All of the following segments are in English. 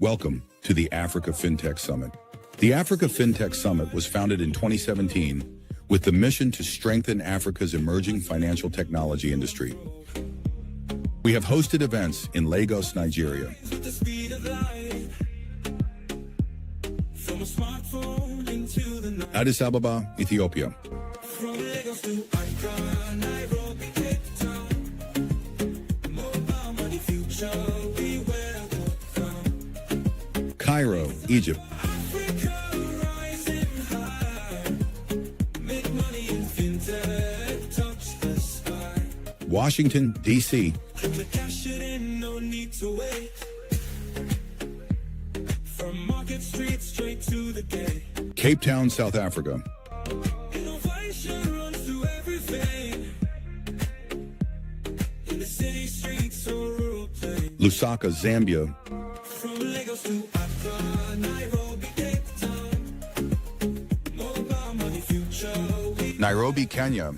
Welcome to the Africa Fintech Summit. The Africa Fintech Summit was founded in 2017 with the mission to strengthen Africa's emerging financial technology industry. We have hosted events in Lagos, Nigeria, Addis Ababa, Ethiopia, Cairo, Egypt, Washington, D.C., Cape Town, South Africa, Lusaka, Zambia, Nairobi, Kenya,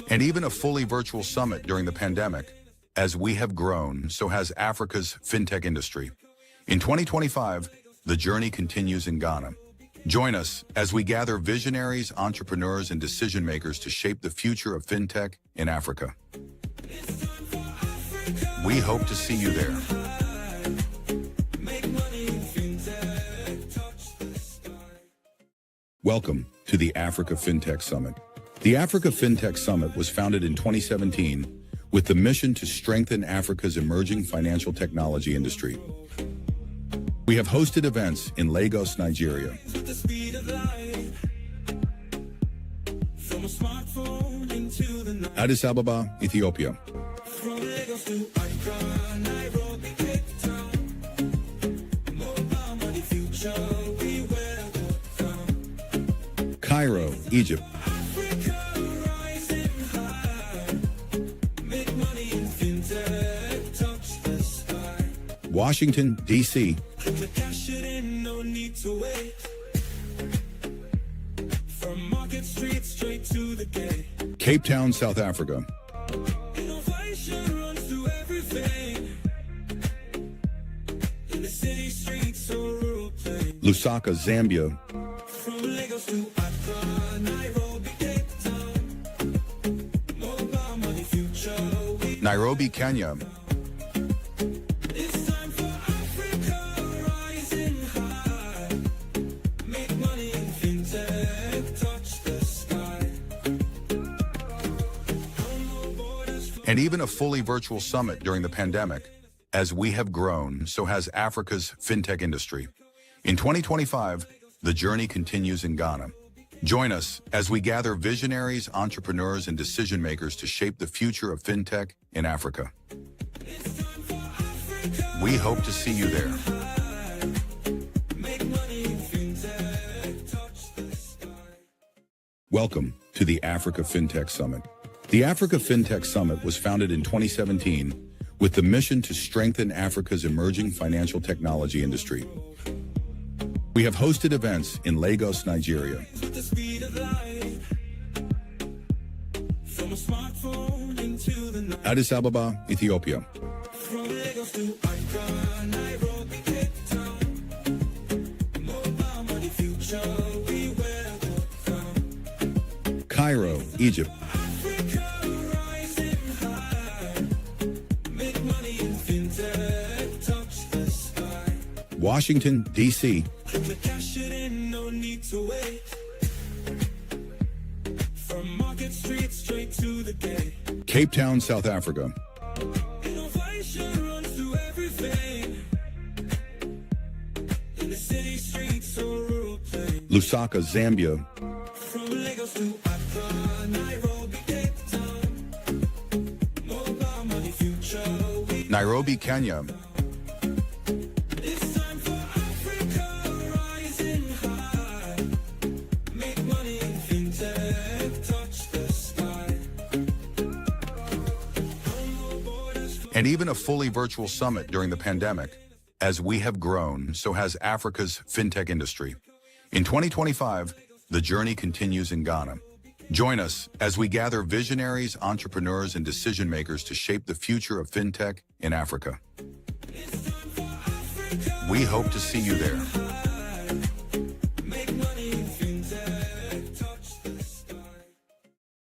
and even a fully virtual summit during the pandemic. As we have grown, so has Africa's fintech industry. In 2025, the journey continues in Ghana. Join us as we gather visionaries, entrepreneurs, and decision makers to shape the future of fintech in Africa. We hope to see you there. Welcome to the Africa Fintech Summit. The Africa Fintech Summit was founded in 2017 with the mission to strengthen Africa's emerging financial technology industry. We have hosted events in Lagos, Nigeria, Addis Ababa, Ethiopia, Cairo, Egypt, Washington, D.C., Cape Town, South Africa, Lusaka, Zambia, Nairobi, Kenya, and even a fully virtual summit during the pandemic. As we have grown, so has Africa's fintech industry. In 2025, the journey continues in Ghana. Join us as we gather visionaries, entrepreneurs, and decision makers to shape the future of fintech in Africa. We hope to see you there. Welcome to the Africa Fintech Summit. The Africa Fintech Summit was founded in 2017 with the mission to strengthen Africa's emerging financial technology industry. We have hosted events in Lagos, Nigeria, Addis Ababa, Ethiopia, Cairo, Egypt, Washington, D.C., Cape Town, South Africa, Lusaka, Zambia, Nairobi, Kenya, and even a fully virtual summit during the pandemic. As we have grown, so has Africa's fintech industry. In 2025, the journey continues in Ghana. Join us as we gather visionaries, entrepreneurs, and decision makers to shape the future of fintech in Africa. We hope to see you there.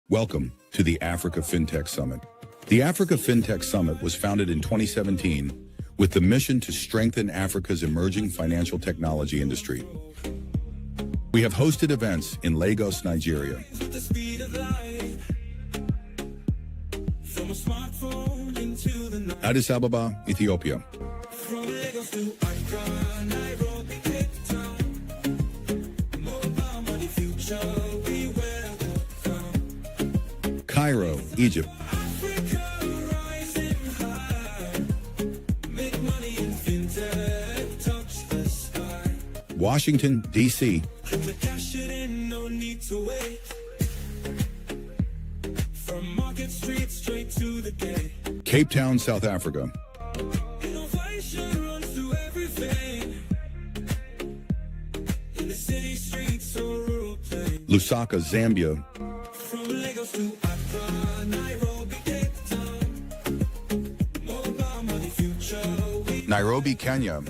Welcome to the Africa Fintech Summit. The Africa Fintech Summit was founded in 2017 with the mission to strengthen Africa's emerging financial technology industry. We have hosted events in Lagos, Nigeria, Addis Ababa, Ethiopia, Cairo, Egypt, Washington, D.C., Cape Town, South Africa, Lusaka, Zambia, Nairobi, Kenya,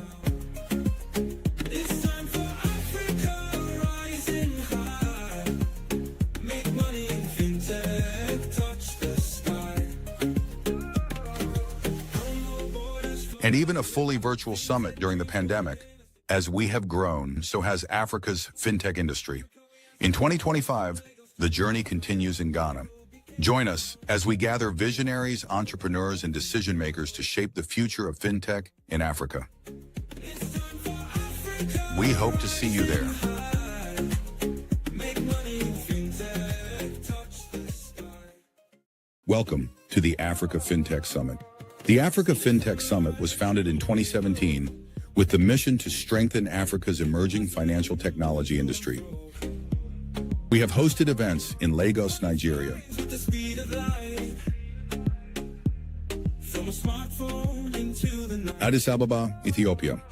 and even a fully virtual summit during the pandemic. As we have grown, so has Africa's fintech industry. In 2025, the journey continues in Ghana. Join us as we gather visionaries, entrepreneurs, and decision makers to shape the future of fintech in Africa. We hope to see you there. Welcome to the Africa Fintech Summit. The Africa Fintech Summit was founded in 2017 with the mission to strengthen Africa's emerging financial technology industry. We have hosted events in Lagos, Nigeria, Addis Ababa, Ethiopia,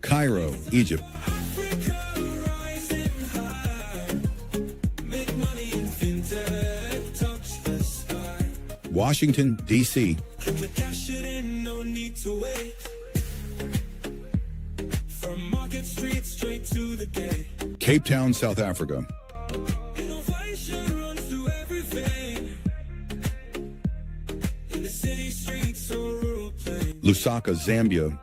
Cairo, Egypt, Washington, D.C., Cape Town, South Africa, Lusaka, Zambia,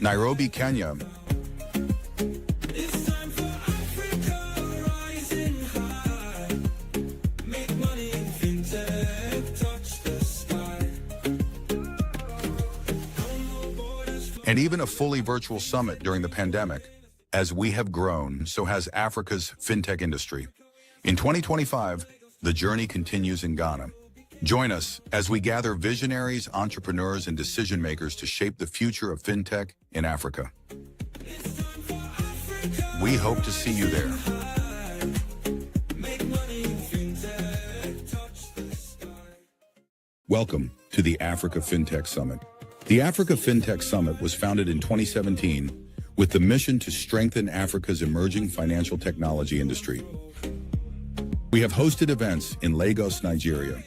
Nairobi, Kenya, and even a fully virtual summit during the pandemic. As we have grown, so has Africa's fintech industry. In 2025, the journey continues in Ghana. Join us as we gather visionaries, entrepreneurs, and decision makers to shape the future of fintech in Africa. We hope to see you there. Welcome to the Africa Fintech Summit. The Africa Fintech Summit was founded in 2017 with the mission to strengthen Africa's emerging financial technology industry. We have hosted events in Lagos, Nigeria,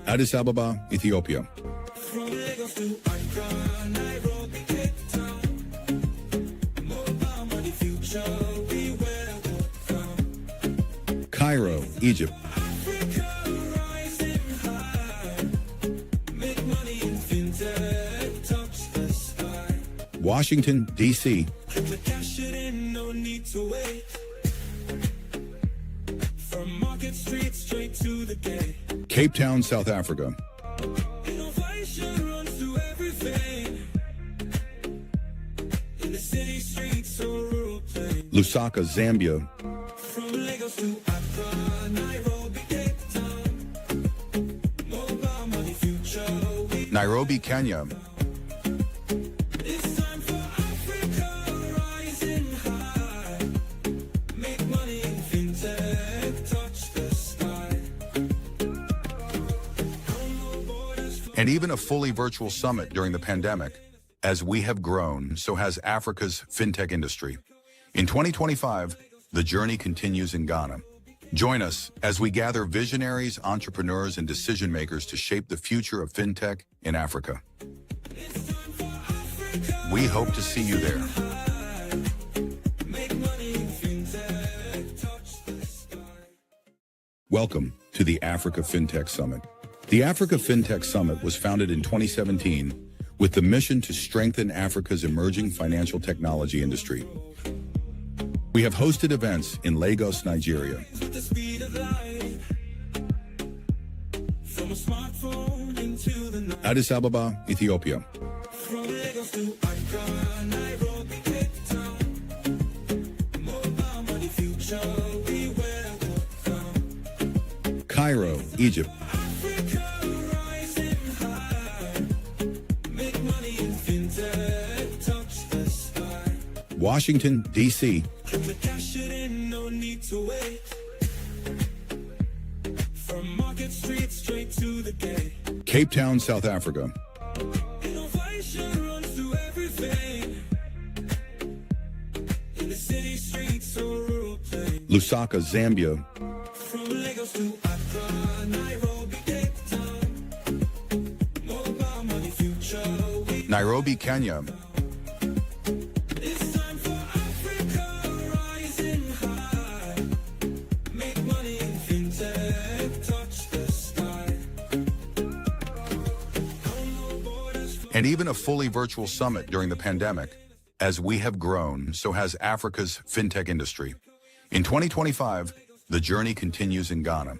Addis Ababa, Ethiopia, Cairo, Egypt, Washington, D.C., Cape Town, South Africa, Lusaka, Zambia, Nairobi, Kenya, and even a fully virtual summit during the pandemic. As we have grown, so has Africa's fintech industry. In 2025, the journey continues in Ghana. Join us as we gather visionaries, entrepreneurs, and decision makers to shape the future of fintech in Africa. We hope to see you there. Welcome to the Africa Fintech Summit. The Africa Fintech Summit was founded in 2017 with the mission to strengthen Africa's emerging financial technology industry. We have hosted events in Lagos, Nigeria, Addis Ababa, Ethiopia, Cairo, Egypt, Washington, D.C., Cape Town, South Africa, Lusaka, Zambia, Nairobi, Kenya, and even a fully virtual summit during the pandemic. As we have grown, so has Africa's fintech industry. In 2025, the journey continues in Ghana.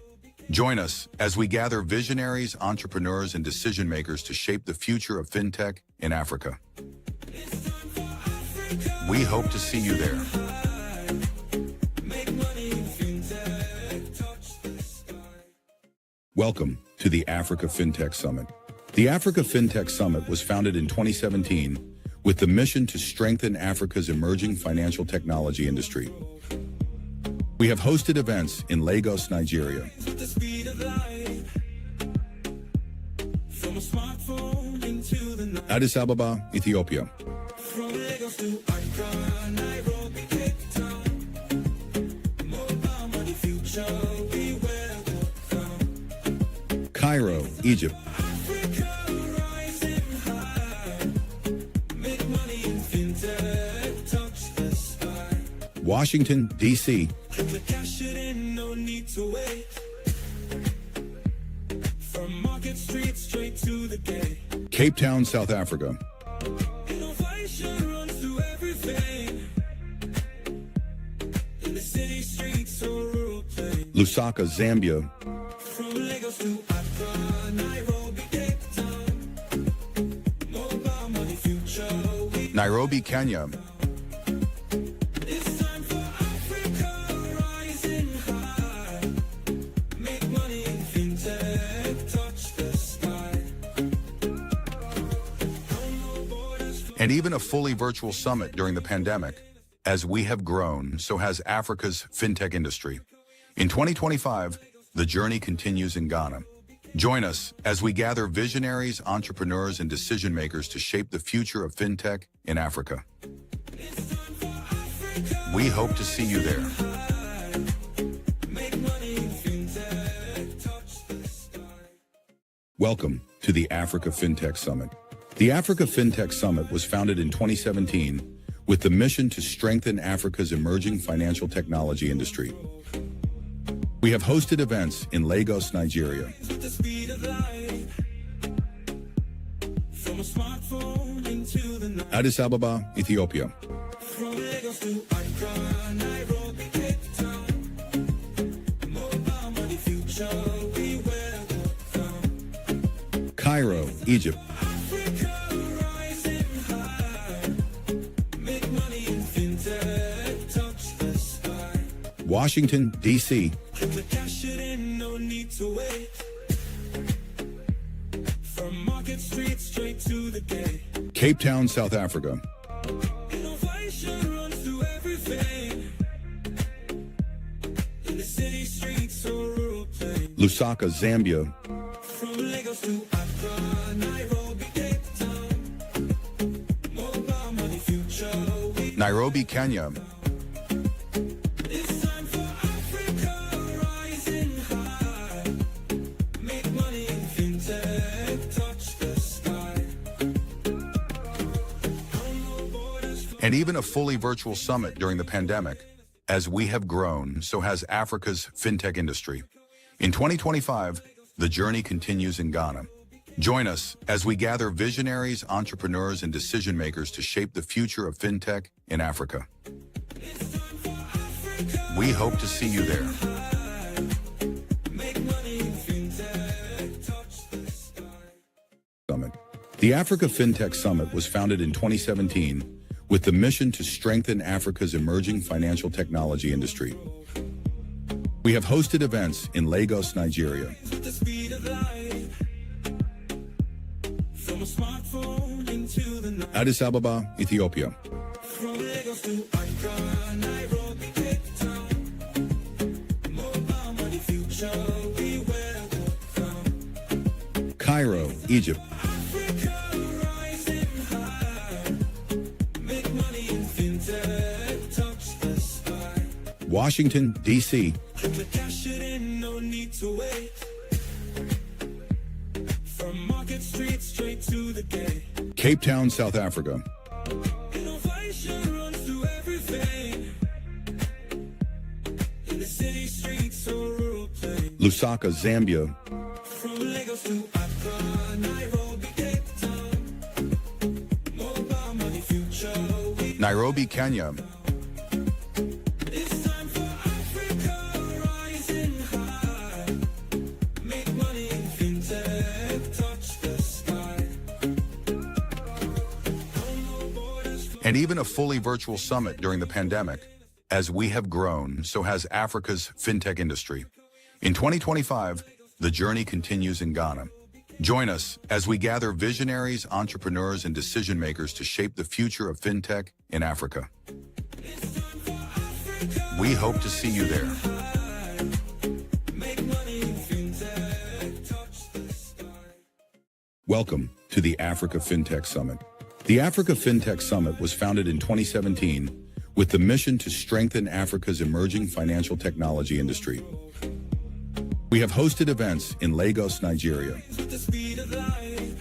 Join us as we gather visionaries, entrepreneurs, and decision makers to shape the future of fintech in Africa. We hope to see you there. Welcome to the Africa Fintech Summit. The Africa Fintech Summit was founded in 2017 with the mission to strengthen Africa's emerging financial technology industry. We have hosted events in Lagos, Nigeria, Addis Ababa, Ethiopia, Cairo, Egypt, Washington, D.C., Cape Town, South Africa, Lusaka, Zambia, Nairobi, Kenya, and even a fully virtual summit during the pandemic. As we have grown, so has Africa's fintech industry. In 2025, the journey continues in Ghana. Join us as we gather visionaries, entrepreneurs, and decision makers to shape the future of fintech in Africa. We hope to see you there. Welcome to the Africa Fintech Summit. The Africa Fintech Summit was founded in 2017 with the mission to strengthen Africa's emerging financial technology industry. We have hosted events in Lagos, Nigeria, Addis Ababa, Ethiopia, Cairo, Egypt, Washington, D.C., Cape Town, South Africa, Lusaka, Zambia, Nairobi, Kenya. It's time for Africa, rising high. Make money in fintech, touch the sky. No borders. And even a fully virtual summit during the pandemic. As we have grown, so has Africa's fintech industry. In 2025, the journey continues in Ghana. Join us as we gather visionaries, entrepreneurs, and decision makers to shape the future of fintech in Africa. We hope to see you there. Make money in fintech, touch the sky. Summit. The Africa Fintech Summit was founded in 2017 with the mission to strengthen Africa's emerging financial technology industry. We have hosted events in Lagos, Nigeria, With the speed of light. From a smartphone into the night. Addis Ababa, Ethiopia, From Lagos to Accra, Nairobi, Cape Town. Mobile money future, we where will come. Cairo, Egypt, Africa rising high. Make money in fintech, touch the sky. Washington, D.C., Click the cash it in, no need to wait. From Market Street straight to the gate. Cape Town, South Africa, Innovation runs through everything. In the city streets or rural place. Lusaka, Zambia, From Lagos to Accra, Nairobi, Cape Town. Mobile money future, we Nairobi, Kenya, It's time for Africa, rising high. Make money in fintech, touch the sky. No borders. and even a fully virtual summit during the pandemic. As we have grown, so has Africa's fintech industry. In 2025, the journey continues in Ghana. Join us as we gather visionaries, entrepreneurs, and decision makers to shape the future of fintech in Africa. We hope to see you there. Make money in fintech, touch the sky. Welcome to the Africa Fintech Summit. The Africa Fintech Summit was founded in 2017 with the mission to strengthen Africa's emerging financial technology industry. We have hosted events in Lagos, Nigeria, With the speed of light.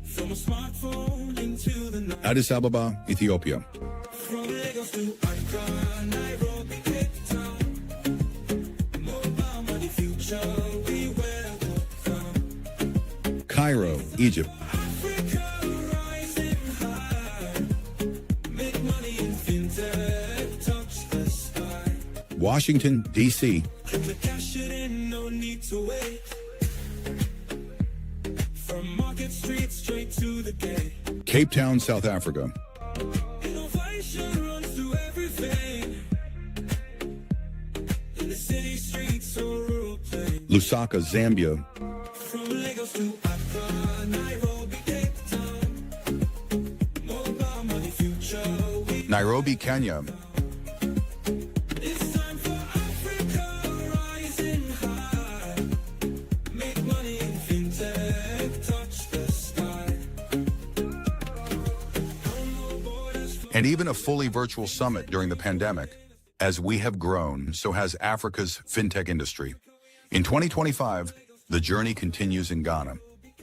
From a smartphone into the night. Addis Ababa, Ethiopia, From Lagos to Accra, Nairobi, Cape Town. Mobile money future, we where will come. Cairo, Egypt, Africa rising high. Make money in fintech, touch the sky. Washington, D.C., Click the cash it in, no need to wait. From Market Street straight to the gate. Cape Town, South Africa, Innovation runs through everything. In the city streets or rural place. Lusaka, Zambia, From Lagos to Accra, Nairobi, Cape Town. Mobile money future, we Nairobi, Kenya, It's time for Africa, rising high. Make money in fintech, touch the sky. No borders. and even a fully virtual summit during the pandemic. As we have grown, so has Africa's fintech industry. In 2025, the journey continues in Ghana.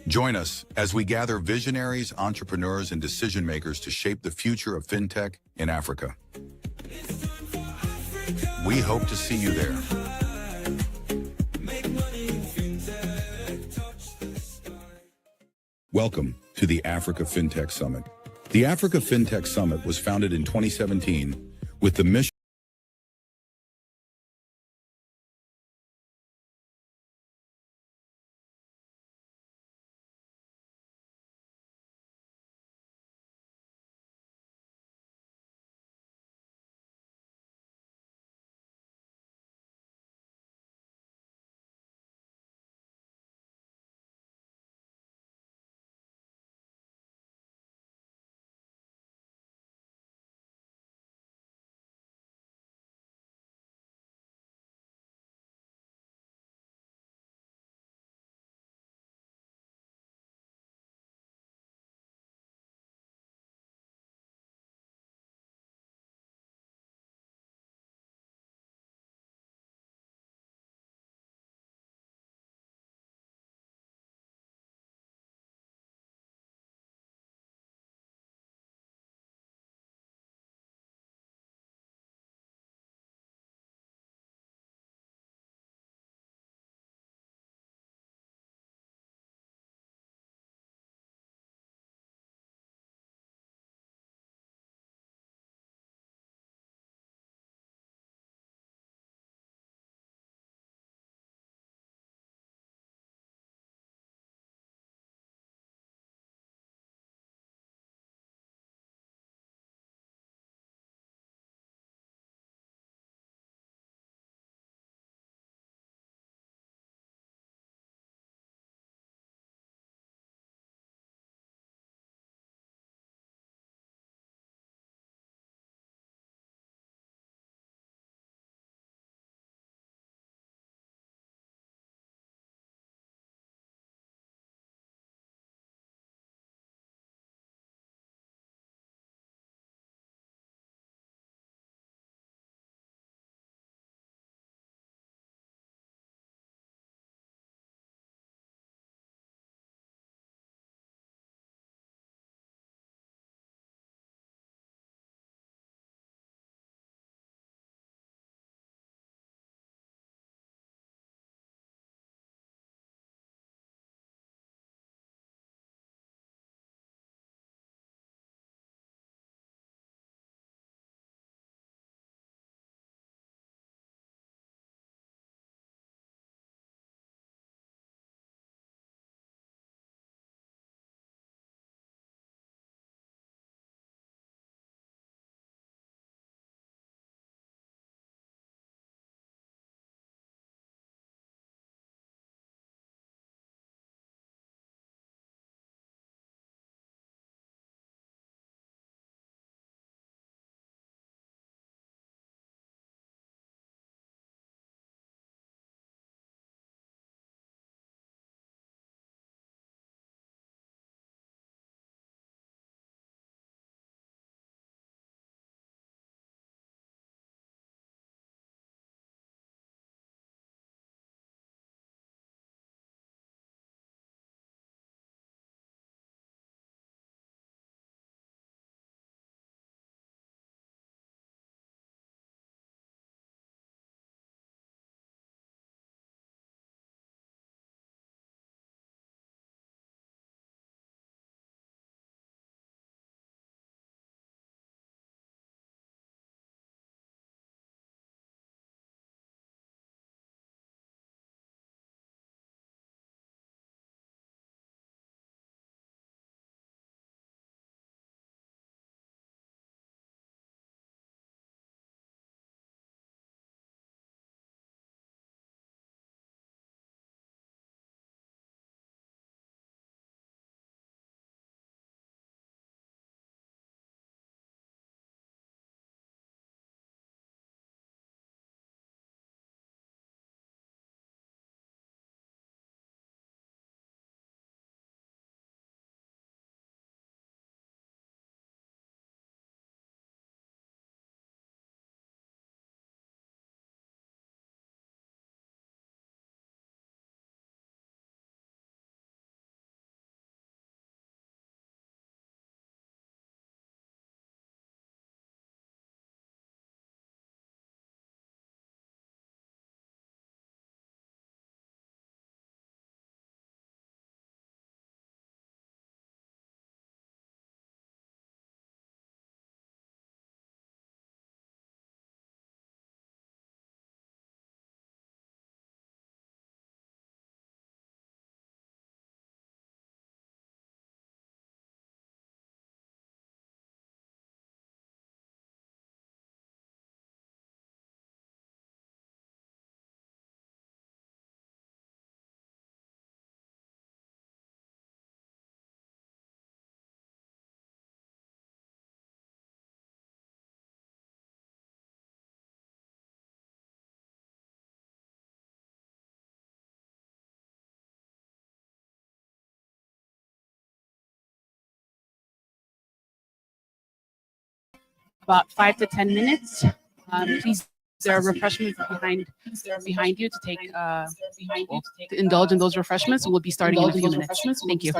Join us as we gather visionaries, entrepreneurs, and decision makers to shape the future of fintech in Africa. We hope to see you there. Make money in fintech, touch the sky. Welcome to the Africa Fintech Summit. The Africa Fintech Summit was founded in 2017 with the mission about 5 to 10 minutes. Please, there are refreshments behind you to take to indulge in those refreshments. We'll be starting in a few minutes. Thank you.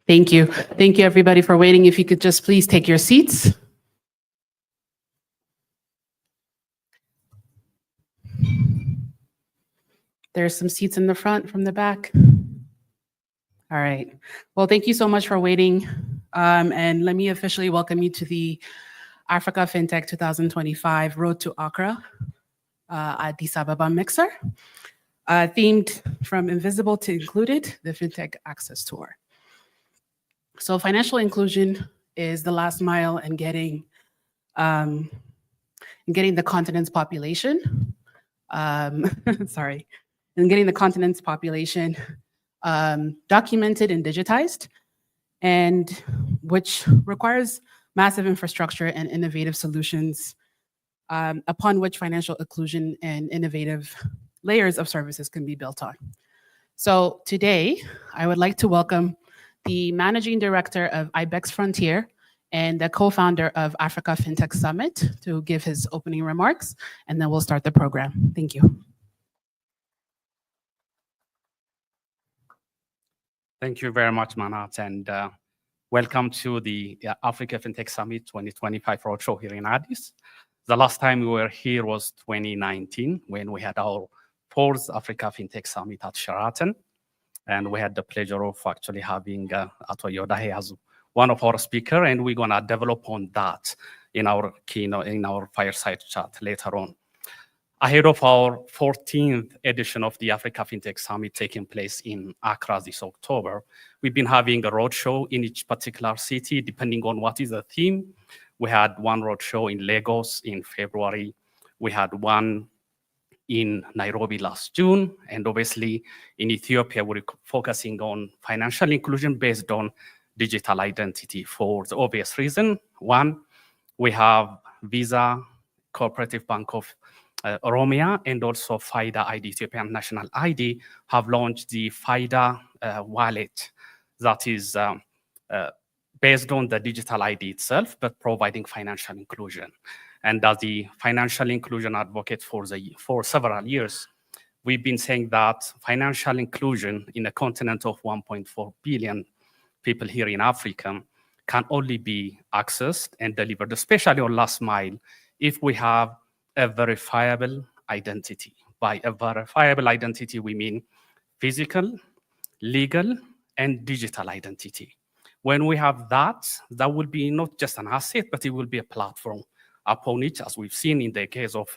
Thank you. Thank you, everybody, for waiting. If you could just please take your seats. There's some seats in the front from the back. All right. Well, thank you so much for waiting. And let me officially welcome you to the Africa Fintech 2025 Road to Accra, Addis Ababa Mixer, themed from invisible to included, the Fintech Access Tour. So financial inclusion is the last mile in getting the continent's population, sorry, in getting the continent's population documented and digitized, and which requires massive infrastructure and innovative solutions upon which financial inclusion and innovative layers of services can be built on. So today, I would like to welcome the Managing Director of IBEX Frontier and the co-founder of Africa Fintech Summit to give his opening remarks, and then we'll start the program. Thank you. Thank you very much, Manat, and welcome to the Africa Fintech Summit 2025 roadshow here in Addis. The last time we were here was 2019 when we had our fourth Africa Fintech Summit at Sheraton, and we had the pleasure of actually having Ato Yodahhe as one of our speakers, and we're gonna develop on that in our keynote, in our fireside chat later on. Ahead of our 14th edition of the Africa Fintech Summit taking place in Accra this October, we've been having a roadshow in each particular city, depending on what is the theme. We had one roadshow in Lagos in February. We had one in Nairobi last June. And obviously in Ethiopia, we're focusing on financial inclusion based on digital identity for the obvious reason. One, we have Visa, Cooperative Bank of Oromia, and also FIDA ID, Ethiopian National ID, have launched the FIDA wallet that is based on the digital ID itself, but providing financial inclusion. And as the financial inclusion advocate for several years, we've been saying that financial inclusion in a continent of 1.4 billion people here in Africa can only be accessed and delivered, especially on last mile, if we have a verifiable identity. By a verifiable identity, we mean physical, legal, and digital identity. When we have that, that will be not just an asset, but it will be a platform upon which, as we've seen in the case of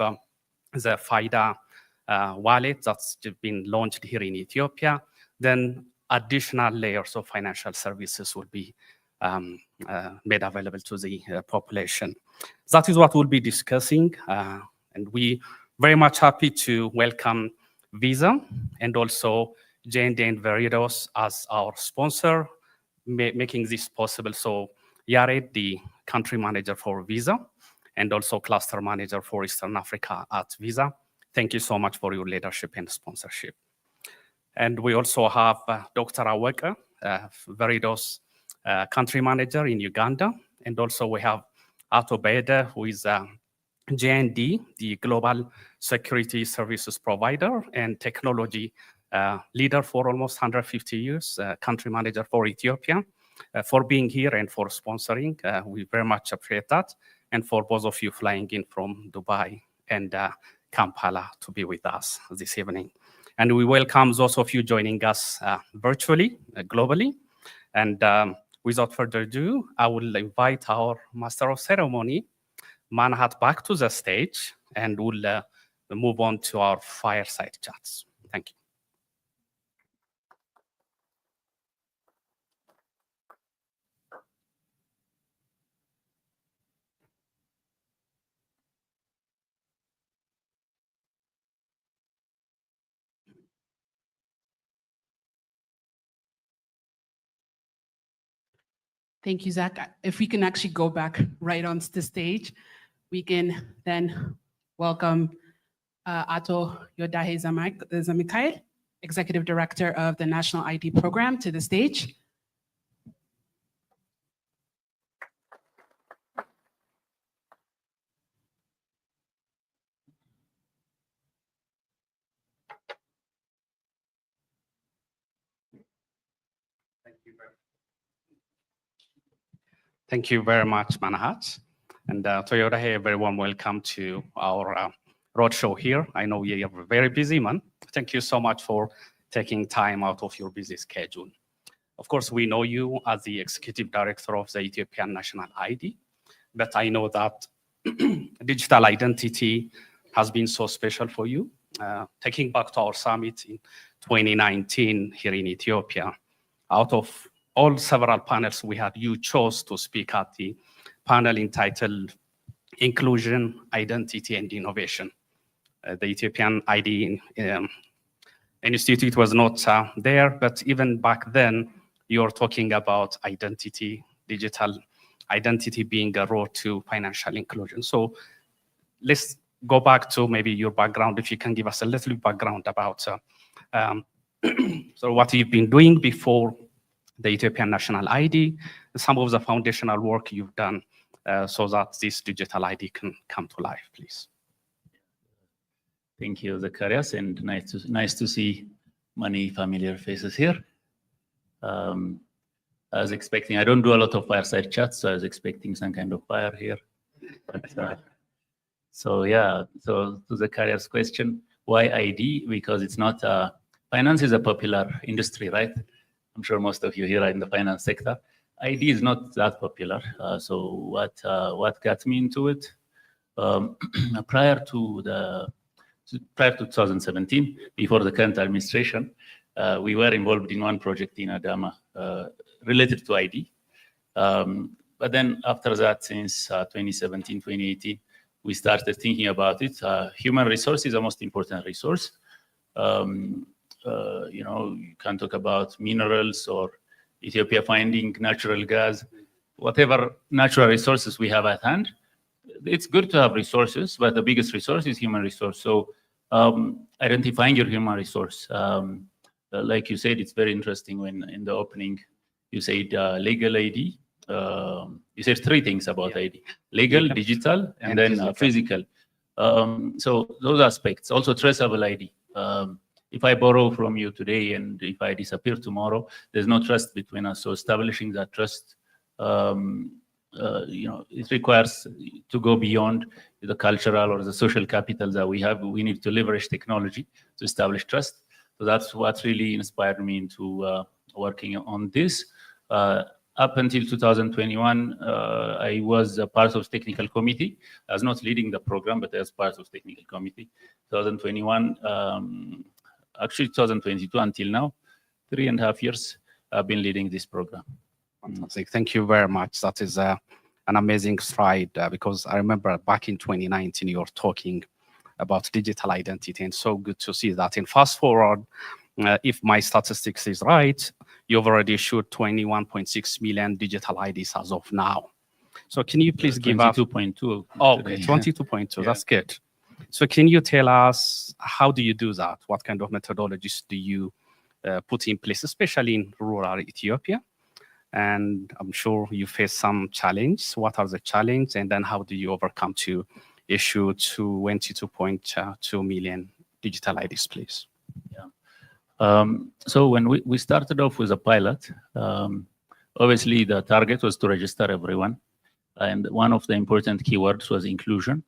the FIDA wallet that's been launched here in Ethiopia, then additional layers of financial services will be made available to the population. That is what we'll be discussing, and we very much happy to welcome Visa and also J&D and Veridos as our sponsor, making this possible. So Yared, the country manager for Visa, and also cluster manager for Eastern Africa at Visa. Thank you so much for your leadership and sponsorship. And we also have Dr. Aweka, Veridos country manager in Uganda. And also we have Ato Bede, who is J&D, the global security services provider and technology leader for almost 150 years, country manager for Ethiopia, for being here and for sponsoring. We very much appreciate that. And for both of you flying in from Dubai and Kampala to be with us this evening. And we welcome those of you joining us virtually, globally. And without further ado, I will invite our Master of Ceremony, Manhat, back to the stage, and we'll move on to our fireside chats. Thank you. Thank you, Zach. If we can actually go back right onto the stage, we can then welcome Ato Yodahhe Zamikael, Executive Director of the National ID Program, to the stage. Thank you very much. Thank you very much, Manahat. And to Yodahhe, a very warm welcome to our roadshow here. I know you're a very busy man. Thank you so much for taking time out of your busy schedule. Of course, we know you as the Executive Director of the Ethiopian National ID, but I know that digital identity has been so special for you. Taking back to our summit in 2019 here in Ethiopia, out of all several panels we had, you chose to speak at the panel entitled Inclusion, Identity, and Innovation. The Ethiopian ID Institute was not there, but even back then, you're talking about identity, digital identity being a road to financial inclusion. So let's go back to maybe your background, if you can give us a little background about so what you've been doing before the Ethiopian National ID, some of the foundational work you've done so that this digital ID can come to life, please. Thank you, Zacharias, and nice to see many familiar faces here. I was expecting, I don't do a lot of fireside chats, so I was expecting some kind of fire here. But, so yeah, so to Zacharias' question, why ID? Because it's not, finance is a popular industry, right? I'm sure most of you here are in the finance sector. ID is not that popular. So what got me into it? Prior to 2017, before the current administration, we were involved in one project in Adama related to ID. But then after that, since 2017, 2018, we started thinking about it. Human resource is the most important resource. You know, you can talk about minerals or Ethiopia finding natural gas, whatever natural resources we have at hand. It's good to have resources, but the biggest resource is human resource. So identifying your human resource, like you said, it's very interesting when in the opening you said legal ID. You said three things about ID: legal, digital, and then physical. So those aspects, also traceable ID. If I borrow from you today and if I disappear tomorrow, there's no trust between us. So establishing that trust, you know, it requires to go beyond the cultural or the social capital that we have. We need to leverage technology to establish trust. So that's what really inspired me into working on this. Up until 2021, I was a part of technical committee. I was not leading the program, but I was part of technical committee. 2021, actually 2022 until now, 3.5 years, I've been leading this program. Fantastic. Thank you very much. That is an amazing stride because I remember back in 2019, you were talking about digital identity, and so good to see that. And fast forward, if my statistics is right, you've already issued 21.6 million digital IDs as of now. So can you please give us 22.2? Oh, okay, 22.2. Yeah. That's good. So can you tell us how do you do that? What kind of methodologies do you put in place, especially in rural Ethiopia? And I'm sure you face some challenges. What are the challenges? And then how do you overcome to issue 22.2 million digital IDs, please? Yeah. So when we started off with a pilot, obviously the target was to register everyone. And one of the important keywords was inclusion,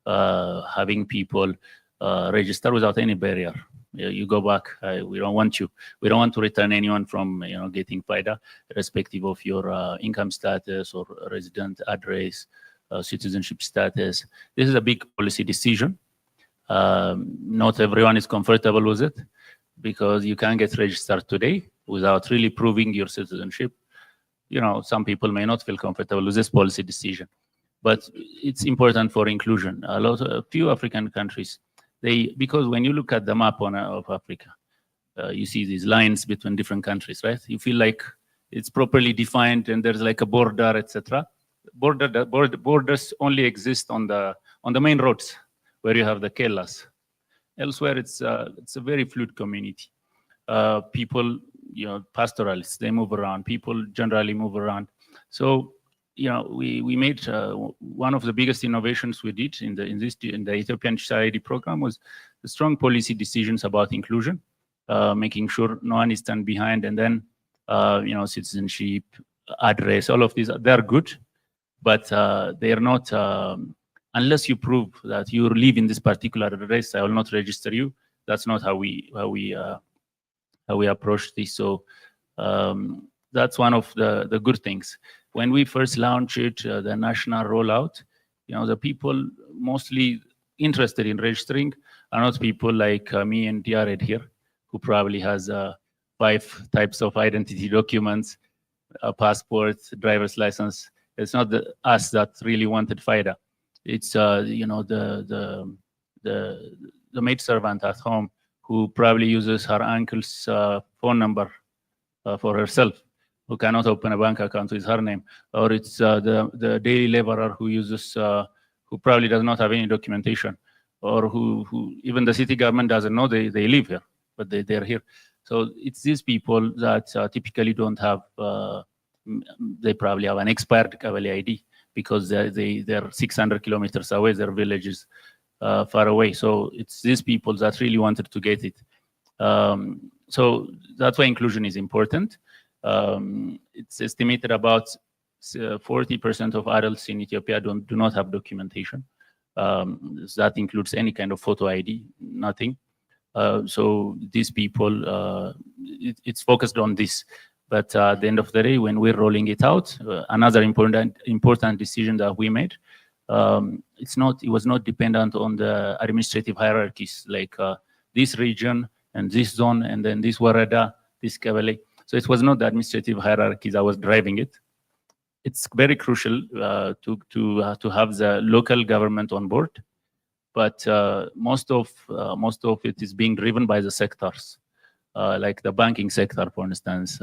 having people register without any barrier. You go back, we don't want to return anyone from getting FIDA, irrespective of your income status or resident address, citizenship status. This is a big policy decision. Not everyone is comfortable with it because you can get registered today without really proving your citizenship. Some people may not feel comfortable with this policy decision, but it's important for inclusion. A few African countries, because when you look at the map of Africa, you see these lines between different countries, right? You feel like it's properly defined and there's like a border, etc. Borders only exist on the main roads where you have the kellas. Elsewhere, it's a very fluid community. People, pastoralists, they move around. People generally move around. So, we made one of the biggest innovations we did in the Ethiopian ID program was the strong policy decisions about inclusion, making sure no one is stand behind, and then citizenship, address, all of these, they're good, but they are not, unless you prove that you live in this particular address, I will not register you. That's not how we approach this. So that's one of the good things. When we first launched it, the national rollout, the people mostly interested in registering are not people like me and Jared here, who probably has 5 types of identity documents, a passport, driver's license. It's not us that really wanted FIDA. It's the maidservant at home who probably uses her uncle's phone number for herself, who cannot open a bank account with her name, or it's the daily laborer who uses, who probably does not have any documentation, or who even the city government doesn't know they live here, but they're here. So it's these people that typically don't have, they probably have an expired Kabali ID because they're 600 kilometers away, their village is far away. So it's these people that really wanted to get it. So that's why inclusion is important. It's estimated about 40% of adults in Ethiopia do not have documentation. That includes any kind of photo ID, nothing. So these people, it's focused on this. But at the end of the day, when we're rolling it out, another important decision that we made, it was not dependent on the administrative hierarchies, like this region and this zone, and then this warada, this kabale. So it was not the administrative hierarchies that was driving it. It's very crucial to have the local government on board, but most of it is being driven by the sectors, like the banking sector, for instance.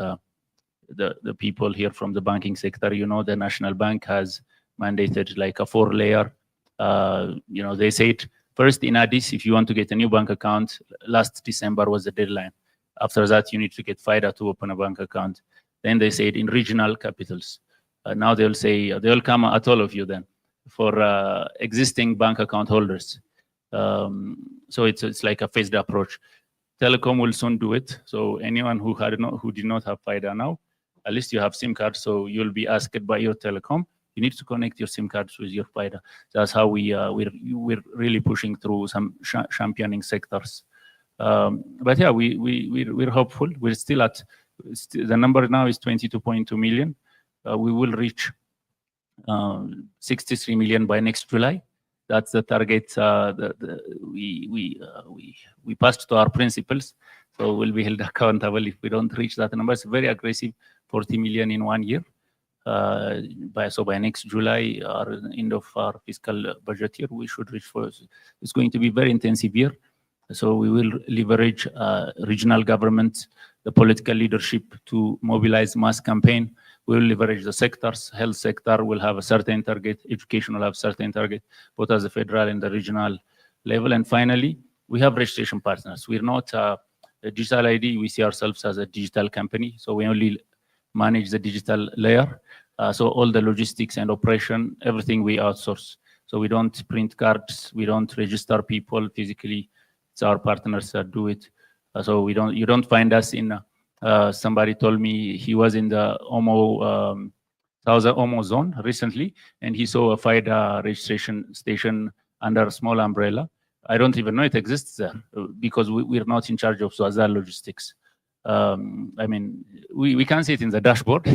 The people here from the banking sector, the National Bank has mandated like a 4-layer. They said first in Addis, if you want to get a new bank account, last December was the deadline. After that, you need to get FIDA to open a bank account. Then they said in regional capitals. Now they'll say, they'll come at all of you then for existing bank account holders. So it's like a phased approach. Telecom will soon do it. So anyone who did not have FIDA now, at least you have SIM cards, so you'll be asked by your telecom. You need to connect your SIM cards with your FIDA. That's how we're really pushing through some championing sectors. But yeah, we're hopeful. We're still at the number now is 22.2 million. We will reach 63 million by next July. That's the target. We passed to our principals, so we'll be held accountable if we don't reach that number. It's very aggressive, 40 million in 1 year. By next July, or end of our fiscal budget year, we should reach it's going to be a very intensive year. So we will leverage regional governments, the political leadership to mobilize mass campaign. We will leverage the sectors. Health sector will have a certain target. Education will have a certain target, both at the federal and the regional level. And finally, we have registration partners. We're not a digital ID. We see ourselves as a digital company. So we only manage the digital layer. So all the logistics and operation, everything we outsource. So we don't print cards. We don't register people physically. It's our partners that do it. So you don't find us in. Somebody told me he was in the Omo zone recently, and he saw a FIDA registration station under a small umbrella. I don't even know it exists there because we're not in charge of Swazal logistics. I mean, we can see it in the dashboard,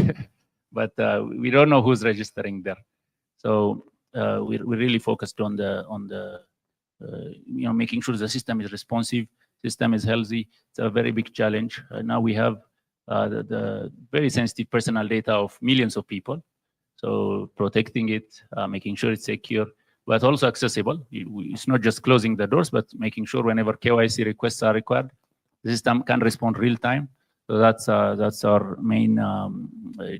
but we don't know who's registering there. So we're really focused on the making sure the system is responsive, system is healthy. It's a very big challenge. Now we have the very sensitive personal data of millions of people. So protecting it, making sure it's secure, but also accessible. It's not just closing the doors, but making sure whenever KYC requests are required, the system can respond real time. So that's our main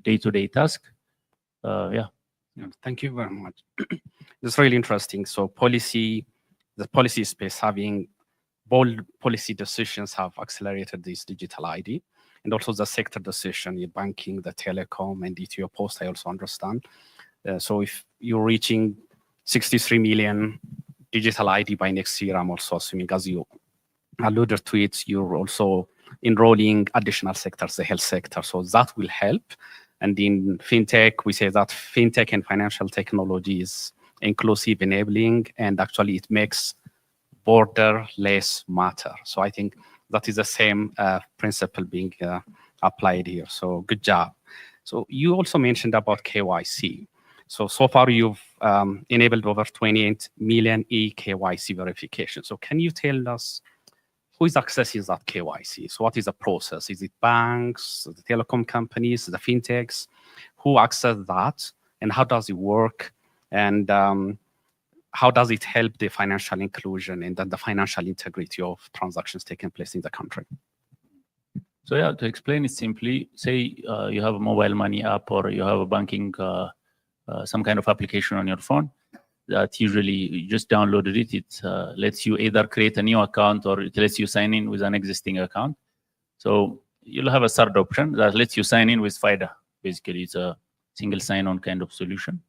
day-to-day task. Yeah. Thank you very much. It's really interesting. So the policy space, having bold policy decisions have accelerated this digital ID, and also the sector decision in banking, the telecom, and Ethiopia Post, I also understand. So if you're reaching 63 million digital ID by next year, I'm also assuming, as you alluded to it, you're also enrolling additional sectors, the health sector. So that will help. And in fintech, we say that fintech and financial technology is inclusive, enabling, and actually it makes border less matter. So I think that is the same principle being applied here. So good job. So you also mentioned about KYC. So far you've enabled over 28 million eKYC verification. So can you tell us who is accessing that KYC? So what is the process? Is it banks, the telecom companies, the fintechs? Who access that, and how does it work? And how does it help the financial inclusion and then the financial integrity of transactions taking place in the country? So yeah, to explain it simply, say you have a mobile money app or you have a banking, some kind of application on your phone that usually you just downloaded it. It lets you either create a new account or it lets you sign in with an existing account. So you'll have a third option that lets you sign in with FIDA. Basically, it's a single sign-on kind of solution.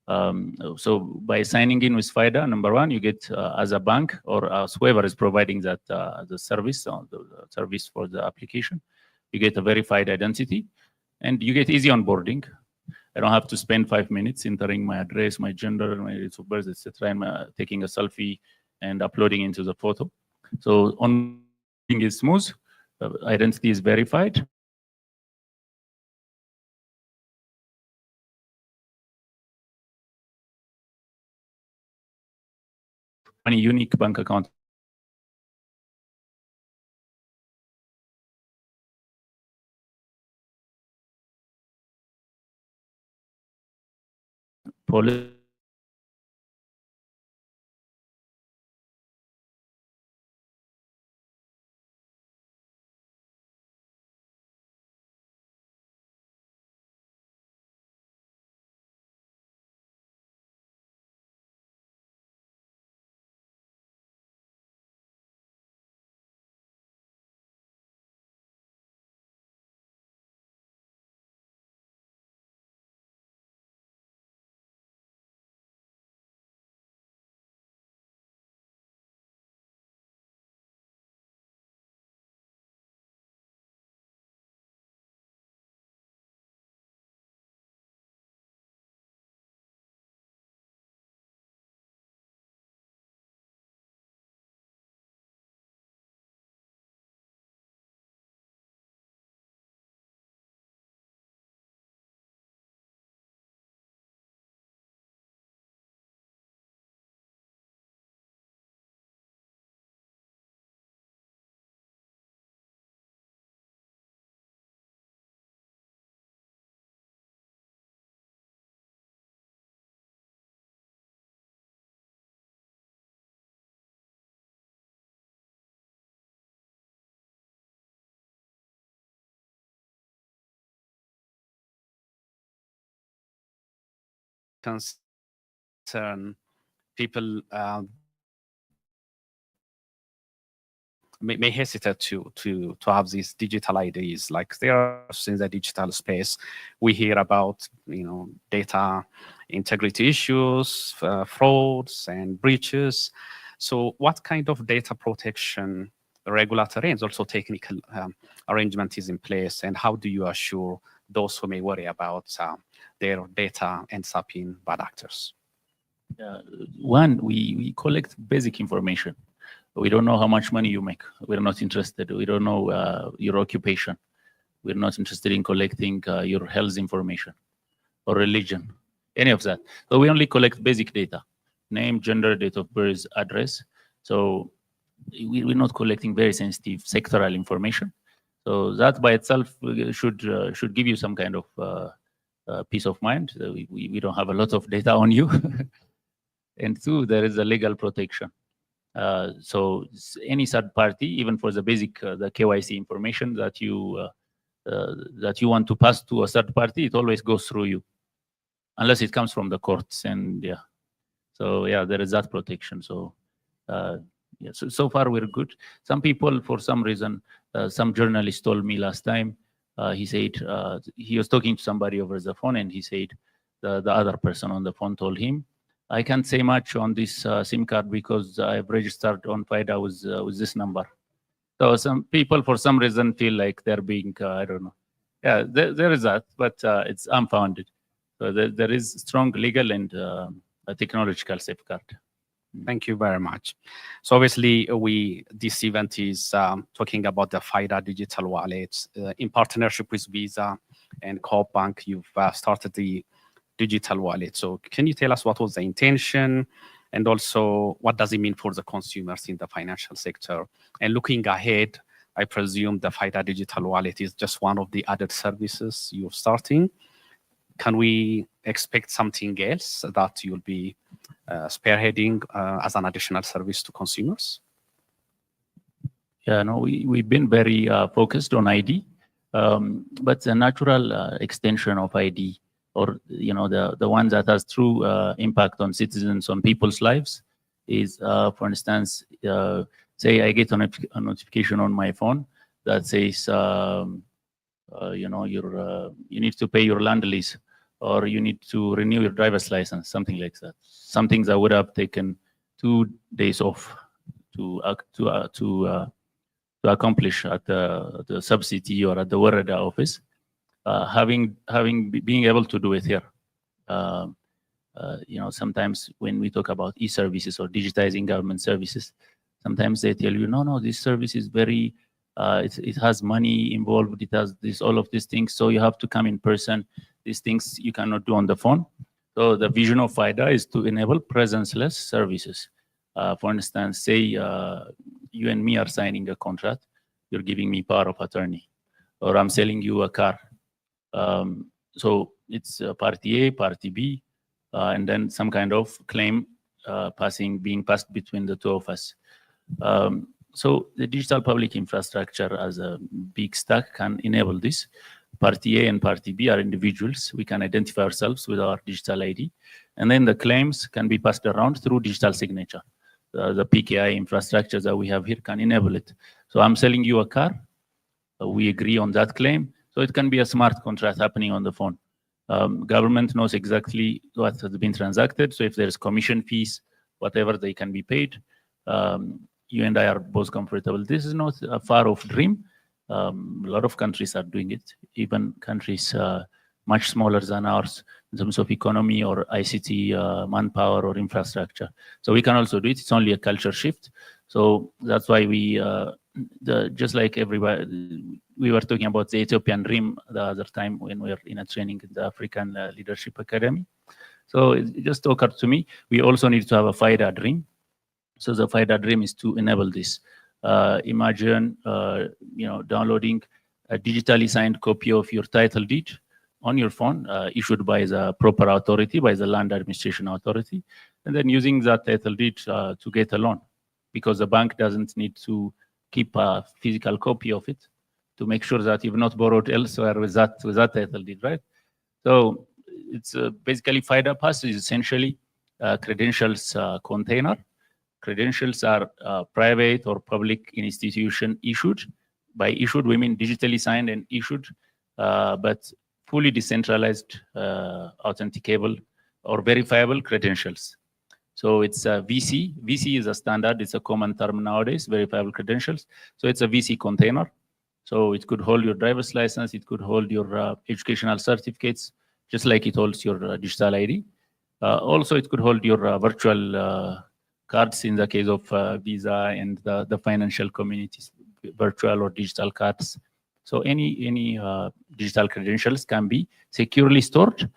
So by signing in with FIDA, number one, you get as a bank or as whoever is providing that the service, the service for the application, you get a verified identity, and you get easy onboarding. I don't have to spend 5 minutes entering my address, my gender, my date of birth, etc., and taking a selfie and uploading into the photo. So onboarding is smooth, identity is verified. Any unique bank account policy concern people may hesitate to have these digital IDs. Like there are in the digital space, we hear about data integrity issues, frauds and breaches. So what kind of data protection regulatory and also technical arrangement is in place, and how do you assure those who may worry about their data ends up in bad actors? One, we collect basic information. We don't know how much money you make. We're not interested. We don't know your occupation. We're not interested in collecting your health information or religion, any of that. So we only collect basic data: name, gender, date of birth, address. So we're not collecting very sensitive sectoral information. So that by itself should give you some kind of peace of mind. We don't have a lot of data on you. And two, there is a legal protection. So any third party, even for the basic the KYC information that you want to pass to a third party, it always goes through you, unless it comes from the courts. And yeah, so yeah, there is that protection. So yeah, so far we're good. Some people, for some reason, some journalist told me last time, he said he was talking to somebody over the phone, and he said the other person on the phone told him, I can't say much on this SIM card because I've registered on FIDA with this number. So some people, for some reason, feel like they're being, I don't know, Yeah, there is that, but it's unfounded. So there is strong legal and a technological safeguard. Thank you very much. So obviously, this event is talking about the FIDA digital wallets in partnership with Visa and Coop Bank. You've started the digital wallet. So can you tell us what was the intention, and also what does it mean for the consumers in the financial sector? And looking ahead, I presume the FIDA digital wallet is just one of the added services you're starting. Can we expect something else that you'll be spearheading as an additional service to consumers? Yeah, no, we've been very focused on ID, but the natural extension of ID, or the one that has true impact on citizens, on people's lives, is, for instance, say I get a notification on my phone that says, you need to pay your land lease, or you need to renew your driver's license, something like that. Some things I would have taken 2 days off to accomplish at the sub-city or at the Warada office. Being able to do it here. Sometimes when we talk about e-services or digitizing government services, sometimes they tell you, no, this service is very, it has money involved, it has all of these things, so you have to come in person. These things you cannot do on the phone. So the vision of FIDA is to enable presence-less services. For instance, say you and me are signing a contract, you're giving me power of attorney, or I'm selling you a car. So it's party A, party B, and then some kind of claim being passed between the two of us. So the digital public infrastructure as a big stack can enable this. Party A and Party B are individuals. We can identify ourselves with our digital ID. And then the claims can be passed around through digital signature. The PKI infrastructure that we have here can enable it. So I'm selling you a car. We agree on that claim. So it can be a smart contract happening on the phone. Government knows exactly what has been transacted. So if there's commission fees, whatever, they can be paid. You and I are both comfortable. This is not a far-off dream. A lot of countries are doing it, even countries much smaller than ours in terms of economy or ICT, manpower or infrastructure. So we can also do it. It's only a culture shift. So that's why we, just like everybody, we were talking about the Ethiopian dream the other time when we were in a training in the African Leadership Academy. So it just occurred to me, we also need to have a FIDA dream. So the FIDA dream is to enable this. Imagine, downloading a digitally signed copy of your title deed on your phone, issued by the proper authority, by the Land Administration Authority, and then using that title deed to get a loan, because the bank doesn't need to keep a physical copy of it to make sure that you've not borrowed elsewhere with that title deed, right? So it's basically FIDA Pass is essentially a credentials container. Credentials are private or public institution issued. By issued, we mean digitally signed and issued, but fully decentralized, authenticable or verifiable credentials. So it's a VC. VC is a standard. It's a common term nowadays, verifiable credentials. So it's a VC container. So it could hold your driver's license. It could hold your educational certificates, just like it holds your digital ID. Also, it could hold your virtual cards in the case of Visa and the financial communities, virtual or digital cards. So any digital credentials can be securely stored.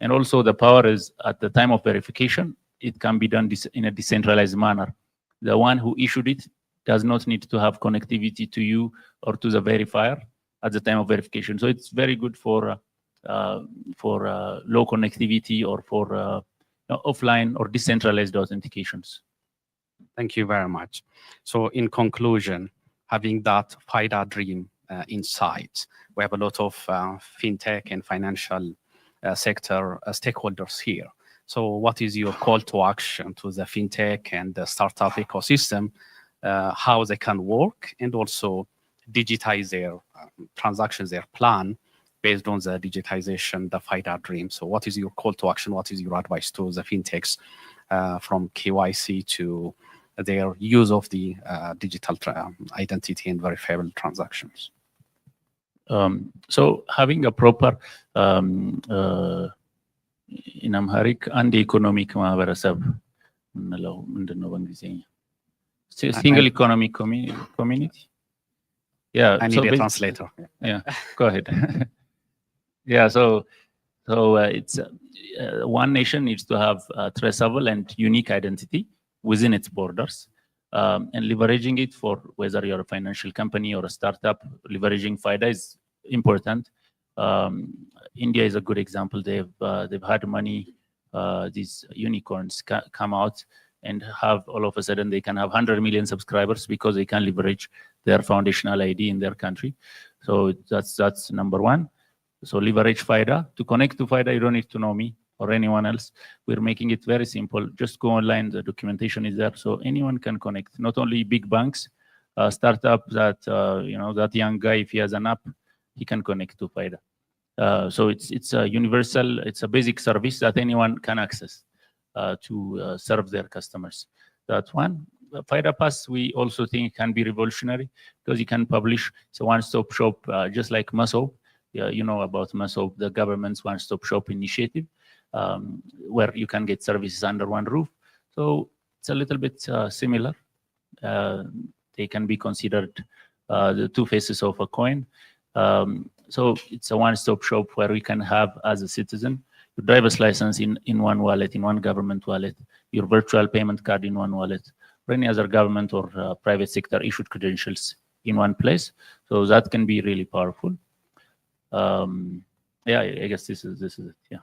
And also the power is at the time of verification, it can be done in a decentralized manner. The one who issued it does not need to have connectivity to you or to the verifier at the time of verification. So it's very good for low connectivity or for offline or decentralized authentications. Thank you very much. So in conclusion, having that FIDA dream in sight, we have a lot of fintech and financial sector stakeholders here. So what is your call to action to the fintech and the startup ecosystem, how they can work and also digitize their transactions, their plan based on the digitization, the FIDA dream? So what is your call to action? What is your advice to the fintechs from KYC to their use of the digital identity and verifiable transactions? So having a proper in Amharic and economic ማህበረሰብ ምንለው ምንድን ነው በእንግሊዝኛ? Single economic community. Yeah. I need a translator. Yeah, go ahead. Yeah, so it's one nation needs to have a traceable and unique identity within its borders, and leveraging it for whether you're a financial company or a startup. Leveraging FIDA is important. India is a good example. They've had money. These unicorns come out and have all of a sudden they can have 100 million subscribers because they can leverage their foundational ID in their country. So that's number one. So leverage FIDA. To connect to FIDA, you don't need to know me or anyone else. We're making it very simple. Just go online. The documentation is there, so anyone can connect. Not only big banks, startup that that young guy, if he has an app, he can connect to FIDA. So it's a universal. It's a basic service that anyone can access to serve their customers. That's one. FIDA Pass, we also think can be revolutionary because you can publish. It's a one-stop shop, just like Masob. You know about Masob, the government's one-stop shop initiative, where you can get services under one roof. So it's a little bit similar. They can be considered the two faces of a coin. So it's a one-stop shop where we can have, as a citizen, your driver's license in one wallet, in one government wallet, your virtual payment card in one wallet, or any other government or private sector issued credentials in one place. So that can be really powerful. Yeah, I guess this is it. Yeah.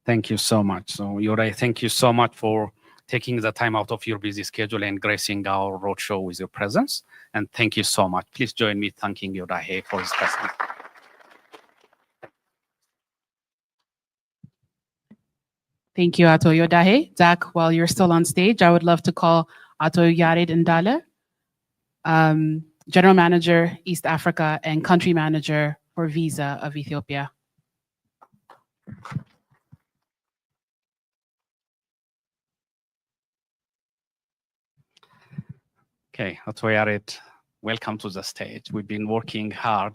Thank you so much. So Yodahhe, thank you so much for taking the time out of your busy schedule and gracing our roadshow with your presence. And thank you so much. Please join me thanking Yodahhe for his presence. Thank you, Ato Yodahhe. Zach, while you're still on stage, I would love to call Ato Yared Ndala, General Manager, East Africa, and Country Manager for Visa of Ethiopia. Okay, Ato Yared, welcome to the stage. We've been working hard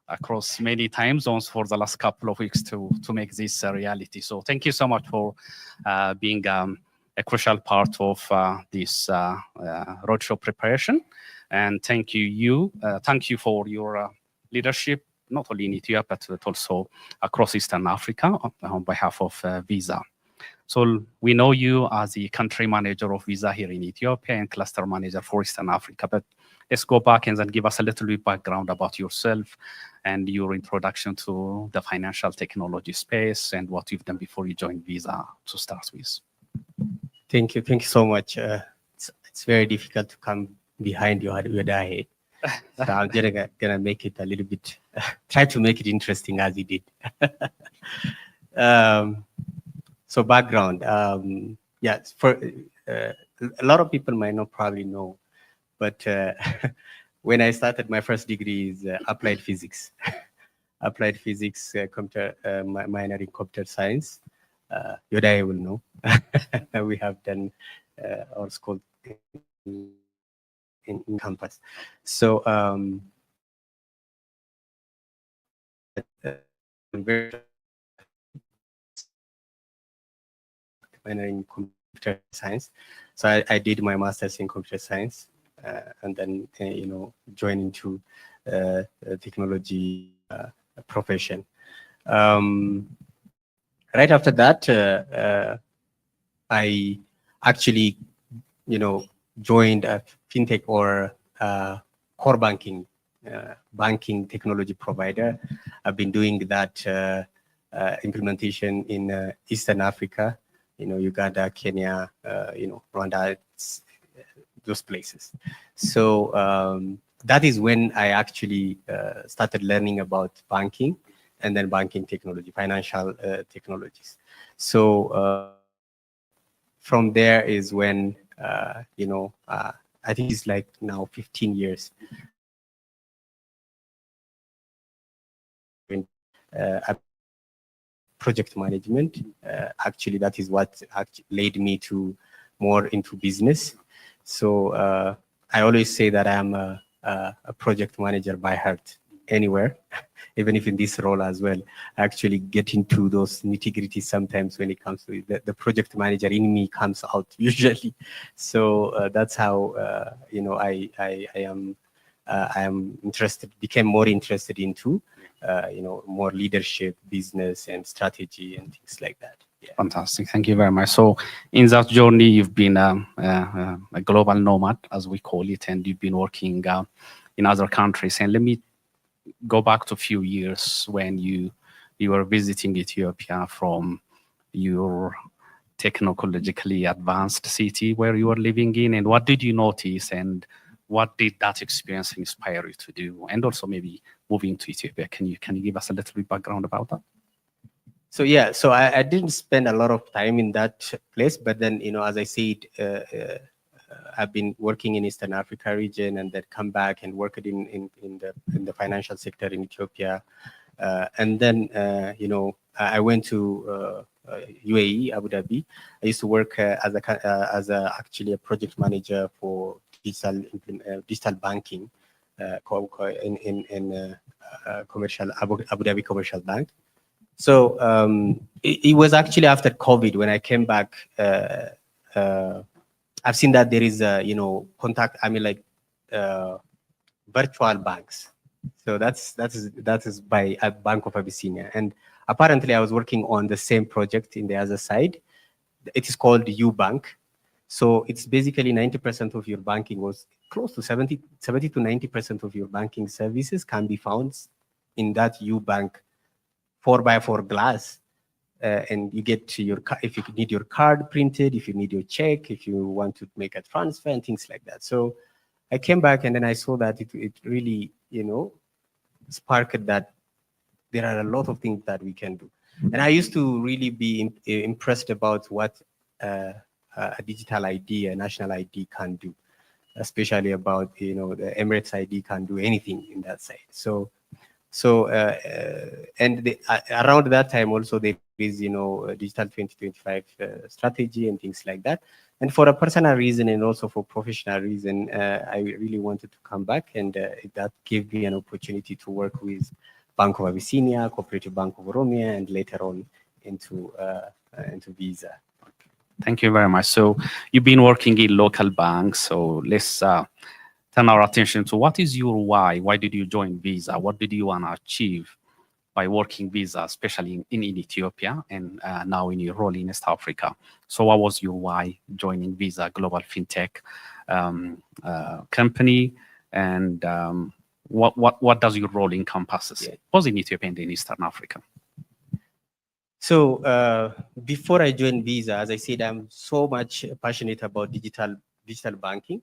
across many time zones for the last couple of weeks to make this a reality. So thank you so much for being a crucial part of this roadshow preparation. And thank you for your leadership, not only in Ethiopia, but also across Eastern Africa on behalf of Visa. So we know you as the country manager of Visa here in Ethiopia and cluster manager for Eastern Africa, but let's go back and then give us a little bit background about yourself and your introduction to the financial technology space and what you've done before you joined Visa to start with. Thank you so much. It's very difficult to come behind Yodahhe. So I'm gonna make it a little bit, try to make it interesting as he did. So background, yeah, for a lot of people might not probably know, but when I started, my first degree is applied physics. Applied physics, minor in computer science. Yodahhe will know. We have done our school in campus. So minor in computer science. So I did my master's in computer science, and then joined into technology profession. Right after that, I actually joined a fintech or core banking technology provider. I've been doing that implementation in Eastern Africa, Uganda, Kenya, Rwanda, those places. So that is when I actually started learning about banking and then banking technology, financial technologies. So from there is when, I think it's like now 15 years. Project management. Actually, that is what led me to more into business. So I always say that I'm a project manager by heart anywhere, even if in this role as well, I actually get into those nitty-gritty sometimes when it comes to the project manager in me comes out usually. So that's how I am became more interested into more leadership, business, and strategy and things like that. Yeah. Fantastic. Thank you very much. So in that journey, you've been a global nomad, as we call it, and you've been working in other countries. And let me go back to a few years when you were visiting Ethiopia from your technologically advanced city where you were living in, and what did you notice, and what did that experience inspire you to do? And also maybe moving to Ethiopia, can you give us a little bit background about that? So yeah, so I didn't spend a lot of time in that place, but then as I said, I've been working in Eastern Africa region, and then come back and worked in the financial sector in Ethiopia, and then I went to UAE, Abu Dhabi. I used to work as actually a project manager for digital banking in commercial Abu Dhabi Commercial Bank. So it was actually after COVID when I came back. I've seen that there is contact. I mean, like virtual banks. So that is by a Bank of Abyssinia, and apparently I was working on the same project in the other side. It is called UBank. So it's basically 90% of your banking, was close to 70 to 90% of your banking services can be found in that UBank 4x4 glass. And you get to if you need your card printed, if you need your check, if you want to make a transfer and things like that. So I came back and then I saw that it really, sparked that there are a lot of things that we can do. And I used to really be impressed about what a digital ID, a national ID can do, especially about, the Emirates ID can do anything in that side. Around that time also there is, digital 2025 strategy and things like that. And for a personal reason and also for professional reason, I really wanted to come back, and that gave me an opportunity to work with Bank of Abyssinia, Cooperative Bank of Oromia, and later on into Visa. Thank you very much. So you've been working in local banks. So let's turn our attention to what is your why? Why did you join Visa? What did you want to achieve by working Visa, especially in Ethiopia and now in your role in East Africa? So what was your why joining Visa, global fintech company, and what does your role encompasses, both in Ethiopia and in Eastern Africa? So before I joined Visa, as I said, I'm so much passionate about digital banking.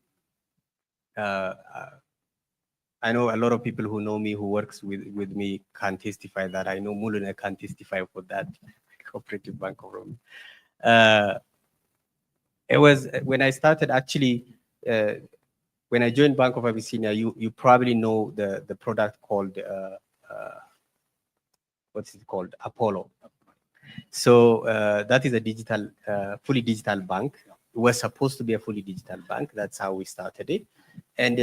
I know a lot of people who know me, who works with me, can testify that. I know Muluna can testify for that. Cooperative Bank of Rome. It was when I started actually. When I joined Bank of Abyssinia, you probably know the product called what's it called? Apollo. So that is a digital, fully digital bank. It was supposed to be a fully digital bank. That's how we started it. And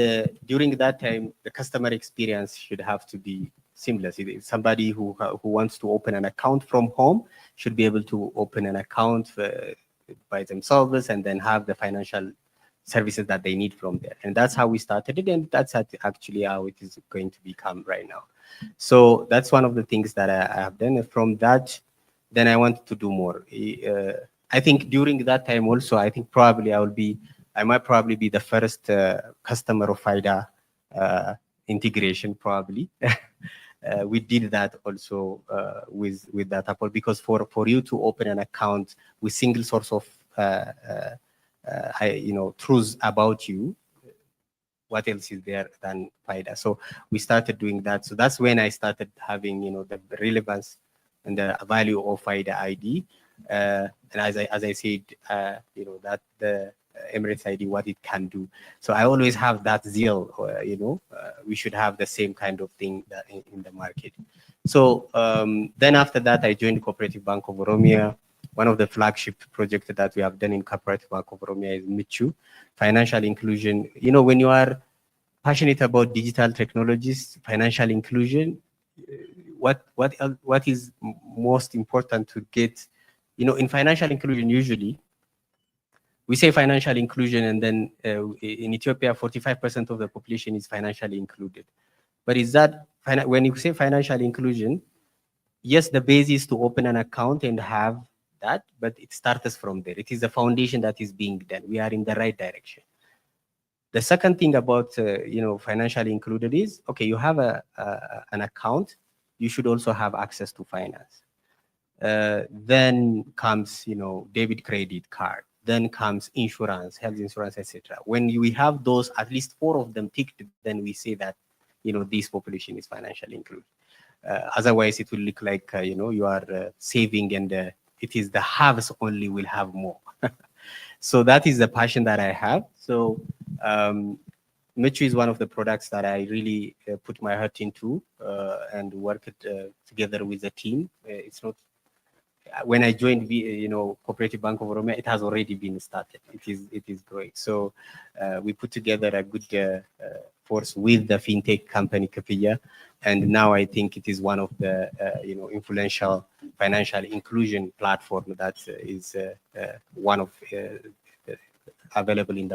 during that time, the customer experience should have to be seamless. Somebody who wants to open an account from home should be able to open an account by themselves and then have the financial services that they need from there. And that's how we started it. And that's actually how it is going to become right now. So that's one of the things that I have done. And from that, then I wanted to do more. I think during that time also, I think probably I might probably be the first customer of FIDA integration, probably. We did that also with that Apple, because for you to open an account with single source of truths about you, what else is there than FIDA? So we started doing that. So that's when I started having the relevance and the value of FIDA ID. And as I said, that the Emirates ID, what it can do. So I always have that zeal, we should have the same kind of thing that in the market. So then after that, I joined Cooperative Bank of Oromia. One of the flagship projects that we have done in Cooperative Bank of Oromia is Michu, financial inclusion. When you are passionate about digital technologies, financial inclusion. What is most important to get, in financial inclusion, usually we say financial inclusion, and then in Ethiopia, 45% of the population is financially included. But is that, when you say financial inclusion, yes, the base is to open an account and have that, but it starts from there. It is the foundation that is being done. We are in the right direction. The second thing about, financially included is, okay, you have an account, you should also have access to finance. Then comes, debit credit card. Then comes insurance, health insurance, etc. When we have those, at least 4 of them ticked, then we say that, this population is financially included. Otherwise, it will look like, you are saving, and it is the haves only will have more. So that is the passion that I have. So Mechu is one of the products that I really put my heart into and work together with the team. It's not, when I joined, Cooperative Bank of Oromia, it has already been started. It is great. So we put together a good force with the fintech company Kapiya, and now I think it is one of the influential financial inclusion platform that is one of available in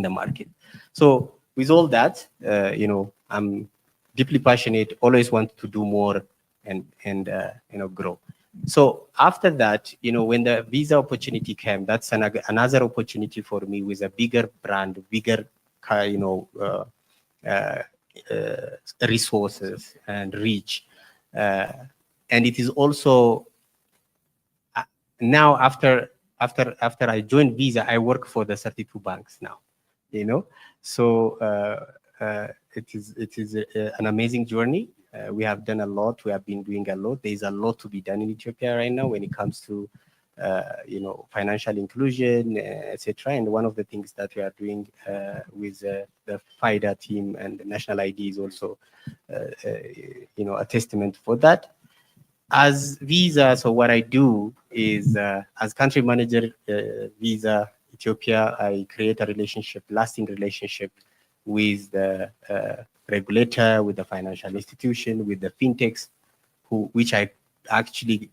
the market. So with all that, I'm deeply passionate, always want to do more and grow. So after that, when the visa opportunity came, that's another opportunity for me with a bigger brand, bigger, resources and reach. And it is also now after I joined Visa, I work for the 32 banks now. So it is an amazing journey. We have done a lot. We have been doing a lot. There is a lot to be done in Ethiopia right now when it comes to, financial inclusion, etc. And one of the things that we are doing with the FIDA team and the National ID is also, a testament for that. As Visa, so what I do is, as country manager, Visa Ethiopia, I create a lasting relationship with the regulator, with the financial institution, with the fintechs, which I actually,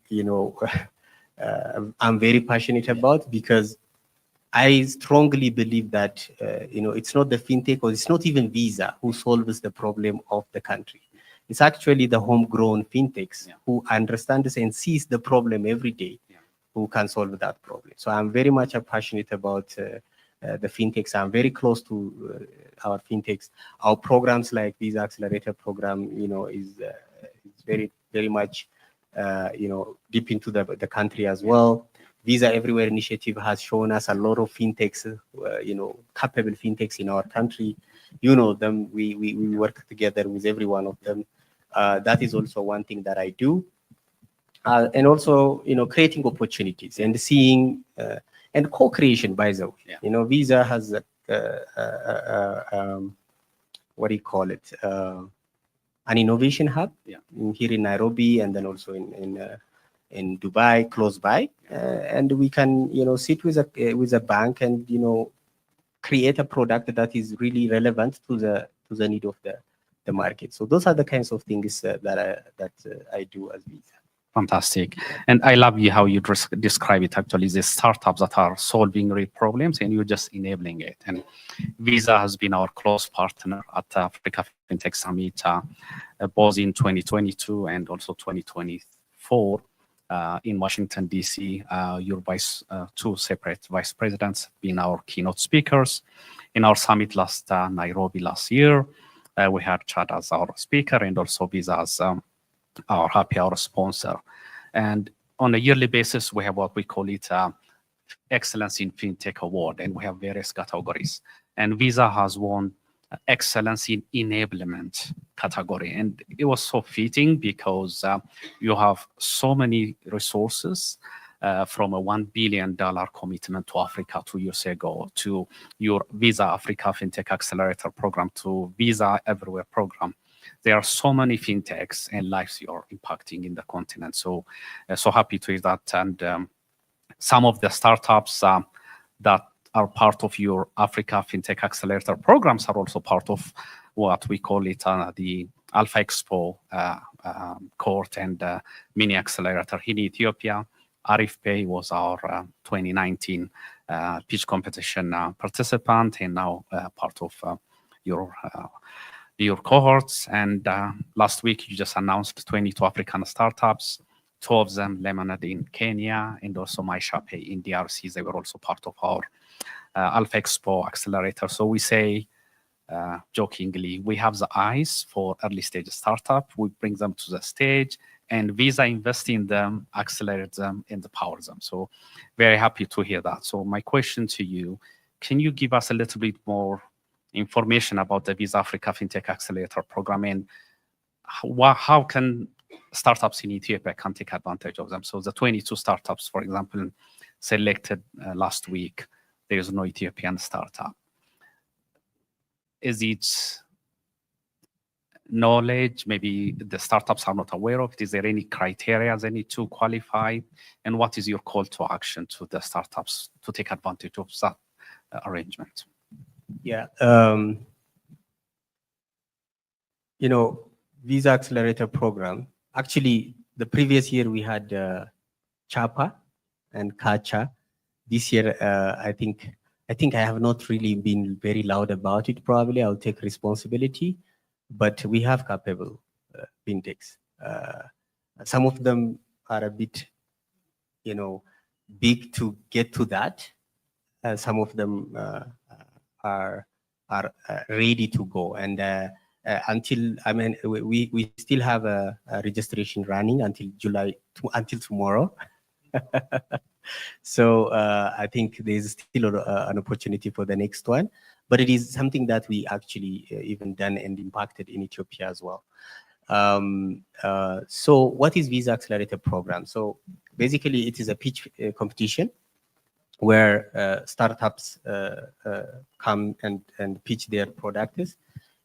I'm very passionate about, because I strongly believe that, it's not the fintech, or it's not even Visa who solves the problem of the country. It's actually the homegrown fintechs who understands and sees the problem every day, who can solve that problem. So I'm very much passionate about the fintechs. I'm very close to our fintechs. Our programs like Visa Accelerator program, is very, very much, deep into the country as well. Visa Everywhere initiative has shown us a lot of fintechs, capable fintechs in our country. Them, we work together with every one of them. That is also one thing that I do. And also, creating opportunities and seeing, and co-creation, by the way. Visa has what do you call it? An innovation hub here in Nairobi, and then also in Dubai, close by. And we can, sit with a bank and, create a product that is really relevant to the need of the market. So those are the kinds of things that I do as Visa. Fantastic. And I love how you describe it, actually, the startups that are solving real problems and you're just enabling it. And Visa has been our close partner at Africa Fintech Summit, both in 2022 and also 2024 in Washington, D.C. Your two separate vice presidents being our keynote speakers. In our summit Nairobi last year, we had Chad as our speaker and also Visa as our happy hour sponsor. And on a yearly basis, we have what we call it Excellence in FinTech Award, and we have various categories. And Visa has won Excellence in Enablement category. And it was so fitting because you have so many resources from a $1 billion commitment to Africa 2 years ago, to your Visa Africa FinTech Accelerator program, to Visa Everywhere program. There are so many fintechs and lives you're impacting in the continent. So, so happy to hear that. And some of the startups that are part of your Africa FinTech Accelerator programs are also part of what we call it the Alpha Expo cohort and mini accelerator in Ethiopia. Arif Bey was our 2019 pitch competition participant and now part of your cohorts. And last week you just announced 22 African startups, 2 of them Lemonade in Kenya and also MyShopPay in DRC. They were also part of our Alpha Expo accelerator. So we say jokingly, we have the eyes for early stage startup. We bring them to the stage, and Visa invest in them, accelerate them, and empower them. So very happy to hear that. So my question to you, can you give us a little bit more information about the Visa Africa FinTech Accelerator program and how can startups in Ethiopia can take advantage of them? So the 22 startups, for example, selected last week, there is no Ethiopian startup. Is it knowledge? Maybe the startups are not aware of it. Is there any criteria they need to qualify? And what is your call to action to the startups to take advantage of that arrangement? Yeah. You know, Visa Accelerator program. Actually, the previous year we had Chapa and Kacha. This year, I think I have not really been very loud about it. Probably I'll take responsibility, but we have capable fintechs. Some of them are a bit, you know, big to get to that. Some of them are ready to go. And until, I mean, we still have a registration running until July, until tomorrow. So I think there's still an opportunity for the next one, but it is something that we actually even done and impacted in Ethiopia as well. So what is Visa Accelerator program? So basically it is a pitch competition where startups come and pitch their products.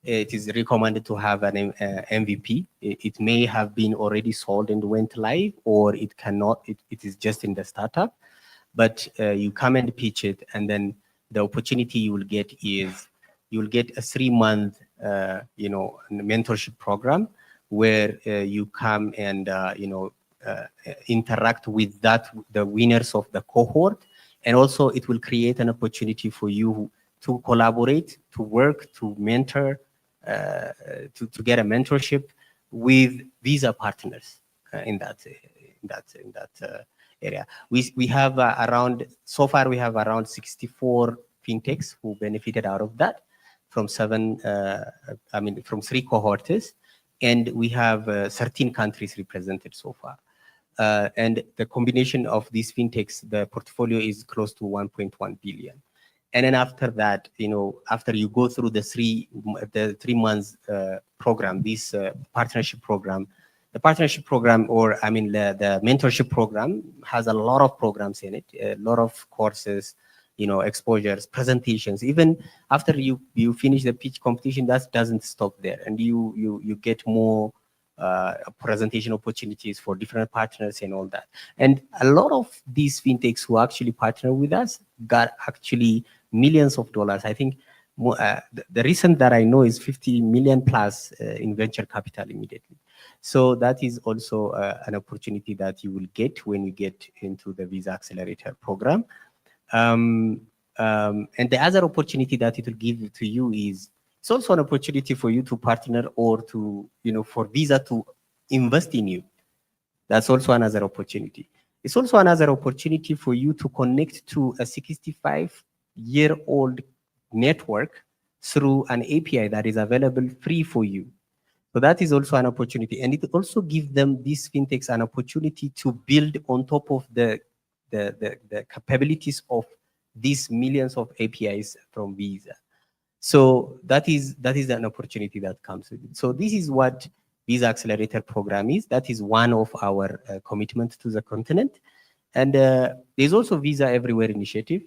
It is recommended to have an MVP. It may have been already sold and went live, or it cannot, it is just in the startup. But you come and pitch it, and then the opportunity you will get is, you will get a 3-month, you know, mentorship program where you come and, you know, interact with the winners of the cohort. And also it will create an opportunity for you to collaborate, to work, to mentor, to get a mentorship with Visa partners in that area. We have around, so far we have around 64 fintechs who benefited out of that from from 3 cohorts, and we have 13 countries represented so far. And the combination of these fintechs, the portfolio is close to 1.1 billion. And then after that, you know, after you go through the 3 months program, this partnership program, the partnership program, or I mean the mentorship program has a lot of programs in it, a lot of courses, you know, exposures, presentations. Even after you finish the pitch competition, that doesn't stop there, and you get more presentation opportunities for different partners and all that. And a lot of these fintechs who actually partner with us got actually millions of dollars. I think the recent that I know is 50 million plus in venture capital immediately. So that is also an opportunity that you will get when you get into the Visa Accelerator program. And the other opportunity that it will give to you is, it's also an opportunity for you to partner, or to, you know, for Visa to invest in you. That's also another opportunity. It's also another opportunity for you to connect to a 65-year-old network through an API that is available free for you. So that is also an opportunity. And it also gives them, these fintechs, an opportunity to build on top of the capabilities of these millions of APIs from Visa. So that is an opportunity that comes with it. So this is what Visa Accelerator program is. That is one of our commitments to the continent. And there's also Visa Everywhere initiative,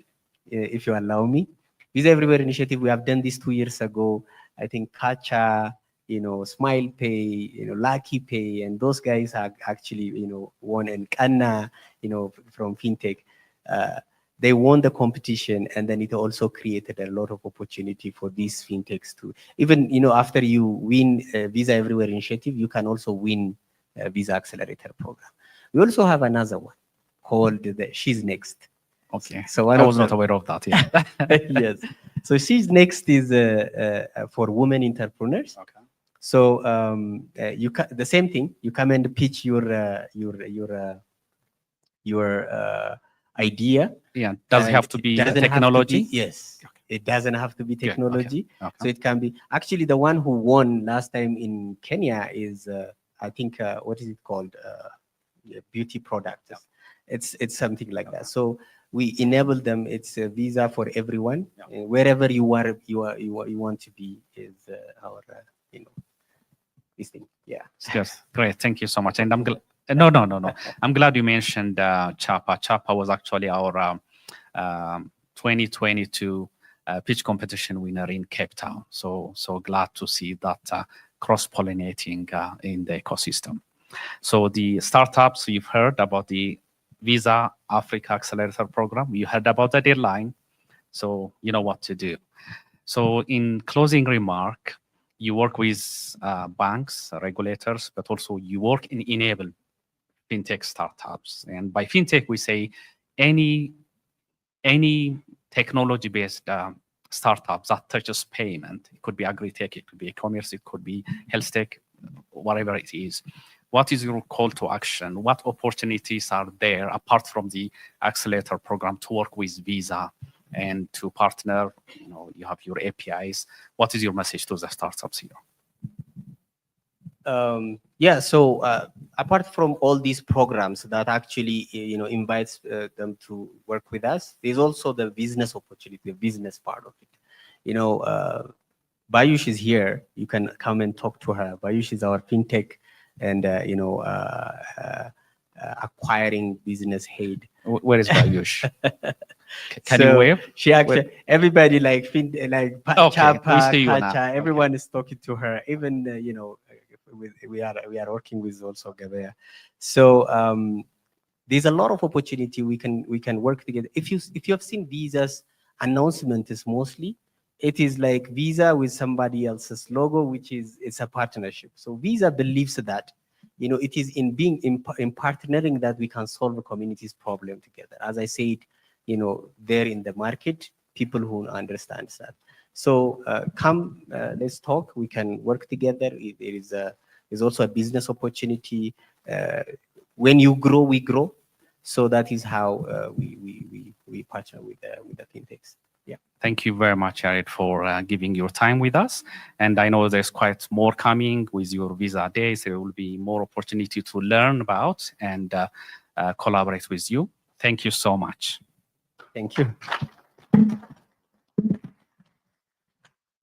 if you allow me. Visa Everywhere initiative, we have done this 2 years ago. I think Kacha, you know, Smile Pay, you know, Lucky Pay, and those guys are actually, you know, won, and Kanna, you know, from Fintech. they won the competition, and then it also created a lot of opportunity for these fintechs to even, after you win Visa Everywhere initiative, you can also win Visa Accelerator program. We also have another one called the She's Next. Okay. So I was not aware of that. Yeah. yes. So She's Next is for women entrepreneurs. Okay. So the same thing. You come and pitch your idea. Yeah. Does it and have to be doesn't have to technology? yes. It doesn't have to be Good, okay, technology. okay. So it can be actually the one who won last time in Kenya is I think what is it called? Beauty product. It's something like that. So we enable them. It's a visa for everyone. Wherever you want to be is our this thing. Yeah. Yes, great. Thank you so much. And I'm glad. No. I'm glad you mentioned Chapa. Chapa was actually our 2022 pitch competition winner in Cape Town. So glad to see that cross-pollinating in the ecosystem. So the startups, you've heard about the Visa Africa Accelerator Program. You heard about the deadline. So you know what to do. So in closing remark, you work with banks, regulators, but also you work in enable fintech startups. And by fintech, we say any technology-based startup that touches payment. It could be agri-tech, it could be e-commerce, it could be health tech, whatever it is. What is your call to action? What opportunities are there apart from the accelerator program to work with Visa and to partner? You have your APIs. What is your message to the startups here? So apart from all these programs that actually invites them to work with us, there's also the business opportunity, the business part of it. Bayush is here. You can come and talk to her. Bayush is our fintech and acquiring business head. Where is Bayush? Can you wave? She actually, everybody like Chapa, we see you now. Kacha, everyone is talking to her. Even we are working with also Gabea. So there's a lot of opportunity. We can work together. If you have seen Visa's announcement, is mostly it is like Visa with somebody else's logo, which is it's a partnership. So Visa believes that it is in being in partnering that we can solve a community's problem together. As I said, there in the market, people who understand that. So come, let's talk. We can work together. There's also a business opportunity. When you grow, we grow. So that is how we partner with the fintechs. Yeah. Thank you very much, Jared, for giving your time with us. And I know there's quite more coming with your Visa days. There will be more opportunity to learn about and collaborate with you. Thank you so much. Thank you.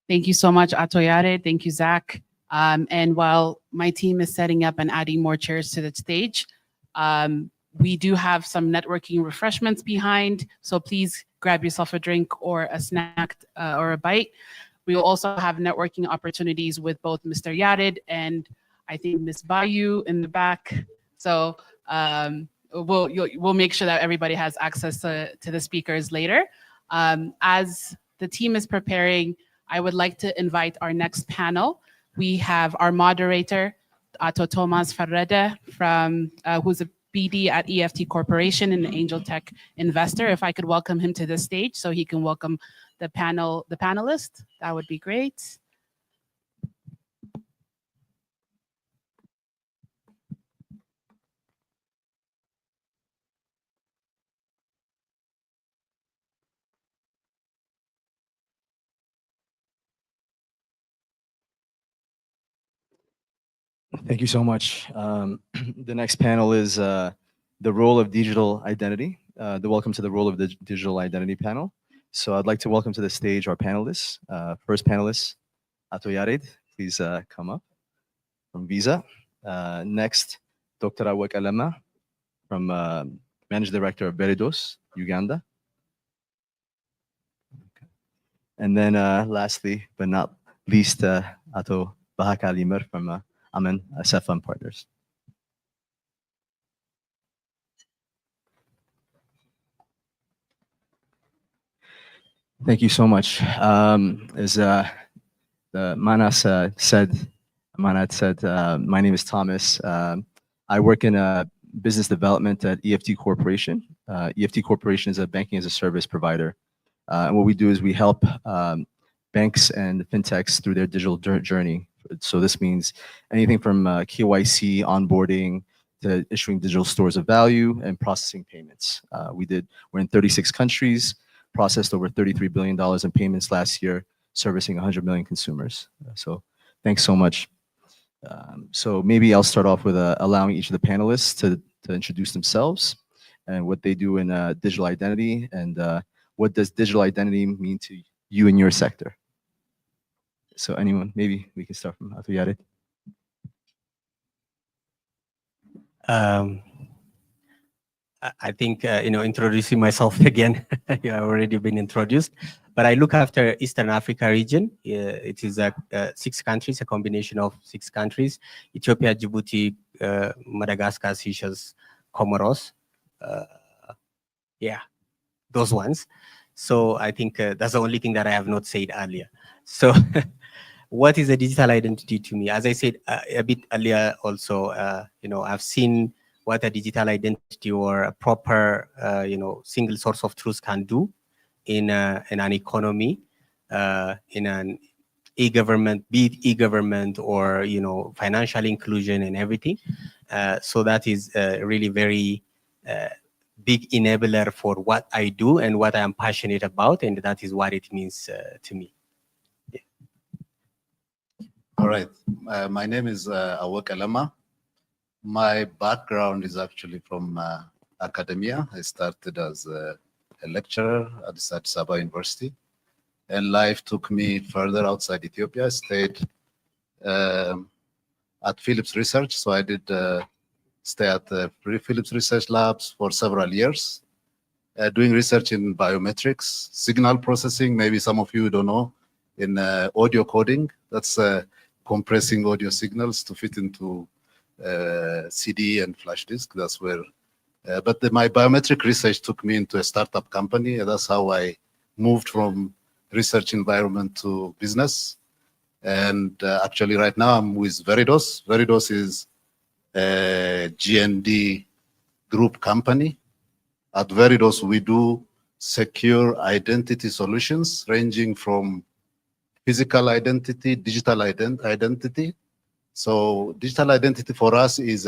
Thank you so much, Atoyare. Thank you, Zach. And while my team is setting up and adding more chairs to the stage, we do have some networking refreshments behind. So please grab yourself a drink or a snack or a bite. We will also have networking opportunities with both Mr. Yared and I think Ms. Bayu in the back. So we'll make sure that everybody has access to the speakers later. As the team is preparing, I would like to invite our next panel. We have our moderator, Ato Thomas Farrede, from who's a BD at EFT Corporation and an angel tech investor. If I could welcome him to the stage so he can welcome the panelists, that would be great. Thank you so much. The next panel is the role of digital identity. The welcome to the role of the digital identity panel. So I'd like to welcome to the stage our panelists. First panelist, Ato Yared, please come up from Visa. Next, Dr. Awak Alama from Managing Director of Veridos, Uganda. Okay. And then lastly, but not least, Ato Bahaka Limer from Amen Fund Partners. Thank you so much. As Manat said, my name is Thomas. I work in business development at EFT Corporation. EFT Corporation is a banking as a service provider. And what we do is we help banks and fintechs through their digital journey. So this means anything from KYC, onboarding, to issuing digital stores of value and processing payments. We're in 36 countries, processed over $33 billion in payments last year, servicing 100 million consumers. So thanks so much. So maybe I'll start off with allowing each of the panelists to introduce themselves and what they do in digital identity, and what does digital identity mean to you in your sector. So anyone, maybe we can start from Yodahhe. I think, introducing myself again, you have already been introduced, but I look after Eastern Africa region. It is 6 countries, a combination of 6 countries: Ethiopia, Djibouti, Madagascar, Seychelles, Comoros. Yeah, those ones. So I think that's the only thing that I have not said earlier. So what is a digital identity to me? As I said a bit earlier also, I've seen what a digital identity or a proper, single source of truth can do in an economy, in an e-government, be it e-government or, financial inclusion and everything. So that is really very big enabler for what I do and what I am passionate about, and that is what it means to me. Yeah. All right. My name is Awok Alama. My background is actually from academia. I started as a lecturer at Addis Ababa University, and life took me further outside Ethiopia. I stayed at Philips Research, so I did stay at the Philips Research Labs for several years, doing research in biometrics, signal processing. Maybe some of you don't know, in audio coding. That's compressing audio signals to fit into CD and flash disk. That's where, but my biometric research took me into a startup company. And that's how I moved from research environment to business. And actually right now I'm with Veridos. Veridos is a GND group company. At Veridos, we do secure identity solutions ranging from physical identity, digital identity. So digital identity for us is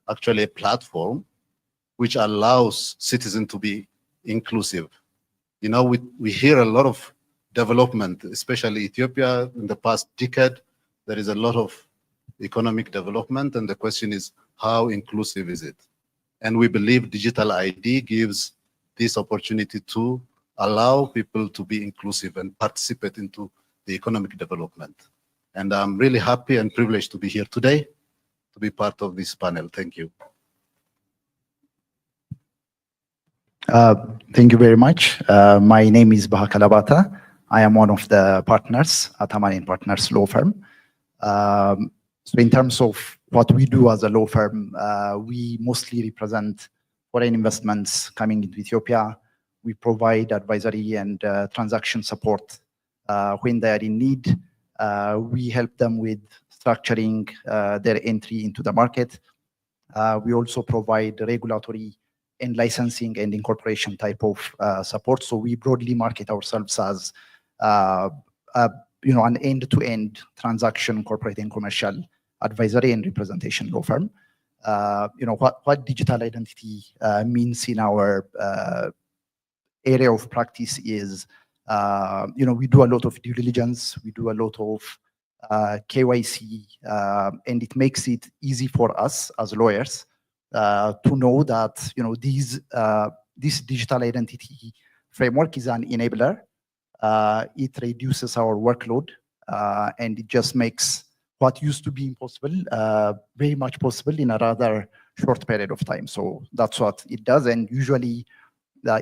actually a platform which allows citizens to be inclusive. We hear a lot of development, especially Ethiopia in the past decade. There is a lot of economic development, and the question is, how inclusive is it? And we believe digital ID gives this opportunity to allow people to be inclusive and participate into the economic development. And I'm really happy and privileged to be here today, to be part of this panel. Thank you. Thank you very much. My name is Baha Kalabata. I am one of the partners at Amanin Partners law firm. So in terms of what we do as a law firm, we mostly represent foreign investments coming into Ethiopia. We provide advisory and transaction support when they are in need. We help them with structuring their entry into the market. We also provide regulatory and licensing and incorporation type of support. So we broadly market ourselves as an end-to-end transaction, corporate and commercial advisory and representation law firm. What digital identity means in our area of practice is, we do a lot of due diligence, we do a lot of KYC, and it makes it easy for us as lawyers to know that this digital identity framework is an enabler. It reduces our workload, and it just makes what used to be impossible very much possible in a rather short period of time. So that's what it does. And usually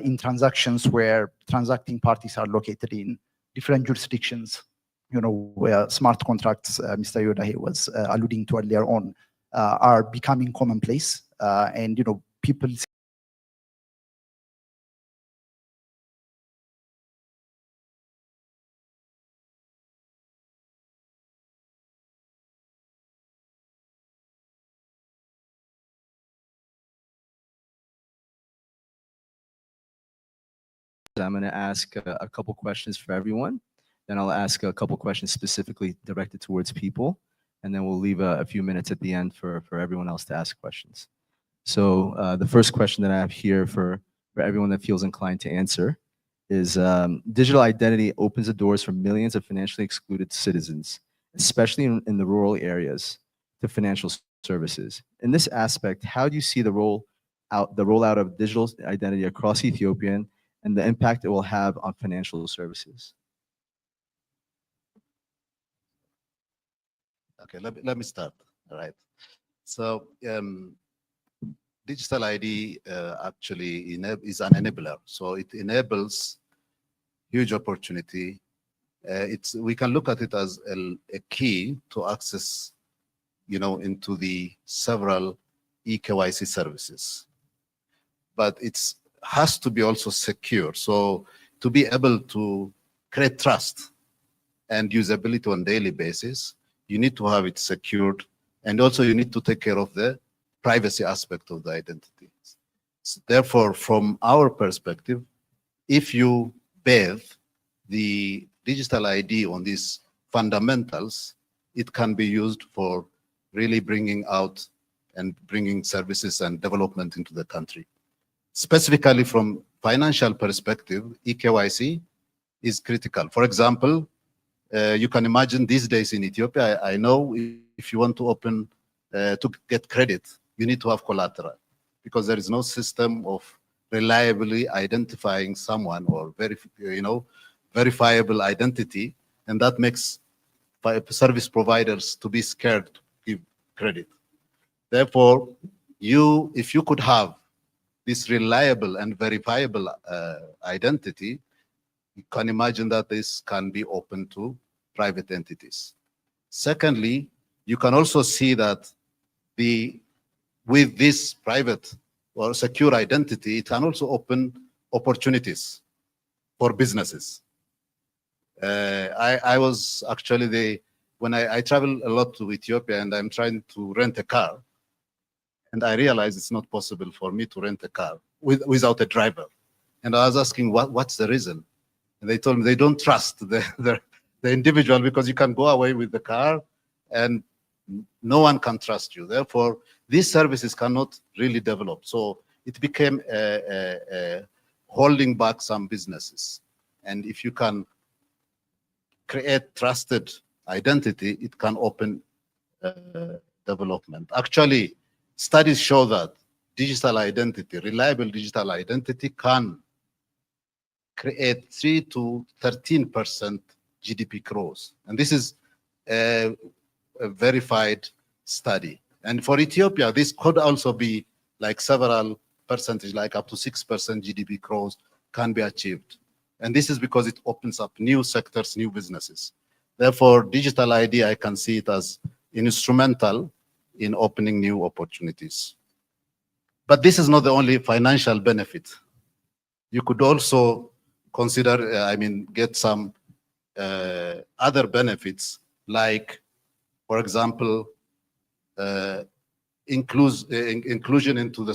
in transactions where transacting parties are located in different jurisdictions, where smart contracts, Mr. Yodahhe was alluding to earlier on, are becoming commonplace. And people I'm going to ask a couple questions for everyone. Then I'll ask a couple questions specifically directed towards people. And then we'll leave a few minutes at the end for everyone else to ask questions. So the first question that I have here for everyone that feels inclined to answer is digital identity opens the doors for millions of financially excluded citizens, especially in the rural areas, to financial services. In this aspect, how do you see the rollout of digital identity across Ethiopia and the impact it will have on financial services? Okay, let me start. All right. So digital ID actually is an enabler. So it enables huge opportunity. We can look at it as a key to access, into the several eKYC services. But it has to be also secure. So to be able to create trust and usability on a daily basis, you need to have it secured, and also you need to take care of the privacy aspect of the identity. So therefore, from our perspective, if you bathe the digital ID on these fundamentals, it can be used for really bringing out and bringing services and development into the country. Specifically from financial perspective, eKYC is critical. For example, you can imagine these days in Ethiopia, I know if you want to open, to get credit, you need to have collateral, because there is no system of reliably identifying someone or verifiable identity, and that makes service providers to be scared to give credit. Therefore, if you could have this reliable and verifiable identity, you can imagine that this can be open to private entities. Secondly, you can also see that with this private or secure identity, it can also open opportunities for businesses. I was actually when I travel a lot to Ethiopia and I'm trying to rent a car, and I realized it's not possible for me to rent a car without a driver. And I was asking, what's the reason? And they told me they don't trust the individual, because you can go away with the car and no one can trust you. Therefore, these services cannot really develop. So it became holding back some businesses. And if you can create trusted identity, it can open development. Actually, studies show that digital identity, reliable digital identity, can create 3 to 13% GDP growth. And this is a verified study. And for Ethiopia, this could also be like several percentage, like up to 6% GDP growth can be achieved. And this is because it opens up new sectors, new businesses. Therefore, digital ID, I can see it as instrumental in opening new opportunities. But this is not the only financial benefit. You could also consider, get some other benefits, like, for example, inclusion into the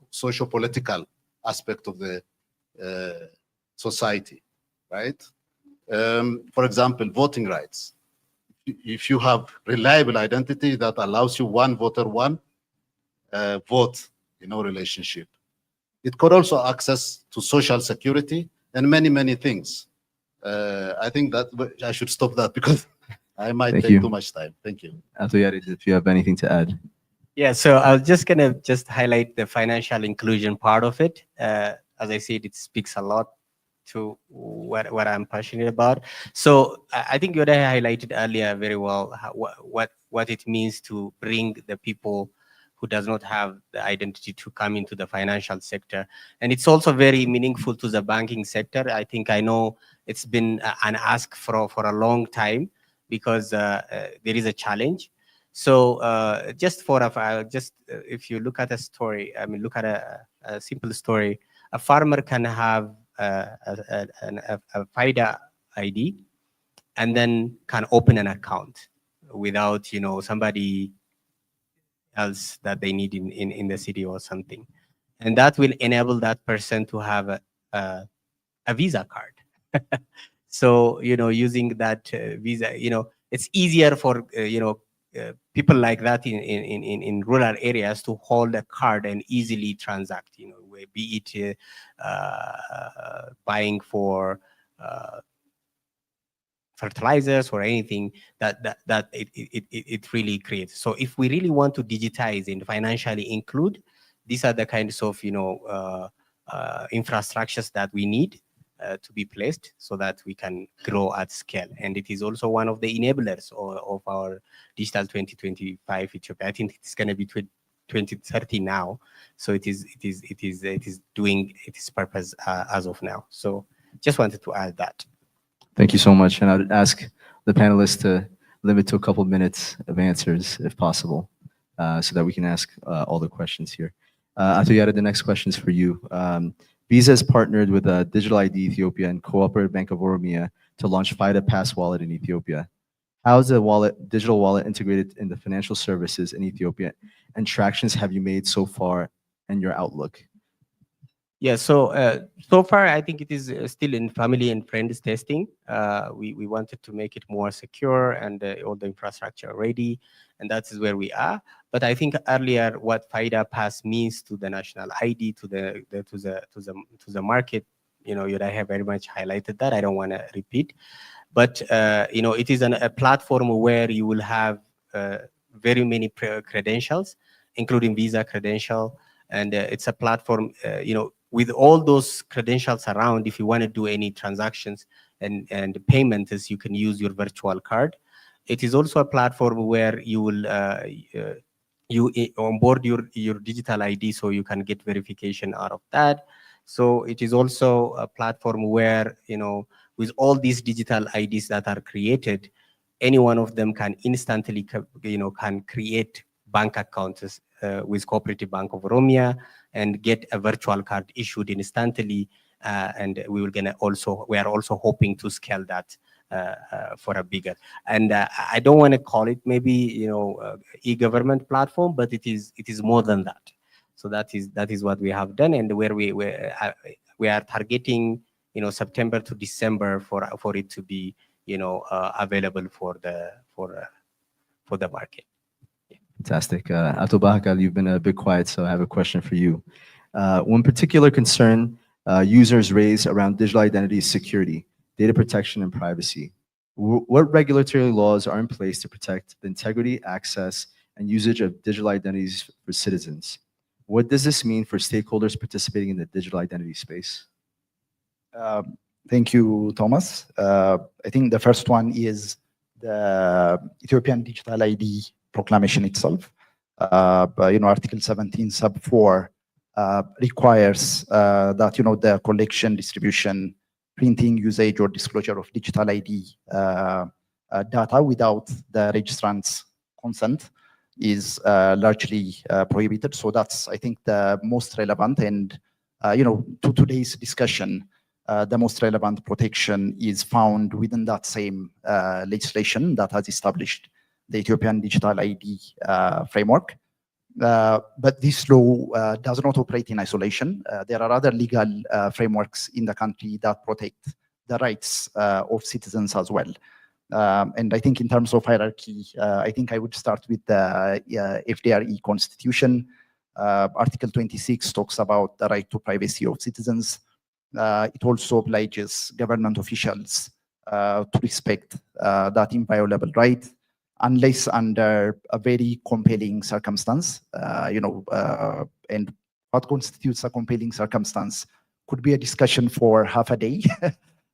social-political aspect of the society, right? For example, voting rights. If you have reliable identity that allows you one voter, one vote, relationship. It could also access to social security and many, many things. I think that I should stop that because I might take too much time. Thank you. Yodahhe, if you have anything to add. Yeah, so I was just gonna highlight the financial inclusion part of it. As I said, it speaks a lot to what I'm passionate about. So I think Yodahhe highlighted earlier very well what it means to bring the people who does not have the identity to come into the financial sector. And it's also very meaningful to the banking sector. I know it's been an ask for a long time, because there is a challenge. So if you look at a story, look at a simple story. A farmer can have a FIDA ID and then can open an account without somebody else that they need in the city or something, and that will enable that person to have a Visa card. So, using that Visa, it's easier for, people like that in rural areas to hold a card and easily transact, be it buying for fertilizers or anything that it really creates. So if we really want to digitize and financially include, these are the kinds of infrastructures that we need to be placed so that we can grow at scale. And it is also one of the enablers of our digital 2025 Ethiopia. I think it's going to be 2030 now. So it is doing its purpose as of now. So just wanted to add that. Thank you so much. And I'd ask the panelists to limit to a couple minutes of answers, if possible, so that we can ask all the questions here. Yodahhe, the next question is for you. Visa has partnered with Digital ID Ethiopia and Cooperative Bank of Oromia to launch FIDA Pass Wallet in Ethiopia. How is the digital wallet integrated in the financial services in Ethiopia? And tractions have you made so far and your outlook? Yeah, so far I think it is still in family and friends testing. We wanted to make it more secure and all the infrastructure ready, and that is where we are. But I think earlier what FIDA Pass means to the national ID, to the market, Yodahhe very much highlighted that. I don't want to repeat, but it is a platform where you will have very many credentials, including Visa credential, and it's a platform, with all those credentials around. If you want to do any transactions and payments, you can use your virtual card. It is also a platform where you will onboard your digital ID, so you can get verification out of that. So it is also a platform where, with all these digital IDs that are created, any one of them can instantly, can create bank accounts with Cooperative Bank of Oromia and get a virtual card issued instantly. And we are also hoping to scale that for a bigger. And I don't want to call it maybe e-government platform, but it is more than that. So that is what we have done, and where we are targeting September to December for it to be available for the market. Fantastic. Bahakal, you've been a bit quiet, so I have a question for you. One particular concern users raise around digital identity is security, data protection, and privacy. What regulatory laws are in place to protect the integrity, access, and usage of digital identities for citizens? What does this mean for stakeholders participating in the digital identity space? Thank you, Thomas. I think the first one is the Ethiopian Digital ID proclamation itself. Article 17 sub 4 requires that the collection, distribution, printing, usage, or disclosure of digital ID data without the registrant's consent is largely prohibited. So that's, I think, the most relevant. And to today's discussion, the most relevant protection is found within that same legislation that has established the Ethiopian Digital ID framework. But this law does not operate in isolation. There are other legal frameworks in the country that protect the rights of citizens as well. And I think in terms of hierarchy, I think I would start with the FDRE constitution. Article 26 talks about the right to privacy of citizens. It also obliges government officials to respect that inviolable right, unless under a very compelling circumstance, and what constitutes a compelling circumstance could be a discussion for half a day,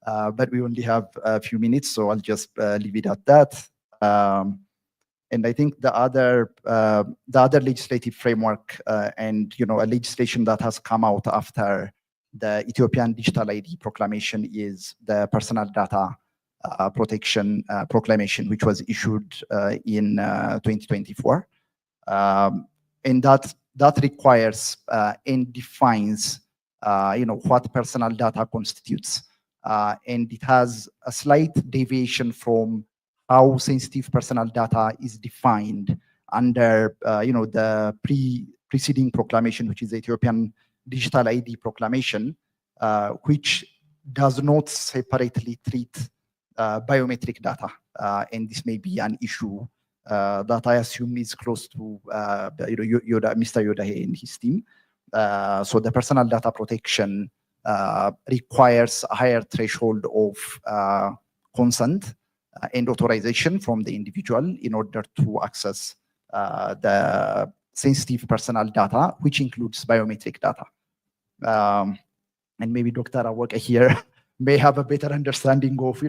but we only have a few minutes, so I'll just leave it at that. And I think the other legislative framework and a legislation that has come out after the Ethiopian Digital ID proclamation is the Personal Data Protection Proclamation, which was issued in 2024, and that requires and defines what personal data constitutes, and it has a slight deviation from how sensitive personal data is defined under the preceding proclamation, which is the Ethiopian Digital ID proclamation, which does not separately treat biometric data. And this may be an issue that I assume is close to Mr. Yodahhe and his team. So the personal data protection requires a higher threshold of consent and authorization from the individual in order to access the sensitive personal data, which includes biometric data. And maybe Dr. Awaka here may have a better understanding of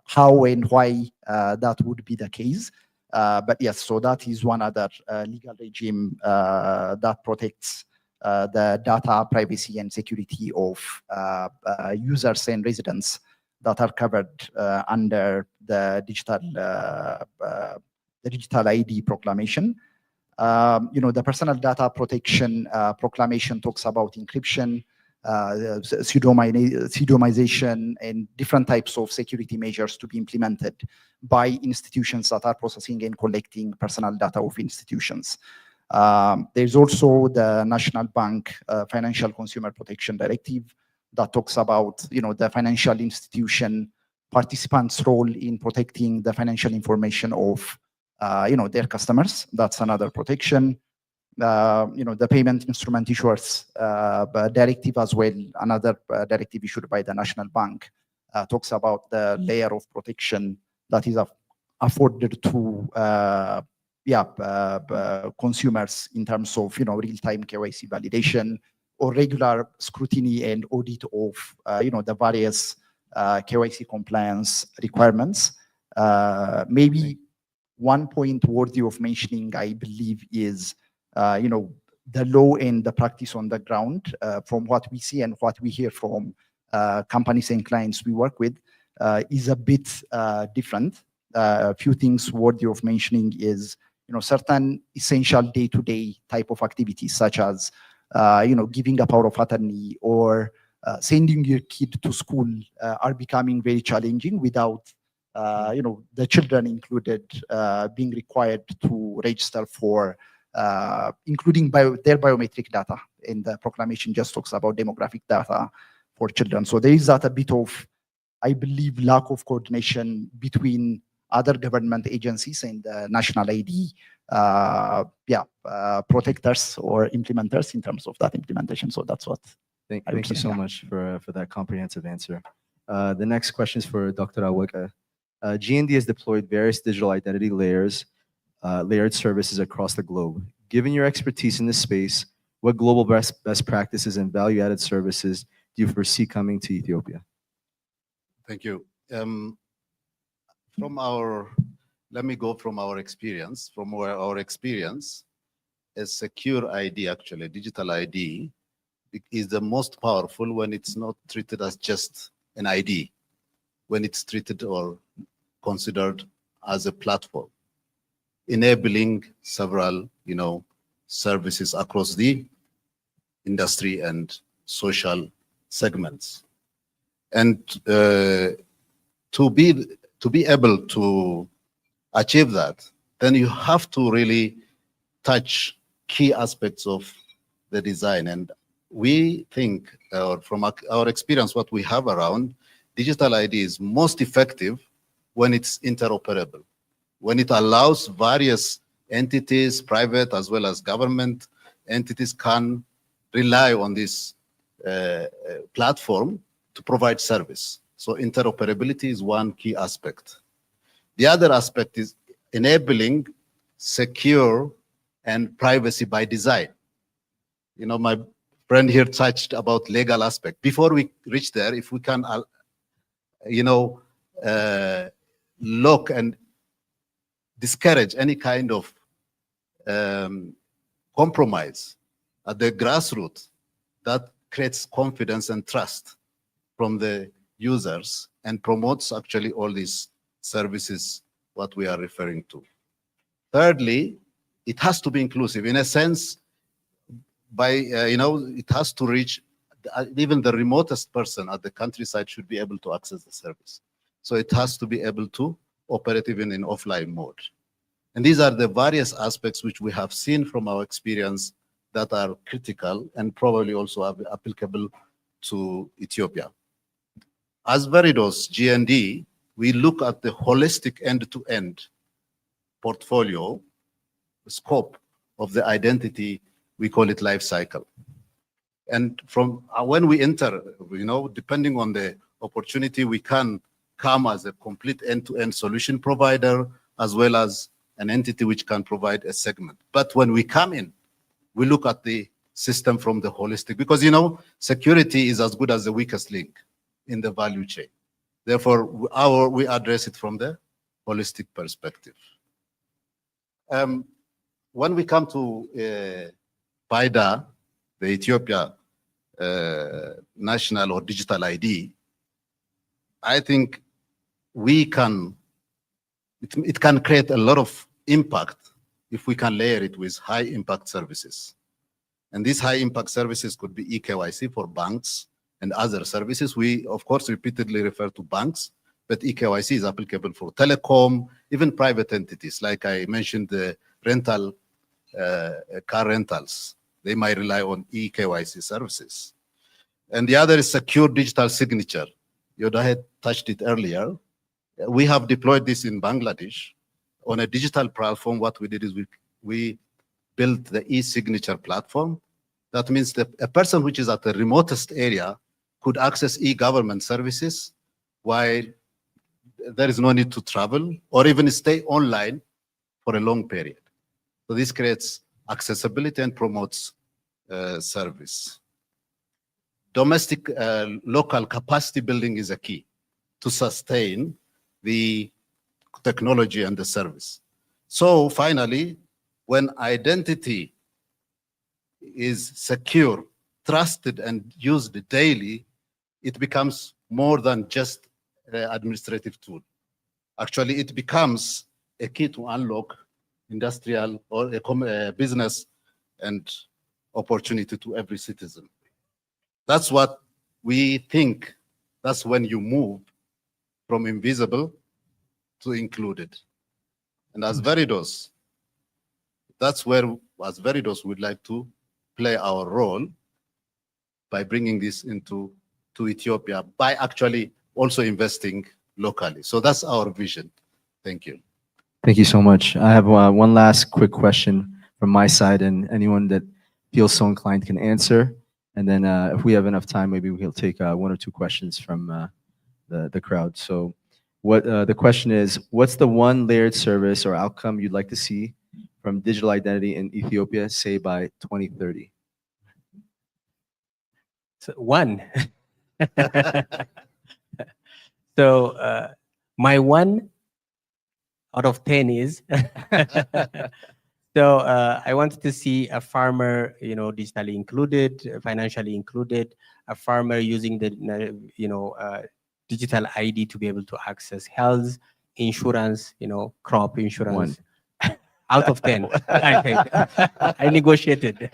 how and why that would be the case. But yes, so that is one other legal regime that protects the data privacy and security of users and residents that are covered under the digital ID proclamation. The personal data protection proclamation talks about encryption, pseudonymization, and different types of security measures to be implemented by institutions that are processing and collecting personal data of institutions. There's also the National Bank Financial Consumer Protection Directive that talks about the financial institution participants' role in protecting the financial information of their customers. That's another protection. The payment instrument issuers directive as well, another directive issued by the National Bank, talks about the layer of protection that is afforded to consumers in terms of real-time KYC validation or regular scrutiny and audit of the various KYC compliance requirements. Maybe one point worthy of mentioning, I believe, is the law and the practice on the ground. From what we see and what we hear from companies and clients we work with, is a bit different. A few things worthy of mentioning is certain essential day-to-day type of activities, such as giving a power of attorney or sending your kid to school, are becoming very challenging without the children included being required to register for including their biometric data. And the proclamation just talks about demographic data for children. So there is that a bit of, I believe, lack of coordination between other government agencies and national ID protectors or implementers in terms of that implementation. So that's what. Thank you so much for that comprehensive answer. The next question is for Dr. Awaka. GND has deployed various digital identity layers, layered services across the globe. Given your expertise in this space, what global best practices and value-added services do you foresee coming to Ethiopia? Thank you. Let me go from our experience. From our experience, a secure ID, actually, digital ID, is the most powerful when it's not treated as just an ID, when it's treated or considered as a platform, enabling several, services across the industry and social segments. And to be able to achieve that, then you have to really touch key aspects of the design. And we think, from our experience, what we have around digital ID is most effective when it's interoperable, when it allows various entities, private as well as government entities, can rely on this platform to provide service. So interoperability is one key aspect. The other aspect is enabling secure and privacy by design. My friend here touched about legal aspect. Before we reach there, if we can, look and discourage any kind of compromise at the grassroots, that creates confidence and trust from the users and promotes actually all these services, what we are referring to. Thirdly, it has to be inclusive. In a sense, it has to reach even the remotest person at the countryside should be able to access the service. So it has to be able to operate even in offline mode. And these are the various aspects which we have seen from our experience that are critical and probably also applicable to Ethiopia. as Veridos GND, we look at the holistic end-to-end portfolio scope of the identity. We call it life cycle. And from when we enter, depending on the opportunity, we can come as a complete end-to-end solution provider, as well as an entity which can provide a segment. But when we come in, we look at the system from the holistic, because security is as good as the weakest link in the value chain. Therefore, we address it from the holistic perspective. When we come to PIDA, the Ethiopia national or digital ID, I think it can create a lot of impact if we can layer it with high impact services. And these high impact services could be eKYC for banks and other services. We, of course, repeatedly refer to banks, but eKYC is applicable for telecom, even private entities. Like I mentioned, the car rentals, they might rely on eKYC services. And the other is secure digital signature. Yodahhe touched it earlier. We have deployed this in Bangladesh on a digital platform. What we did is we built the e-signature platform. That means that a person which is at the remotest area could access e-government services while there is no need to travel or even stay online for a long period. So this creates accessibility and promotes service. Domestic local capacity building is a key to sustain the technology and the service. So finally, when identity is secure, trusted, and used daily, it becomes more than just an administrative tool. Actually, it becomes a key to unlock industrial or a business and opportunity to every citizen. That's what we think. That's when you move from invisible to included. And as Veridos, that's where, as Veridos, we'd like to play our role by bringing this to Ethiopia, by actually also investing locally. So that's our vision. Thank you. Thank you so much. I have one last quick question from my side, and anyone that feels so inclined can answer. And then if we have enough time, maybe we'll take one or two questions from the crowd. So what the question is, what's the one layered service or outcome you'd like to see from digital identity in Ethiopia, say by 2030? So one. So my 1 out of 10 is so I wanted to see a farmer, digitally included, financially included, a farmer using the digital ID to be able to access health insurance, crop insurance. 1 out of 10. I think I negotiated.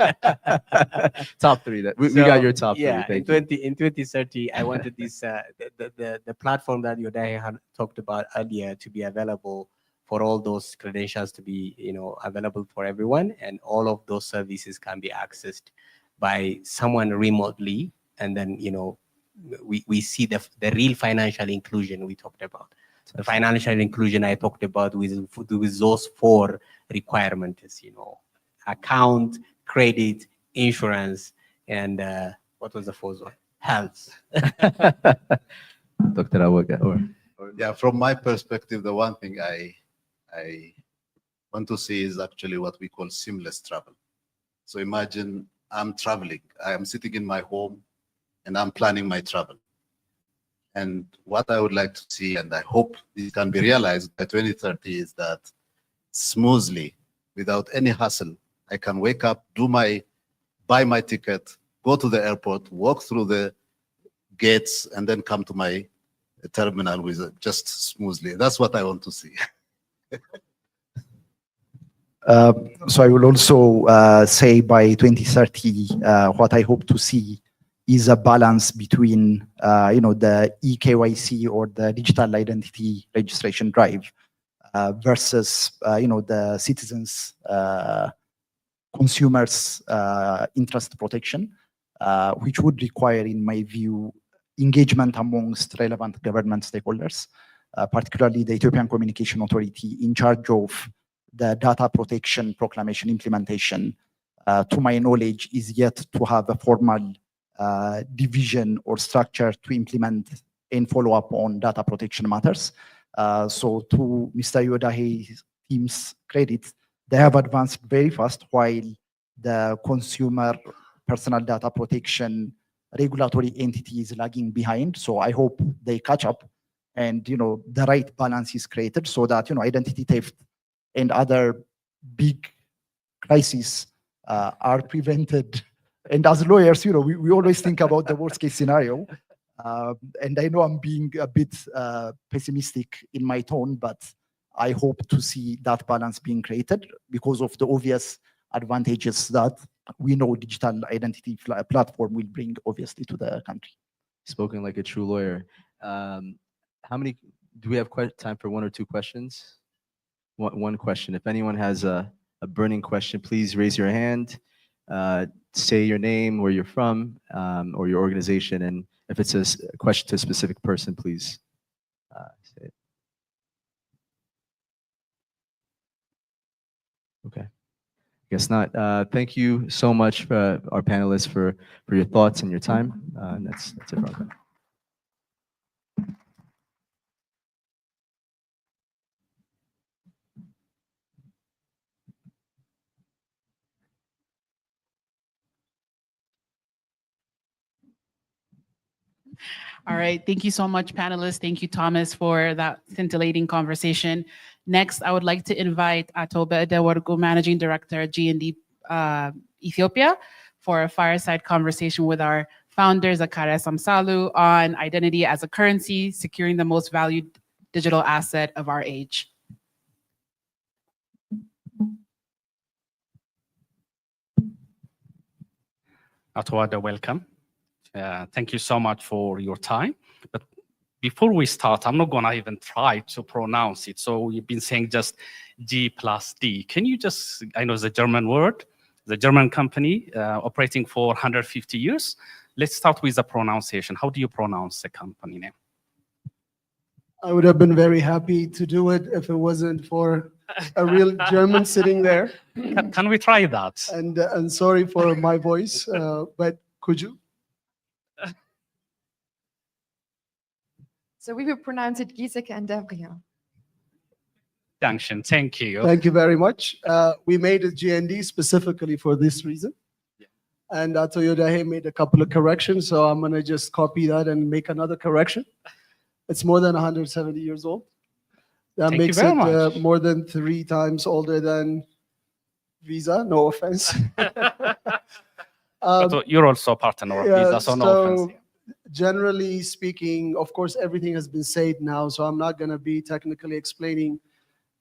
Top 3. We got your top 3. Yeah, Thank in 2030, I wanted this the platform that Yodahhe had talked about earlier to be available for all those credentials to be available for everyone, and all of those services can be accessed by someone remotely, and then we see the real financial inclusion we talked about. The financial inclusion I talked about with those 4 requirements, account, credit, insurance, and what was the 4th one? Health. Dr. Awaga, Yeah, from my perspective, the one thing I want to see is actually what we call seamless travel. So imagine I'm traveling, I am sitting in my home and I'm planning my travel. And what I would like to see, and I hope this can be realized by 2030, is that smoothly, without any hassle, I can wake up, buy my ticket, go to the airport, walk through the gates, and then come to my terminal with just smoothly. That's what I want to see. So I will also say by 2030, what I hope to see is a balance between, the eKYC or the digital identity registration drive versus, the citizens, consumers' interest protection, which would require, in my view, engagement amongst relevant government stakeholders, particularly the Ethiopian Communication Authority in charge of the data protection proclamation implementation, to my knowledge, is yet to have a formal division or structure to implement and follow up on data protection matters. So to Mr. Yodahhe's team's credit, they have advanced very fast, while the consumer personal data protection regulatory entity is lagging behind. So I hope they catch up, and the right balance is created so that identity theft and other big crises are prevented. And as lawyers, we always think about the worst case scenario. And I know I'm being a bit pessimistic in my tone, but I hope to see that balance being created because of the obvious advantages that we know digital identity platform will bring, obviously, to the country. Spoken like a true lawyer. How many, do we have time for one or two questions? One question. If anyone has a burning question, please raise your hand, say your name, where you're from, or your organization, and if it's a question to a specific person, please say it. Okay. Guess not. Thank you so much, our panelists, for your thoughts and your time. And that's it for our All right. Thank you so much, panelists. Thank you, Thomas, for that scintillating conversation. Next, I would like to invite Atobe Edewargo, Managing Director, G&D Ethiopia, for a fireside conversation with our founder, Zakaria Samsalu, on identity as a currency, securing the most valued digital asset of our age. Atawada, welcome. Thank you so much for your time. But before we start, I'm not going to even try to pronounce it. So you've been saying just G+D. Can you just, I know it's a German word, the German company operating for 150 years. Let's start with the pronunciation. How do you pronounce the company name? I would have been very happy to do it if it wasn't for a real German sitting there. Can we try that? And sorry for my voice, but could you? So we will pronounce it Giseke and Gabriel. Junction. Thank you. Thank you very much. We made a GND specifically for this reason. Yeah. And Yodahhe made a couple of corrections, so I'm going to just copy that and make another correction. It's more than 170 years old. That Thank makes you very it much. more than 3 times older than Visa, no offense. But you're also a partner of Visa, so no offense. Generally speaking, of course, everything has been said now, so I'm not going to be technically explaining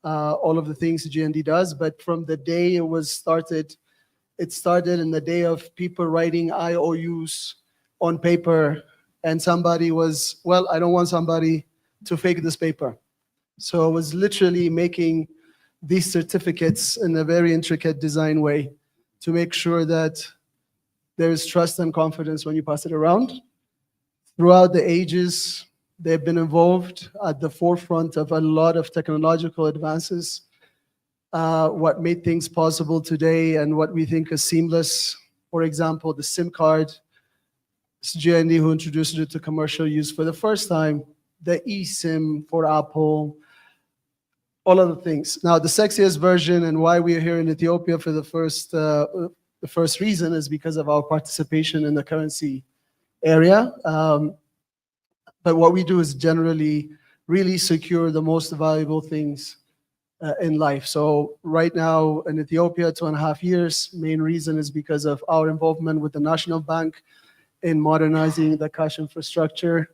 all of the things GND does, but from the day it started in the day of people writing IOUs on paper, and somebody was, well, I don't want somebody to fake this paper. So it was literally making these certificates in a very intricate design way to make sure that there is trust and confidence when you pass it around. Throughout the ages, they've been involved at the forefront of a lot of technological advances. What made things possible today and what we think is seamless, for example, the SIM card, it's GND who introduced it to commercial use for the first time, the eSIM for Apple, all of the things. Now, the sexiest version and why we are here in Ethiopia for the first reason is because of our participation in the currency area. But what we do is generally really secure the most valuable things in life. So right now in Ethiopia, 2.5 years, main reason is because of our involvement with the National Bank in modernizing the cash infrastructure.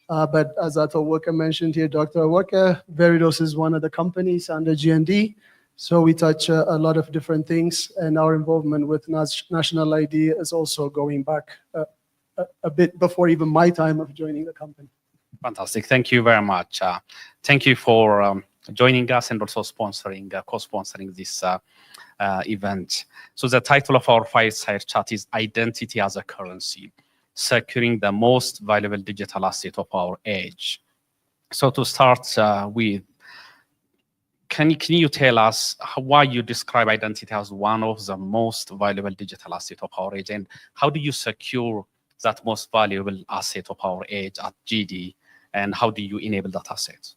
But as Ato Awaka mentioned here, Dr. Awaka, Veridos is one of the companies under GND. So we touch a lot of different things, and our involvement with National ID is also going back a bit before even my time of joining the company. Fantastic. Thank you very much. Thank you for joining us and also sponsoring, co-sponsoring this event. So the title of our fireside chat is Identity as a Currency, securing the most valuable digital asset of our age. So to start with, can you tell us why you describe identity as one of the most valuable digital asset of our age, and how do you secure that most valuable asset of our age at GD, and how do you enable that asset?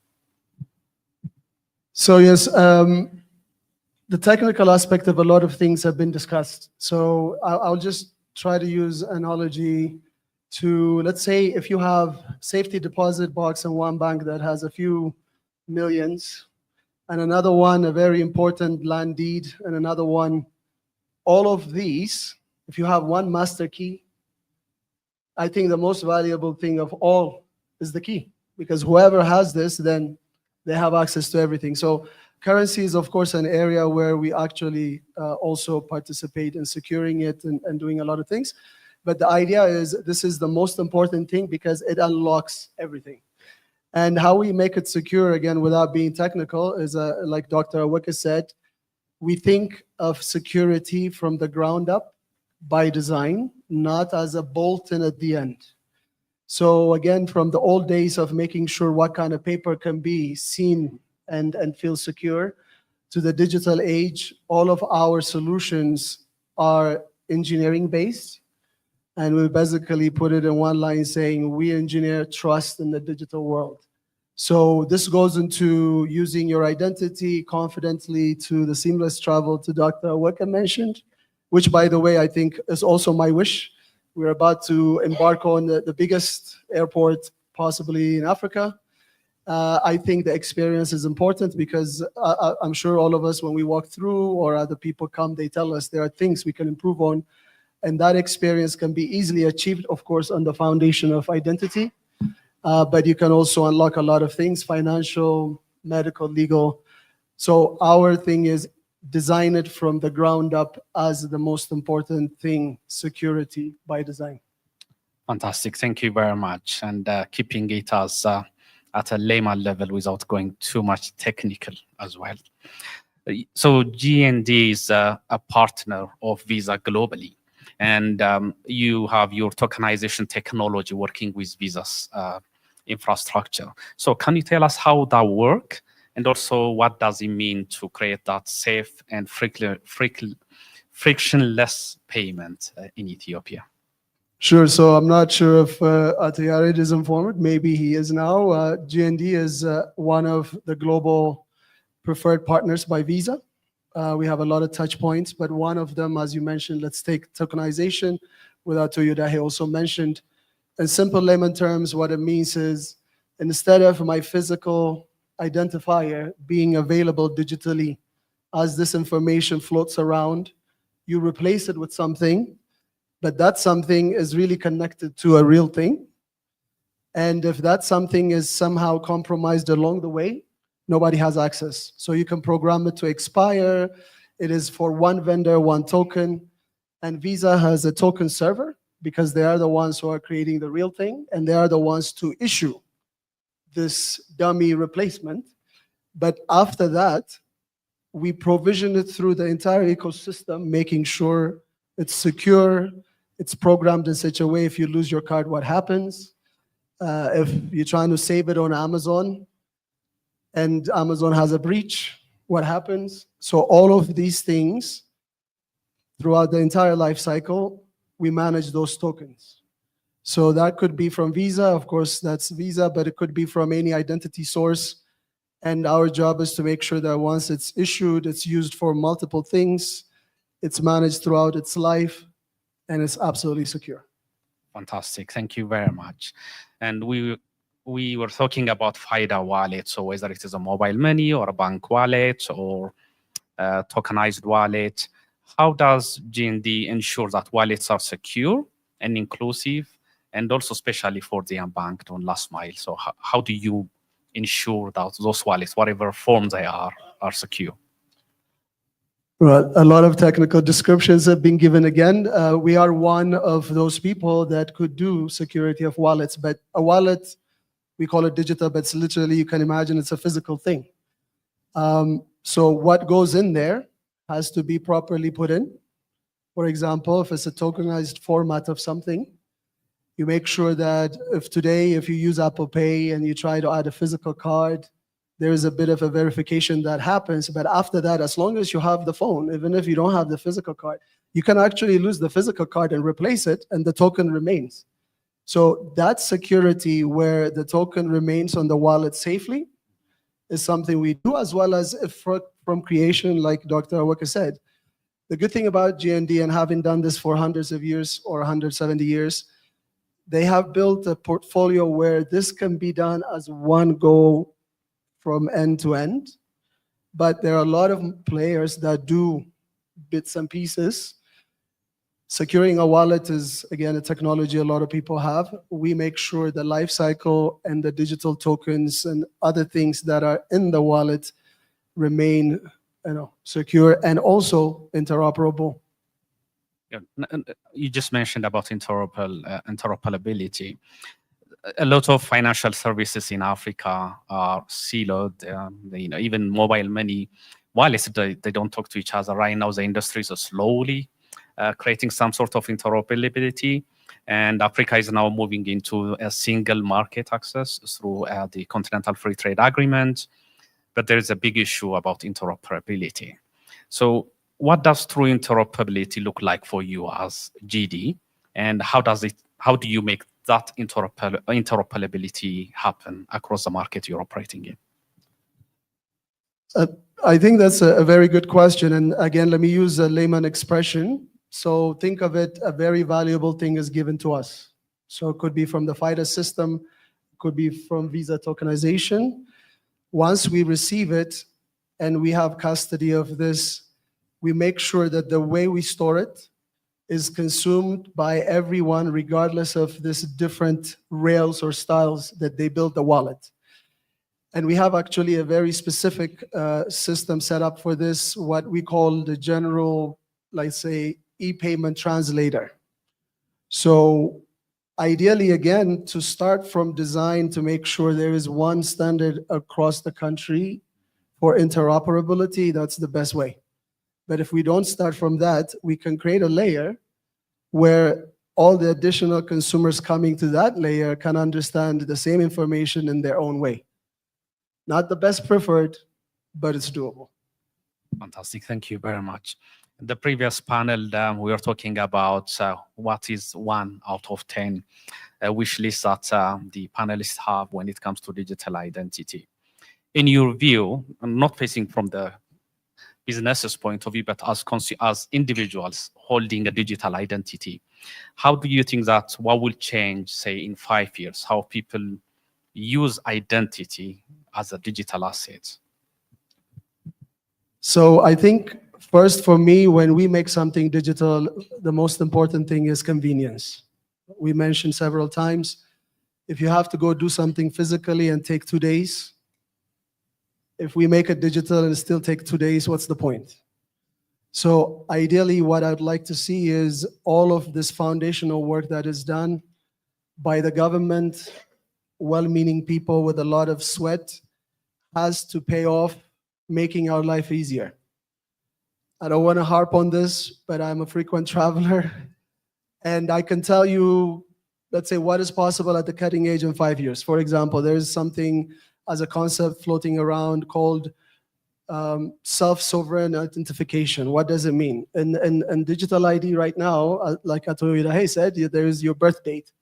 So yes, the technical aspect of a lot of things have been discussed. So I'll just try to use analogy to, let's say if you have safety deposit box in one bank that has a few millions, and another one, a very important land deed, and another one, all of these, if you have one master key, I think the most valuable thing of all is the key, because whoever has this, then they have access to everything. So currency is, of course, an area where we actually also participate in securing it and doing a lot of things. But the idea is this is the most important thing because it unlocks everything. And how we make it secure, again, without being technical, is like Dr. Aweka said, we think of security from the ground up by design, not as a bolt-in at the end. So again, from the old days of making sure what kind of paper can be seen and feel secure, to the digital age, all of our solutions are engineering-based. And we basically put it in one line saying, we engineer trust in the digital world. So this goes into using your identity confidently, to the seamless travel to Dr. Aweka mentioned, which, by the way, I think is also my wish. We're about to embark on the biggest airport possibly in Africa. I think the experience is important because I'm sure all of us, when we walk through or other people come, they tell us there are things we can improve on. And that experience can be easily achieved, of course, on the foundation of identity. But you can also unlock a lot of things, financial, medical, legal. So our thing is design it from the ground up as the most important thing, security by design. Fantastic. Thank you very much. And keeping it as at a layman level without going too much technical as well. So GND is a partner of Visa globally. And you have your tokenization technology working with Visa's infrastructure. So can you tell us how that works? And also, what does it mean to create that safe and frictionless payment in Ethiopia? Sure. So I'm not sure if Yared is informed. Maybe he is now. GND is one of the global preferred partners by Visa. We have a lot of touch points, but one of them, as you mentioned, let's take tokenization, without Yodahhe also mentioned. In simple layman terms, what it means is instead of my physical identifier being available digitally as this information floats around, you replace it with something, but that something is really connected to a real thing. And if that something is somehow compromised along the way, nobody has access. So you can program it to expire. It is for one vendor, one token. And Visa has a token server because they are the ones who are creating the real thing, and they are the ones to issue this dummy replacement. But after that, we provision it through the entire ecosystem, making sure it's secure, it's programmed in such a way if you lose your card, what happens? If you're trying to save it on Amazon and Amazon has a breach, what happens? So all of these things throughout the entire life cycle, we manage those tokens. So that could be from Visa, of course, that's Visa, but it could be from any identity source. And our job is to make sure that once it's issued, it's used for multiple things, it's managed throughout its life, and it's absolutely secure. Fantastic. Thank you very much. And we were talking about FIDA wallet, so whether it is a mobile money or a bank wallet or a tokenized wallet, how does GND ensure that wallets are secure and inclusive, and also especially for the unbanked on last mile? So how do you ensure that those wallets, whatever form they are secure? Well, a lot of technical descriptions have been given again. We are one of those people that could do security of wallets, but a wallet, we call it digital, but it's literally, you can imagine it's a physical thing. So what goes in there has to be properly put in. For example, if it's a tokenized format of something, You make sure that if today, if you use Apple Pay and you try to add a physical card, there is a bit of a verification that happens. But after that, as long as you have the phone, even if you don't have the physical card, you can actually lose the physical card and replace it, and the token remains. So that security where the token remains on the wallet safely is something we do, as well as if from creation, like Dr. Awaka said. The good thing about GND and having done this for hundreds of years or 170 years, they have built a portfolio where this can be done as one go from end to end. But there are a lot of players that do bits and pieces. Securing a wallet is, again, a technology a lot of people have. We make sure the life cycle and the digital tokens and other things that are in the wallet remain, secure and also interoperable. Yeah, you just mentioned about interoperability. A lot of financial services in Africa are siloed. Even mobile money wallets, they don't talk to each other. Right now, the industries are slowly creating some sort of interoperability, and Africa is now moving into a single market access through the Continental Free Trade Agreement. But there is a big issue about interoperability. So what does true interoperability look like for you as GD, and how do you make that interoperability happen across the market you're operating in? I think that's a very good question. And again, let me use a layman expression. So think of it, a very valuable thing is given to us. So it could be from the FIDA system, it could be from Visa tokenization. Once we receive it and we have custody of this, we make sure that the way we store it is consumed by everyone, regardless of this different rails or styles that they build the wallet. And we have actually a very specific system set up for this, what we call the general, let's say, e-payment translator. So ideally, again, to start from design to make sure there is one standard across the country for interoperability, that's the best way. But if we don't start from that, we can create a layer where all the additional consumers coming to that layer can understand the same information in their own way. Not the best preferred, but it's doable. Fantastic. Thank you very much. In the previous panel, we were talking about what is 1 out of 10 wish list that the panelists have when it comes to digital identity. In your view, I'm not facing from the business's point of view, but as individuals holding a digital identity, how do you think that what will change, say, in 5 years, how people use identity as a digital asset? So I think first for me, when we make something digital, the most important thing is convenience. We mentioned several times, if you have to go do something physically and take 2 days, if we make it digital and still take 2 days, what's the point? So ideally, what I'd like to see is all of this foundational work that is done by the government, well-meaning people with a lot of sweat, has to pay off, making our life easier. I don't want to harp on this, but I'm a frequent traveler, and I can tell you, let's say, what is possible at the cutting edge in 5 years. For example, there is something as a concept floating around called self-sovereign identification. What does it mean? In digital ID right now, like Yodahhe said, there is your birth date.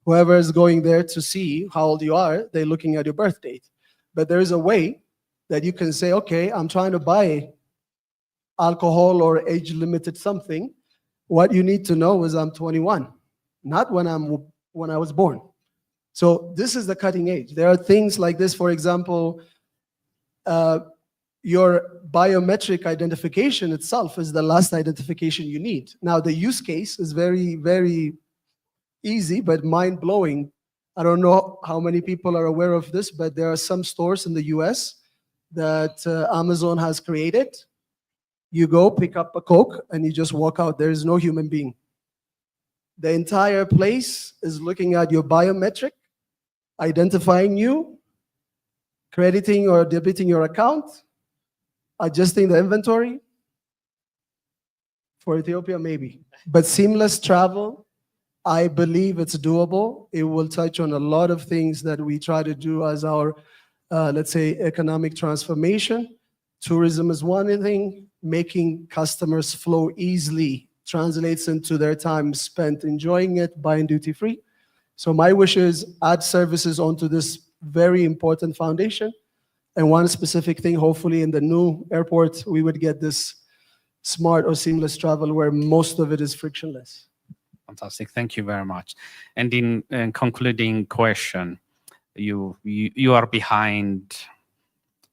Whoever is going there to see how old you are, they're looking at your birth date. But there is a way that you can say, okay, I'm trying to buy alcohol or age-limited something. What you need to know is I'm 21, not when I was born. So this is the cutting edge. There are things like this, for example, your biometric identification itself is the last identification you need. Now, the use case is very, very easy, but mind-blowing. I don't know how many people are aware of this, but there are some stores in the US that Amazon has created. You go pick up a Coke and you just walk out. There is no human being. The entire place is looking at your biometric, identifying you, crediting or debiting your account, adjusting the inventory. For Ethiopia, maybe. But seamless travel, I believe it's doable. It will touch on a lot of things that we try to do as our, let's say, economic transformation. Tourism is one thing, making customers flow easily translates into their time spent enjoying it, buying duty free. So my wish is add services onto this very important foundation. And one specific thing, hopefully in the new airport, we would get this smart or seamless travel where most of it is frictionless. Fantastic. Thank you very much. And in concluding question, you are behind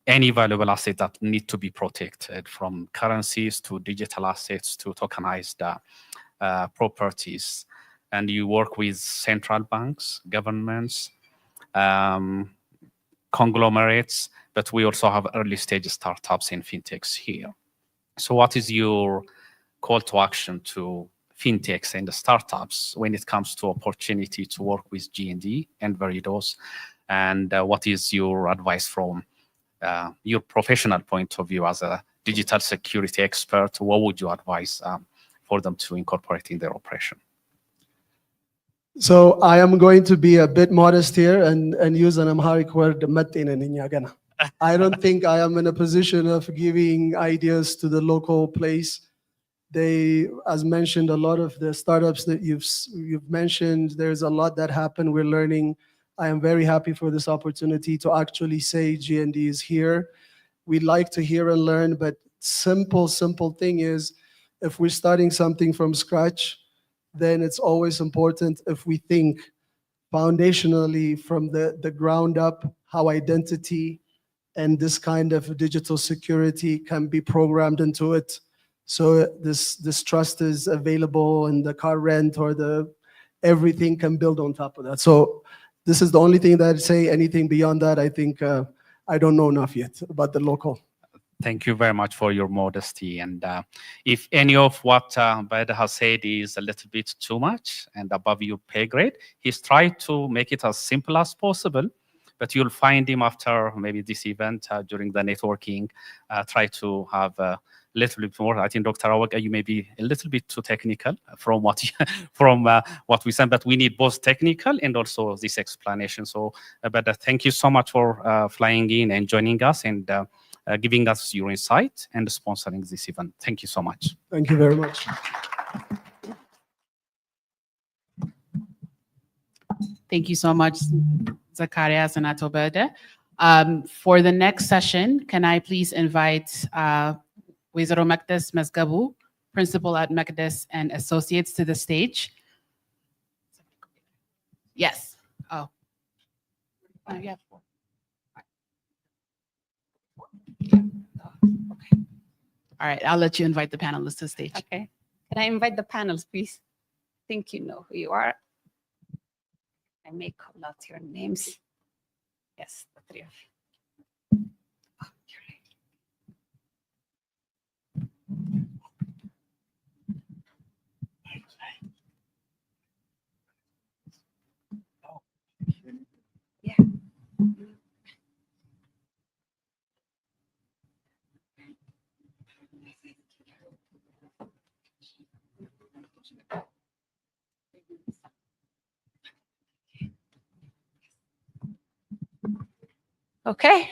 any valuable asset that need to be protected, from currencies to digital assets to tokenized properties. And you work with central banks, governments, conglomerates, but we also have early stage startups and fintechs here. So what is your call to action to fintechs and the startups when it comes to opportunity to work with GND and Veridos? And what is your advice from your professional point of view as a digital security expert? What would you advise for them to incorporate in their operation? So I am going to be a bit modest here and use an Amharic word, "Mattina." I don't think I am in a position of giving ideas to the local place. They, as mentioned, a lot of the startups that you've mentioned, there's a lot that happened. We're learning. I am very happy for this opportunity to actually say GND is here. We like to hear and learn, but simple thing is, if we're starting something from scratch, then it's always important if we think foundationally from the ground up, how identity and this kind of digital security can be programmed into it. So this trust is available, and the car rent or everything can build on top of that. So this is the only thing that I'd say. Anything beyond that, I think I don't know enough yet about the local. Thank you very much for your modesty. And if any of what Bader has said is a little bit too much and above your pay grade, he's tried to make it as simple as possible. But you'll find him after maybe this event during the networking, try to have a little bit more. I think Dr. Awaka, you may be a little bit too technical from what what we said, but we need both technical and also this explanation. So, Bader, thank you so much for flying in and joining us and giving us your insight and sponsoring this event. Thank you so much. Thank you very much. Thank you so much, Zacharias and Atobede. For the next session, can I please invite Wizaro Mekdes Mesgabu, Principal at Mekdes and Associates, to the stage? Yes. Oh. You have four. Okay. All right, I'll let you invite the panelists to the stage. Okay. Can I invite the panels, please? I think you know who you are. I may call out your names. Yes, the three of you. Oh, you're right. Yeah. Okay,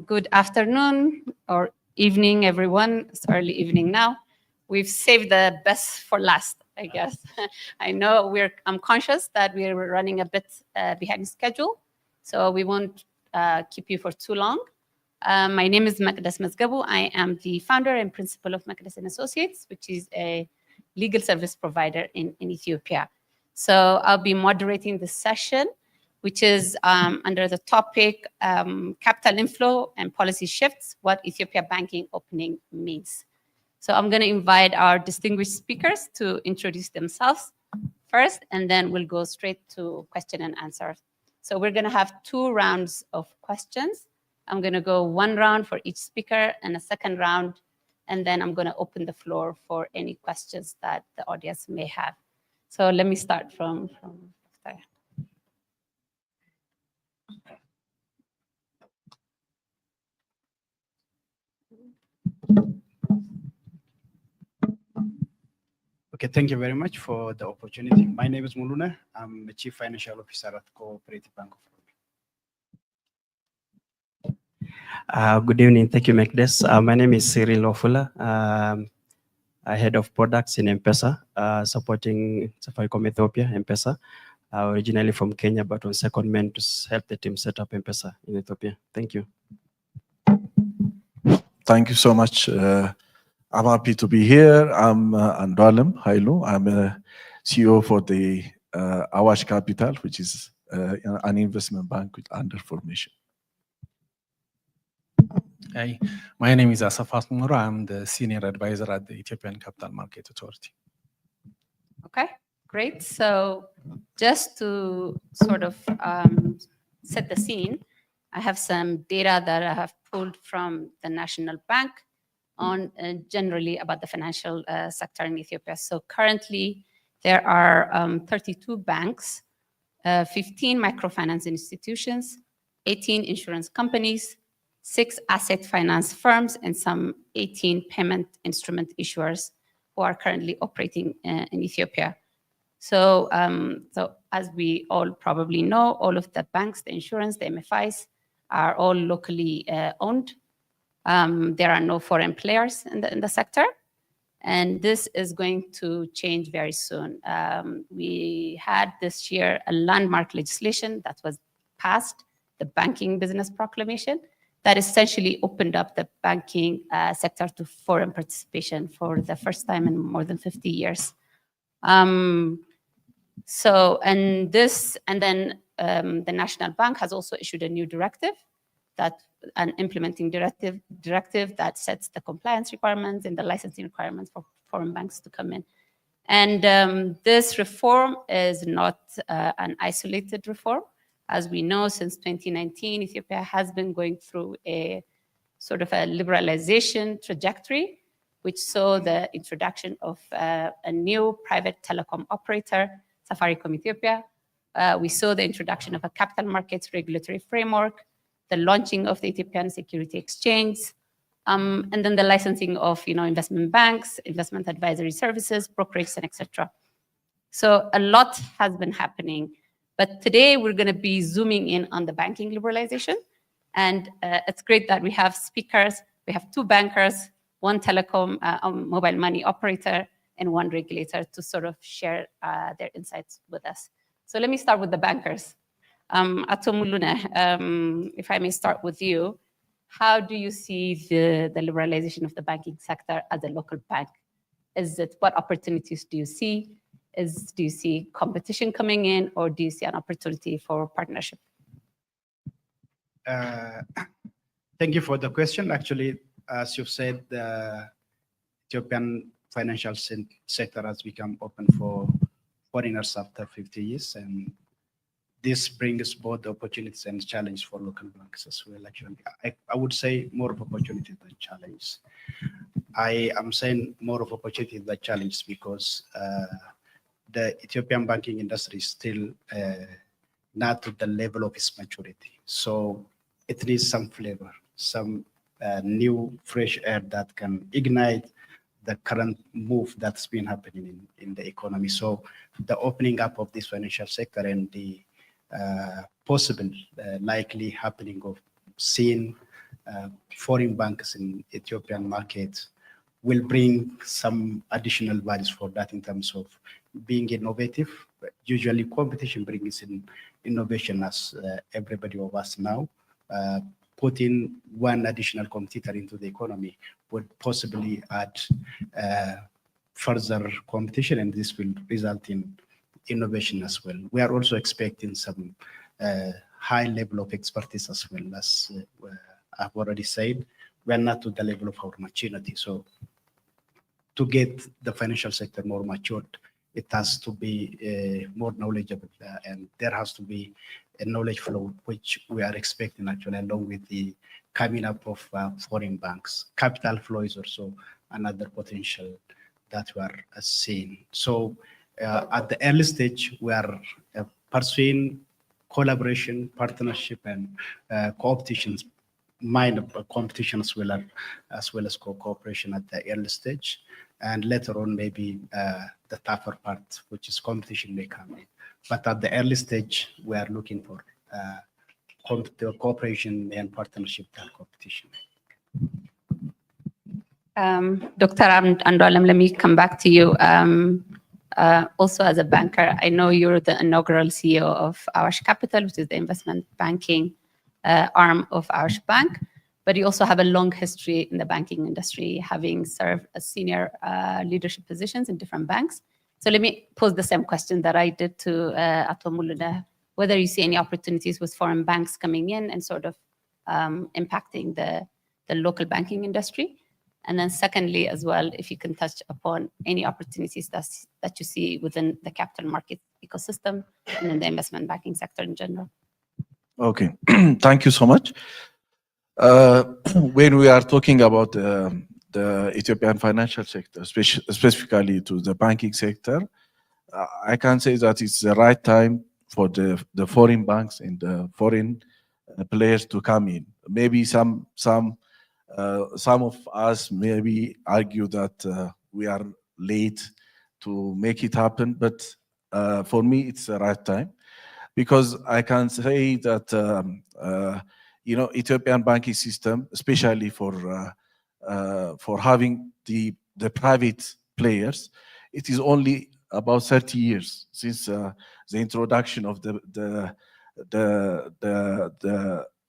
good afternoon or evening, everyone. It's early evening now. We've saved the best for last, I guess. I know I'm conscious that we're running a bit behind schedule, so we won't keep you for too long. My name is Mekdes Mesgabu. I am the founder and principal of Mekdes and Associates, which is a legal service provider in Ethiopia. So I'll be moderating this session, which is under the topic capital inflow and policy shifts, what Ethiopia banking opening means. So I'm going to invite our distinguished speakers to introduce themselves first, and then we'll go straight to question and answer. So we're going to have 2 rounds of questions. I'm going to go 1 round for each speaker and a second round, and then I'm going to open the floor for any questions that the audience may have. So let me start from there. Okay, thank you very much for the opportunity. My name is Muluna. I'm the Chief Financial Officer at Cooperative Bank of Rwanda. Good evening. Thank you, Mekdes. My name is Cyril Ofula. I head of products in M-Pesa, supporting Safaricom Ethiopia, M-Pesa. Originally from Kenya, but on secondment to help the team set up M-Pesa in Ethiopia. Thank you. Thank you so much. I'm happy to be here. I'm Andualem Hailu. I'm a CEO for the Awash Capital, which is an investment bank under formation. Hi, my name is Asafat Mura. I'm the Senior Advisor at the Ethiopian Capital Market Authority. Okay, great. So just to sort of set the scene, I have some data that I have pulled from the National Bank on generally about the financial sector in Ethiopia. So currently there are 32 banks, 15 microfinance institutions, 18 insurance companies, 6 asset finance firms, and some 18 payment instrument issuers who are currently operating in Ethiopia. So, so as we all probably know, all of the banks, the insurance, the MFIs are all locally owned. There are no foreign players in the sector, and this is going to change very soon. We had this year a landmark legislation that was passed, the Banking Business Proclamation, that essentially opened up the banking sector to foreign participation for the first time in more than 50 years. So, and then the National Bank has also issued a new directive, an implementing directive that sets the compliance requirements and the licensing requirements for foreign banks to come in. And this reform is not an isolated reform. As we know, since 2019, Ethiopia has been going through a sort of a liberalization trajectory, which saw the introduction of a new private telecom operator, Safaricom Ethiopia. We saw the introduction of a capital markets regulatory framework, the launching of the Ethiopian Security Exchange, and then the licensing of investment banks, investment advisory services, brokerages, and etc. So a lot has been happening. But today we're going to be zooming in on the banking liberalization. And it's great that we have speakers. We have 2 bankers, 1 telecom mobile money operator, and 1 regulator to sort of share their insights with us. So let me start with the bankers. Ato Mulune, if I may start with you, how do you see the liberalization of the banking sector as a local bank? What opportunities do you see? Do you see competition coming in, or do you see an opportunity for partnership? Thank you for the question. Actually, as you've said, the Ethiopian financial sector has become open for foreigners after 50 years, and this brings both opportunities and challenge for local banks as well. Actually, I would say more of opportunity than challenge. I am saying more of opportunity than challenge because the Ethiopian banking industry is still not to the level of its maturity. So it needs some flavor, some new fresh air that can ignite the current move that's been happening in the economy. So the opening up of this financial sector and the possible likely happening of seeing foreign banks in Ethiopian markets will bring some additional values for that in terms of being innovative. Usually competition brings in innovation, as everybody of us now. Putting one additional competitor into the economy would possibly add further competition, and this will result in innovation as well. We are also expecting some high level of expertise as well. As I've already said, we are not to the level of our maturity. So to get the financial sector more matured, it has to be more knowledgeable, and there has to be a knowledge flow, which we are expecting actually, along with the coming up of foreign banks. Capital flow is also another potential that we are seeing. So at the early stage, we are pursuing collaboration, partnership, and co-optations mind competition as well as cooperation at the early stage, and later on maybe the tougher part, which is competition, may come in. But at the early stage, we are looking for cooperation and partnership than competition. Dr. Andoalam, let me come back to you. Also, as a banker, I know you're the inaugural CEO of Awash Capital, which is the investment banking arm of Awash Bank, but you also have a long history in the banking industry, having served as senior leadership positions in different banks. So let me pose the same question that I did to Ato Muluna, whether you see any opportunities with foreign banks coming in and sort of impacting the local banking industry. And then secondly, as well, if you can touch upon any opportunities that you see within the capital market ecosystem and in the investment banking sector in general. Okay, thank you so much. When we are talking about the Ethiopian financial sector, specifically to the banking sector, I can say that it's the right time for the foreign banks and the foreign players to come in. Maybe some of us maybe argue that we are late to make it happen, but for me, it's the right time, because I can say that Ethiopian banking system, especially for having the private players, it is only about 30 years since the introduction of the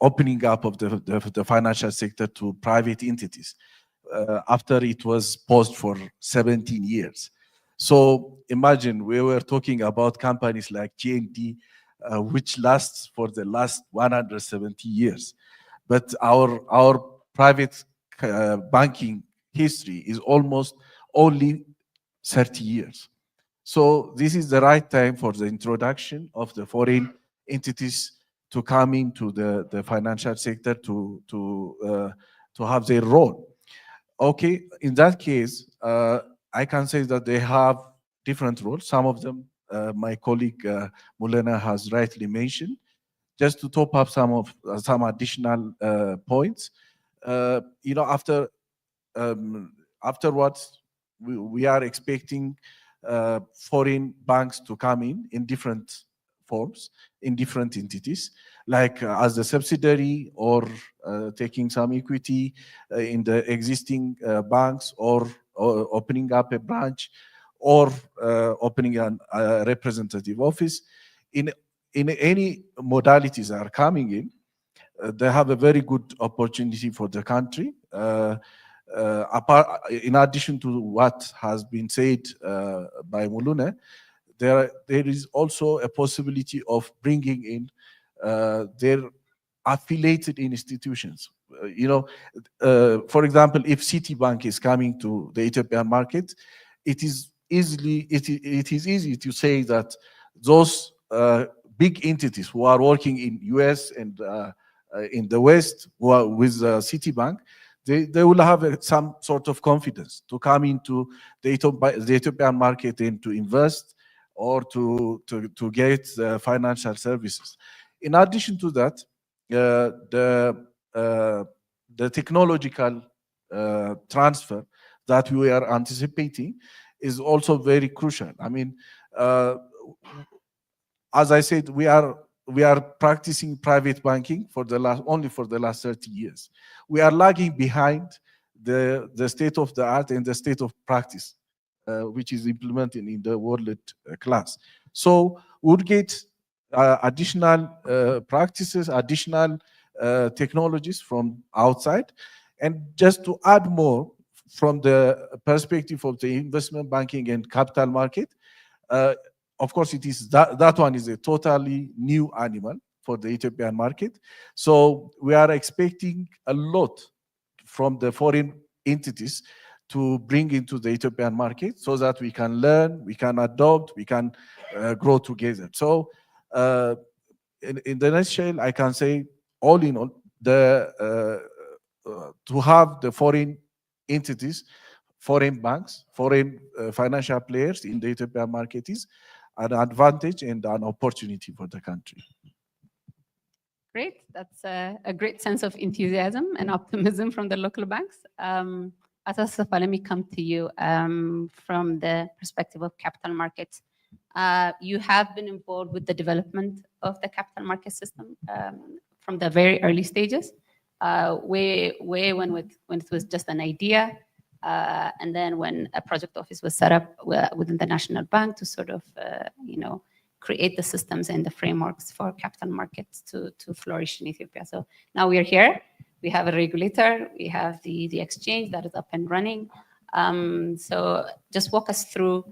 opening up of the financial sector to private entities. After it was paused for 17 years. So imagine we were talking about companies like GND, which lasts for the last 170 years. But our private banking history is almost only 30 years. So this is the right time for the introduction of the foreign entities to come into the financial sector to have their role. Okay, in that case, I can say that they have different roles. Some of them, my colleague Mulena has rightly mentioned. Just to top up some additional points, afterwards, we are expecting foreign banks to come in different forms, in different entities, like as a subsidiary or taking some equity in the existing banks, or opening up a branch, or opening a representative office. In any modalities that are coming in, they have a very good opportunity for the country. In addition to what has been said by Mulune, there is also a possibility of bringing in their affiliated institutions. For example, if Citibank is coming to the Ethiopian market, it is easy to say that those big entities who are working in US and in the West, who are with Citibank, they will have some sort of confidence to come into the Ethiopian market and to invest or to get financial services. In addition to that, the technological transfer that we are anticipating is also very crucial. I mean, as I said, we are practicing private banking only for the last 30 years. We are lagging behind the state of the art and the state of practice, which is implemented in the world class. So we'll get additional practices, additional technologies from outside. And just to add more from the perspective of the investment banking and capital market, of course, it is that one is a totally new animal for the Ethiopian market. So we are expecting a lot from the foreign entities to bring into the Ethiopian market so that we can learn, we can adopt, we can grow together. So in the nutshell, I can say all in all, to have the foreign entities, foreign banks, foreign financial players in the Ethiopian market is an advantage and an opportunity for the country. Great. That's a great sense of enthusiasm and optimism from the local banks. Atasafa, let me come to you from the perspective of capital markets. You have been involved with the development of the capital market system from the very early stages, way when it was just an idea, and then when a project office was set up within the National Bank to sort of, create the systems and the frameworks for capital markets to flourish in Ethiopia. So now we are here. We have a regulator. We have the exchange that is up and running. So just walk us through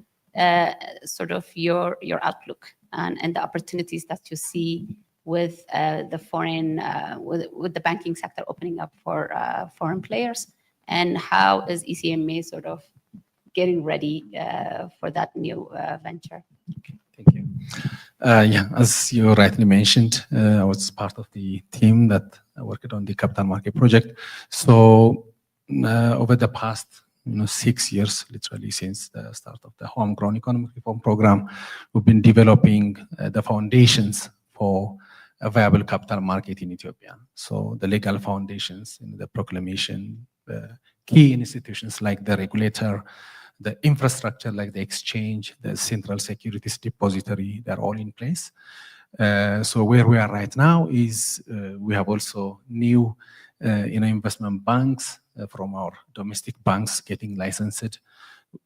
sort of your outlook and the opportunities that you see with the foreign, with the banking sector opening up for foreign players, and how is ECMA sort of getting ready for that new venture? Thank you. Yeah, as you rightly mentioned, I was part of the team that worked on the capital market project. So over the past 6 years, literally since the start of the homegrown economic reform program, we've been developing the foundations for a viable capital market in Ethiopia. So the legal foundations, the proclamation, the key institutions like the regulator, the infrastructure like the exchange, the central securities depository, they're all in place. So where we are right now is we have also new investment banks from our domestic banks getting licensed.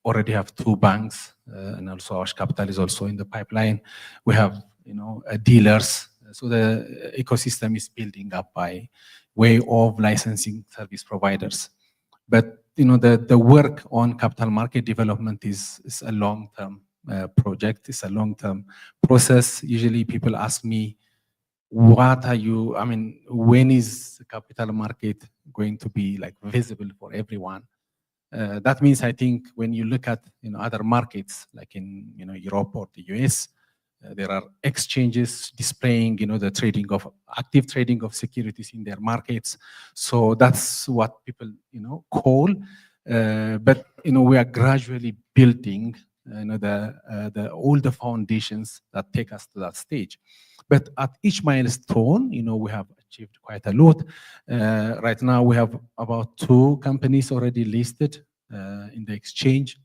Already have 2 banks, and also Awash Capital is also in the pipeline. We have dealers. So the ecosystem is building up by way of licensing service providers. But the work on capital market development is a long-term project. It's a long-term process. Usually people ask me, when is the capital market going to be like visible for everyone? That means, I think, when you look at other markets like in Europe or the US, there are exchanges displaying the active trading of securities in their markets. So that's what people call. But we are gradually building all the foundations that take us to that stage. But at each milestone, we have achieved quite a lot. Right now, we have about 2 companies already listed in the exchange.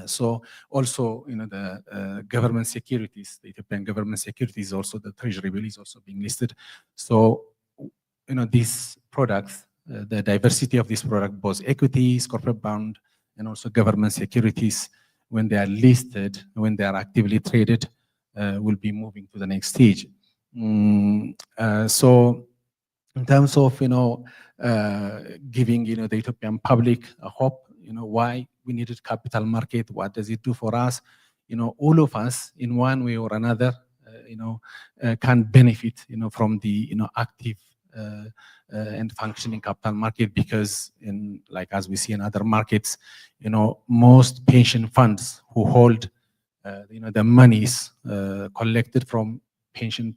So also, the government securities, the Ethiopian government securities, also the treasury bill is also being listed. So, these products, the diversity of this product, both equities, corporate bond, and also government securities, when they are listed, when they are actively traded, will be moving to the next stage. So in terms of, giving, the Ethiopian public a hope, why we needed capital market, what does it do for us? All of us in one way or another, can benefit, from the, active and functioning capital market, because as we see in other markets, most pension funds who hold, the monies collected from pension,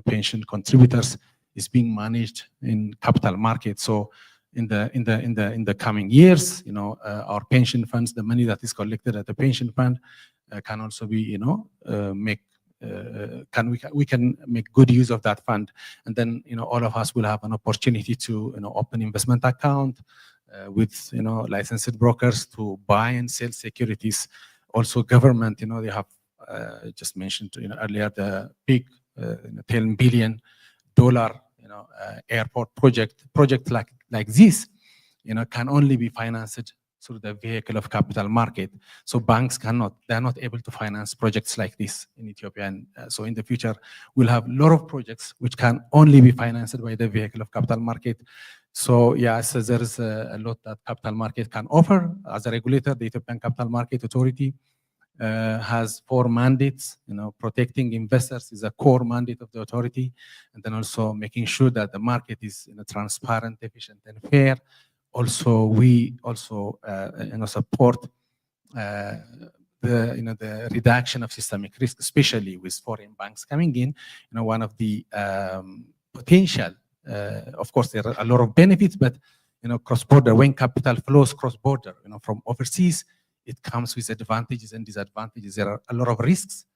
pension contributors is being managed in capital markets. So in the coming years, our pension funds, the money that is collected at the pension fund, can also be, we can make good use of that fund, and then all of us will have an opportunity to open investment account with licensed brokers to buy and sell securities. Also, government, they have just mentioned earlier the big $10 billion airport project like this, can only be financed through the vehicle of capital market. So banks they're not able to finance projects like this in Ethiopia. And so in the future, we'll have a lot of projects which can only be financed by the vehicle of capital market. So yeah, so there's a lot that capital market can offer. As a regulator, the Ethiopian Capital Market Authority has 4 mandates. Protecting investors is a core mandate of the authority, and then also making sure that the market is transparent, efficient, and fair. Also, we also support the reduction of systemic risk, especially with foreign banks coming in. One of the potential, of course, there are a lot of benefits, but cross-border, when capital flows cross-border, from overseas, it comes with advantages and disadvantages. There are a lot of risks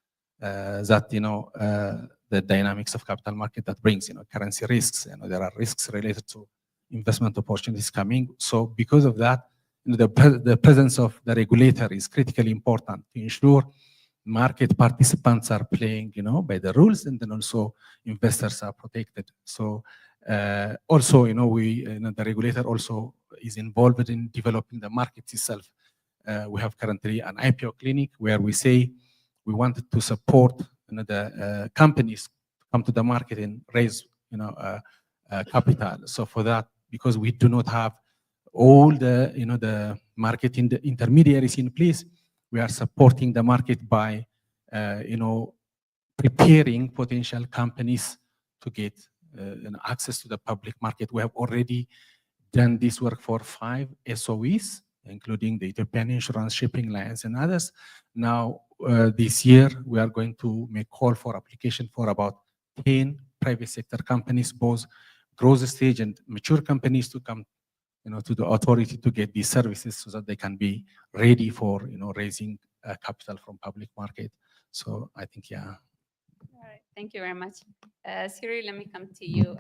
that the dynamics of capital market that brings currency risks. There are risks related to investment opportunities coming. So because of that, the presence of the regulator is critically important to ensure market participants are playing by the rules, and then also investors are protected. So also the regulator also is involved in developing the market itself. We have currently an IPO clinic where we say we wanted to support the companies to come to the market and raise capital. So for that, because we do not have all the the market intermediaries in place, we are supporting the market by preparing potential companies to get access to the public market. We have already done this work for 5 SOEs, including the Ethiopian Insurance Shipping Lines and others. Now, this year, we are going to make call for application for about 10 private sector companies, both growth stage and mature companies, to come to the authority to get these services so that they can be ready for raising capital from public market. So I think, yeah. All right, thank you very much. Cyril, let me come to you.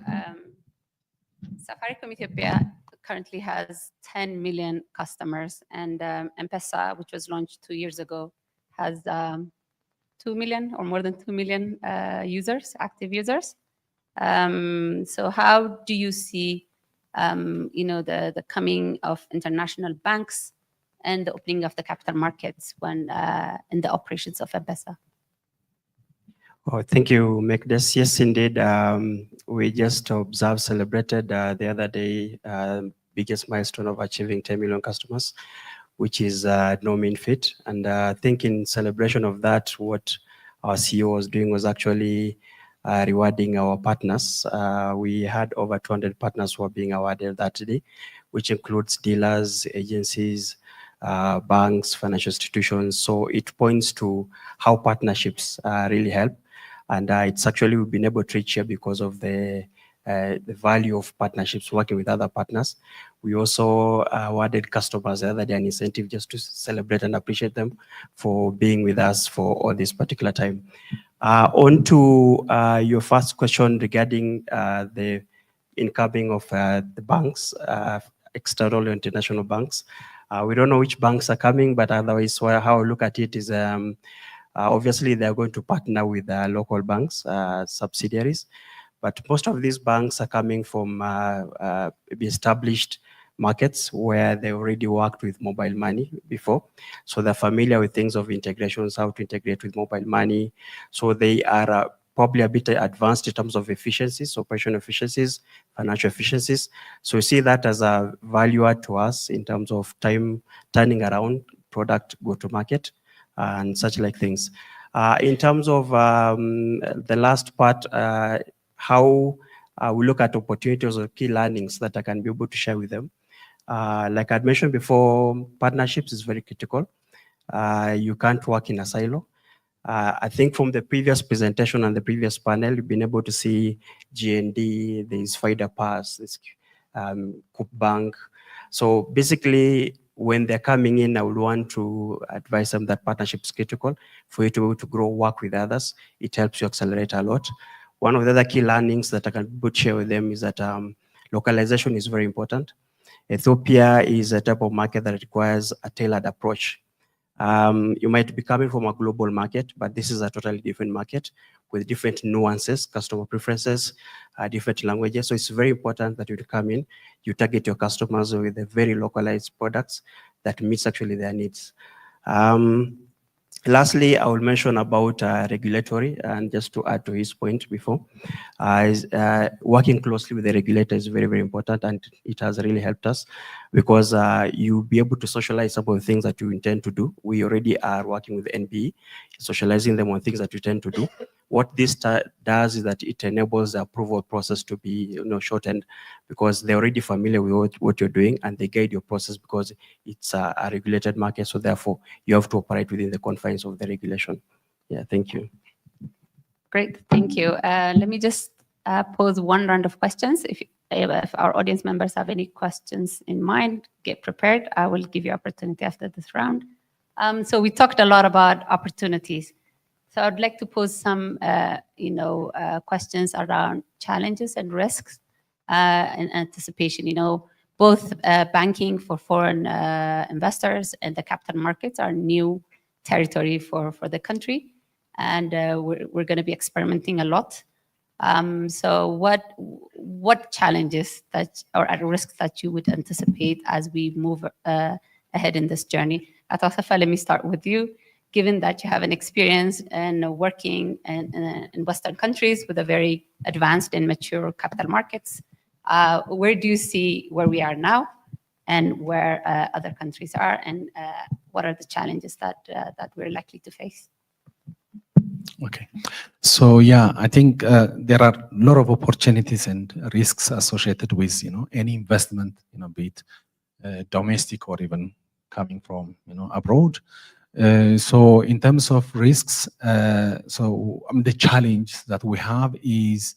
Safaricom Ethiopia currently has 10 million customers, and M-Pesa, which was launched 2 years ago, has 2 million or more than 2 million users, active users. So how do you see the coming of international banks and the opening of the capital markets when in the operations of M-Pesa? Oh, thank you, Mekdes. Yes, indeed. We just celebrated the other day, biggest milestone of achieving 10 million customers, which is no mean feat. And I think in celebration of that, what our CEO was doing was actually rewarding our partners. We had over 200 partners who are being awarded that day, which includes dealers, agencies, banks, financial institutions. So it points to how partnerships really help. And it's actually, we've been able to reach here because of the value of partnerships, working with other partners. We also awarded customers the other day an incentive just to celebrate and appreciate them for being with us for all this particular time. On to your first question regarding the incoming of the banks, external and international banks. We don't know which banks are coming, but otherwise, how I look at it is obviously they're going to partner with local banks, subsidiaries, but most of these banks are coming from established markets where they already worked with mobile money before. So they're familiar with things of integrations, how to integrate with mobile money. So they are probably a bit advanced in terms of efficiencies, operational efficiencies, financial efficiencies. So we see that as a value add to us in terms of time turning around, product go-to-market, and such like things. In terms of the last part, how we look at opportunities or key learnings that I can be able to share with them. Like I'd mentioned before, partnerships is very critical. You can't work in a silo. I think from the previous presentation and the previous panel, you've been able to see GND, there's Fider Pass, there's Coop Bank. So basically, when they're coming in, I would want to advise them that partnership is critical for you to be able to grow, work with others. It helps you accelerate a lot. One of the other key learnings that I can share with them is that localization is very important. Ethiopia is a type of market that requires a tailored approach. You might be coming from a global market, but this is a totally different market with different nuances, customer preferences, different languages. So it's very important that you come in, you target your customers with a very localized products that meets actually their needs. Lastly, I will mention about regulatory, and just to add to his point before, working closely with the regulator is very, very important, and it has really helped us because you'll be able to socialize some of the things that you intend to do. We already are working with NBE, socializing them on things that we intend to do. What this does is that it enables the approval process to be shortened because they're already familiar with what you're doing, and they guide your process because it's a regulated market. So therefore, you have to operate within the confines of the regulation. Yeah, thank you. Great, thank you. Let me just pose one round of questions. If our audience members have any questions in mind, get prepared. I will give you opportunity after this round. So we talked a lot about opportunities. So I'd like to pose some, questions around challenges and risks and anticipation. Both banking for foreign investors and the capital markets are new territory for the country, and we're going to be experimenting a lot. So what challenges or risks that you would anticipate as we move ahead in this journey? Atasafa, let me start with you. Given that you have an experience in working in Western countries with a very advanced and mature capital markets, where do you see where we are now and where other countries are, and what are the challenges that we're likely to face? Okay, so yeah, I think there are a lot of opportunities and risks associated with any investment, be it domestic or even coming from abroad. So in terms of risks, the challenge that we have is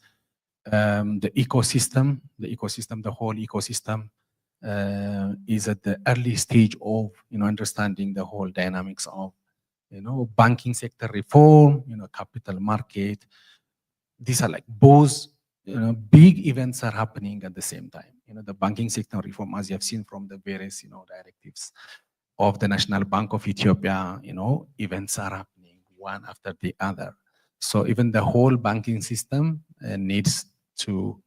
the ecosystem. The whole ecosystem is at the early stage of understanding the whole dynamics of banking sector reform, capital market. These are like both big events are happening at the same time. The banking sector reform, as you have seen from the various directives of the National Bank of Ethiopia, events are happening one after the other. So even the whole banking system needs to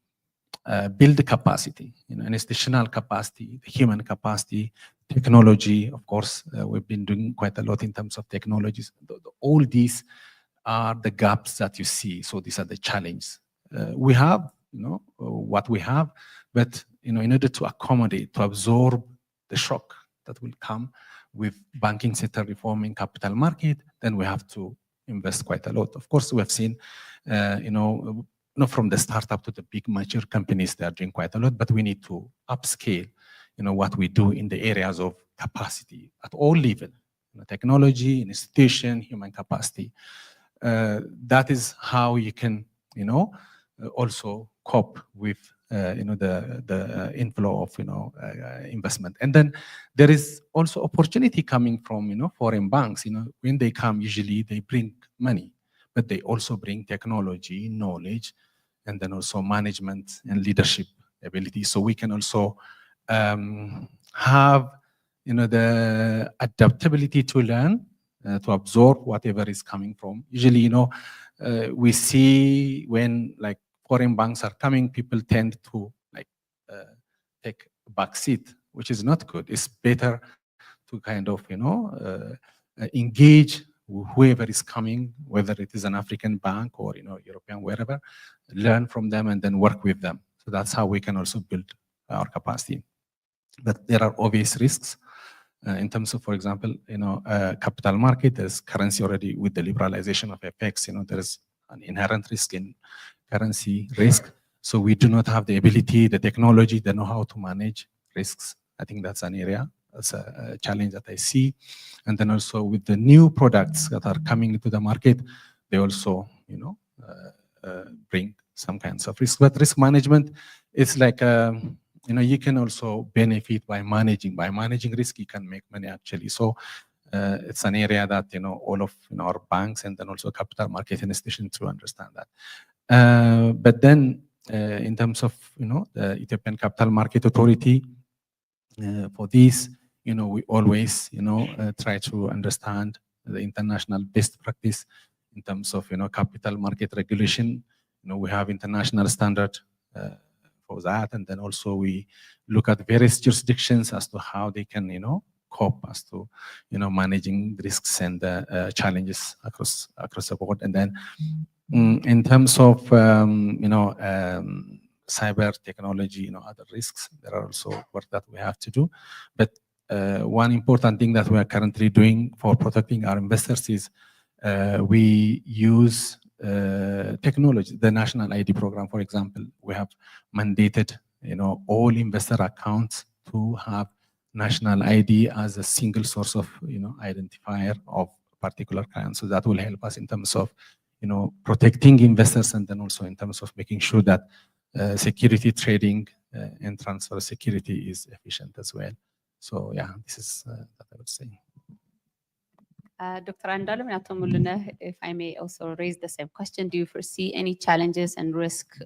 build the capacity, an institutional capacity, the human capacity, technology. Of course, we've been doing quite a lot in terms of technologies. All these are the gaps that you see. So these are the challenges. We have, what we have, but in order to accommodate, to absorb the shock that will come with banking sector reform in capital market, then we have to invest quite a lot. Of course, we have seen, from the startup to the big mature companies, they are doing quite a lot, but we need to upscale, what we do in the areas of capacity at all levels, technology, institution, human capacity. That is how you can, also cope with, the inflow of, investment. And then there is also opportunity coming from, foreign banks. When they come, usually they bring money, but they also bring technology, knowledge, and then also management and leadership ability. So we can also have, the adaptability to learn, to absorb whatever is coming from. Usually, we see when like foreign banks are coming, people tend to take a back seat, which is not good. It's better to kind of, engage whoever is coming, whether it is an African bank or, European, wherever, learn from them and then work with them. So that's how we can also build our capacity. But there are obvious risks in terms of, for example, capital market. There's currency already with the liberalization of FX. There is an inherent risk in currency risk. So we do not have the ability, the technology, the know-how to manage risks. I think that's an area, that's a challenge that I see. And then also with the new products that are coming into the market, they also, bring some kinds of risk. But risk management is like, you can also benefit by managing. By managing risk, you can make money actually. So it's an area that, all of our banks and then also capital market institutions to understand that. But then in terms of, the Ethiopian Capital Market Authority, for this, we always, try to understand the international best practice in terms of, capital market regulation. We have international standard for that. And then also we look at various jurisdictions as to how they can, cope as to, managing risks and challenges across the board. And then in terms of, cyber technology, other risks, there are also work that we have to do. But one important thing that we are currently doing for protecting our investors is we use technology. The National ID program, for example, we have mandated, all investor accounts to have national ID as a single source of, identifier of particular clients. So that will help us in terms of, protecting investors, and then also in terms of making sure that security trading and transfer security is efficient as well. So yeah, this is that I would say. Dr. Andalem and Ato Muluna, if I may also raise the same question, do you foresee any challenges and risk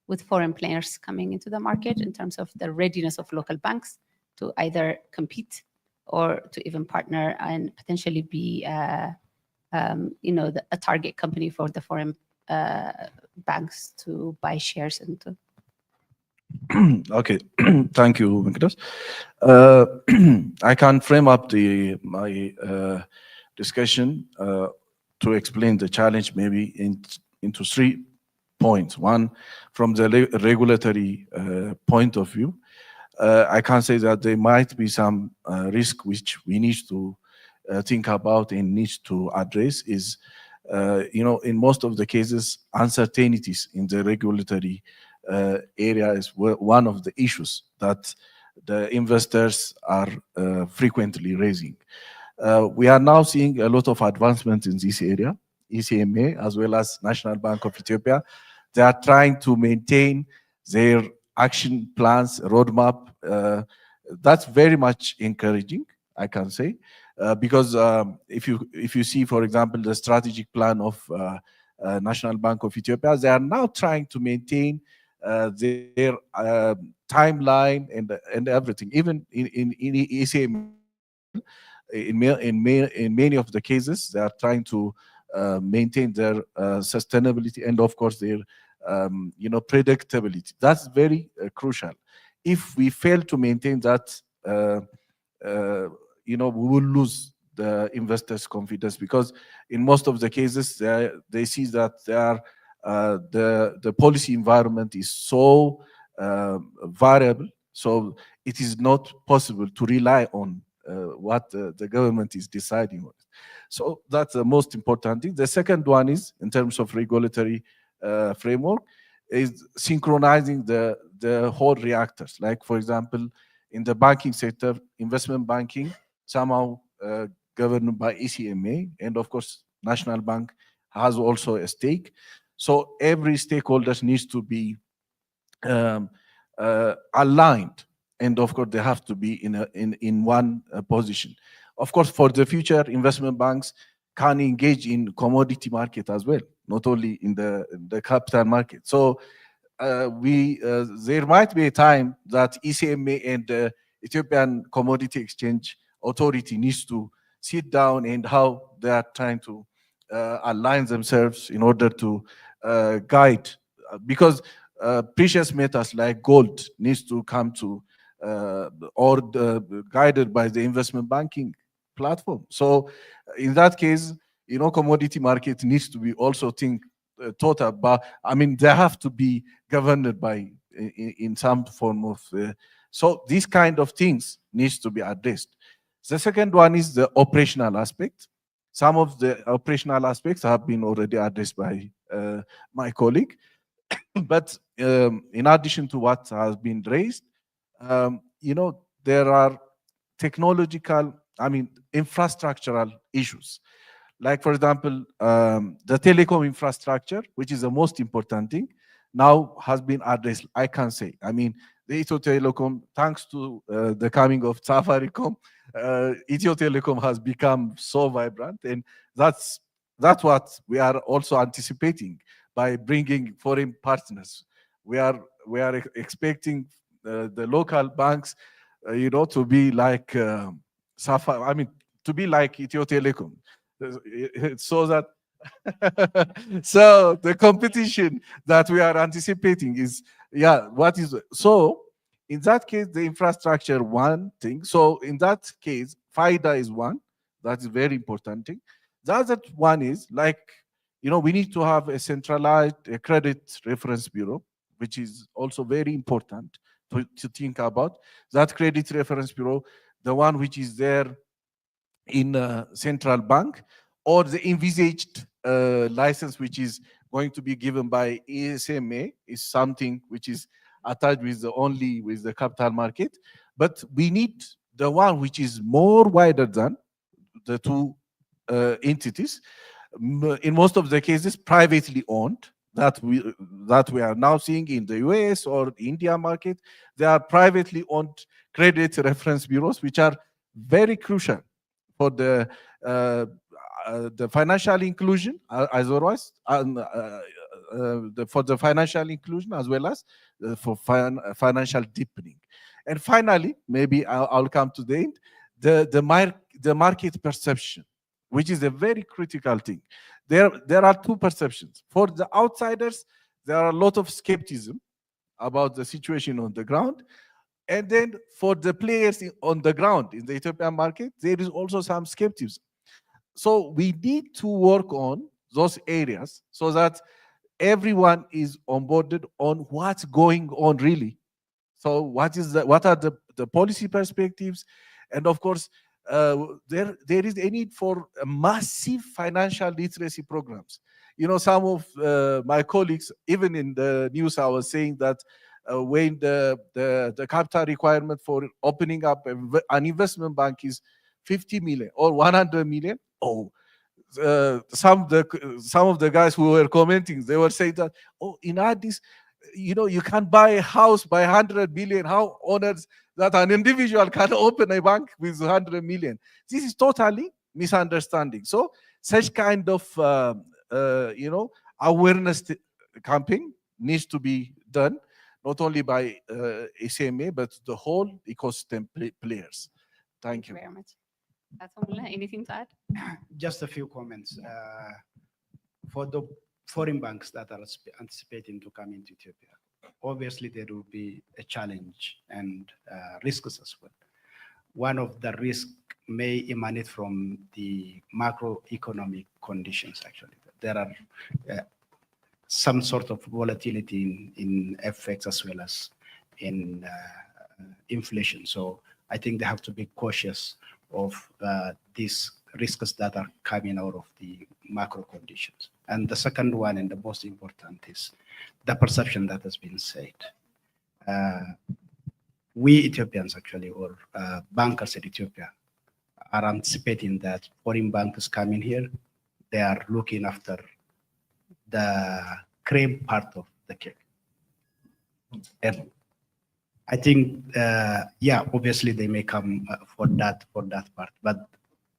with foreign players coming into the market in terms of the readiness of local banks to either compete or to even partner and potentially be, a target company for the foreign banks to buy shares into? Okay, thank you, Venkatesh. I can frame up my discussion to explain the challenge maybe into 3 points. One, from the regulatory point of view, I can say that there might be some risk which we need to think about and need to address is, in most of the cases, uncertainties in the regulatory area is one of the issues that the investors are frequently raising. We are now seeing a lot of advancement in this area. ECMA, as well as National Bank of Ethiopia, they are trying to maintain their action plans, roadmap. That's very much encouraging, I can say, because if you see, for example, the strategic plan of National Bank of Ethiopia, they are now trying to maintain their timeline and everything. Even in ECMA, in many of the cases, they are trying to maintain their sustainability and, of course, their predictability. That's very crucial. If we fail to maintain that, we will lose the investors' confidence, because in most of the cases they see that the policy environment is so variable, so it is not possible to rely on what the government is deciding on. So that's the most important thing. The second one is, in terms of regulatory framework, is synchronizing the whole reactors. Like, for example, in the banking sector, investment banking somehow governed by ECMA, and of course, National Bank has also a stake. So every stakeholder needs to be aligned, and of course, they have to be in one position. Of course, for the future, investment banks can engage in commodity market as well, not only in the capital market. So there might be a time that ECMA and the Ethiopian Commodity Exchange Authority needs to sit down and how they are trying to align themselves in order to guide, because precious metals like gold needs to come to guided by the investment banking platform. So in that case, commodity market needs to be also thought about. I mean, they have to be governed by in some form of. So these kind of things needs to be addressed. The second one is the operational aspect. Some of the operational aspects have been already addressed by my colleague. But in addition to what has been raised, there are technological, infrastructural issues. Like, for example, the telecom infrastructure, which is the most important thing, now has been addressed, I can say. The Ethio Telecom, thanks to the coming of Safaricom, Ethio Telecom has become so vibrant, and that's what we are also anticipating by bringing foreign partners. We are expecting the local banks, to be like to be like Ethio Telecom, so that so the competition that we are anticipating is, so in that case, the infrastructure one thing. So in that case, FIDA is one. That is very important thing. The other one is, we need to have a centralized credit reference bureau, which is also very important to think about. That credit reference bureau, the one which is there in central bank, or the envisaged license which is going to be given by ESMA, is something which is attached with the capital market. But we need the one which is more wider than the two entities, in most of the cases privately owned, that we are now seeing in the US or India market. They are privately owned credit reference bureaus, which are very crucial for the financial inclusion as always, and for the financial inclusion as well as for financial deepening. And finally, maybe I'll come to the end, the market perception, which is a very critical thing. There are two perceptions. For the outsiders, there are a lot of skepticism about the situation on the ground. And then for the players on the ground in the Ethiopian market, there is also some skepticism. So we need to work on those areas so that everyone is onboarded on what's going on really. So what are the policy perspectives? And of course, there is a need for massive financial literacy programs. You know, some of my colleagues, even in the news, I was saying that when the capital requirement for opening up an investment bank is 50 million or 100 million, some of the guys who were commenting, they were saying that, in Addis, you know, you can buy a house by 100 million. How honored that an individual can open a bank with 100 million. This is totally misunderstanding. So such kind of awareness campaign needs to be done, not only by SMA, but the whole ecosystem players. Thank you very much. Atamullah, anything to add? Just a few comments. For the foreign banks that are anticipating to come into Ethiopia, obviously there will be a challenge and risks as well. One of the risks may emanate from the macroeconomic conditions, actually. There are some sort of volatility in FX as well as in inflation. So I think they have to be cautious of these risks that are coming out of the macro conditions. And the second one, and the most important, is the perception that has been said. We Ethiopians, actually, or bankers in Ethiopia, are anticipating that foreign bankers coming here, they are looking after the cream part of the cake. And I think, obviously they may come for that part. But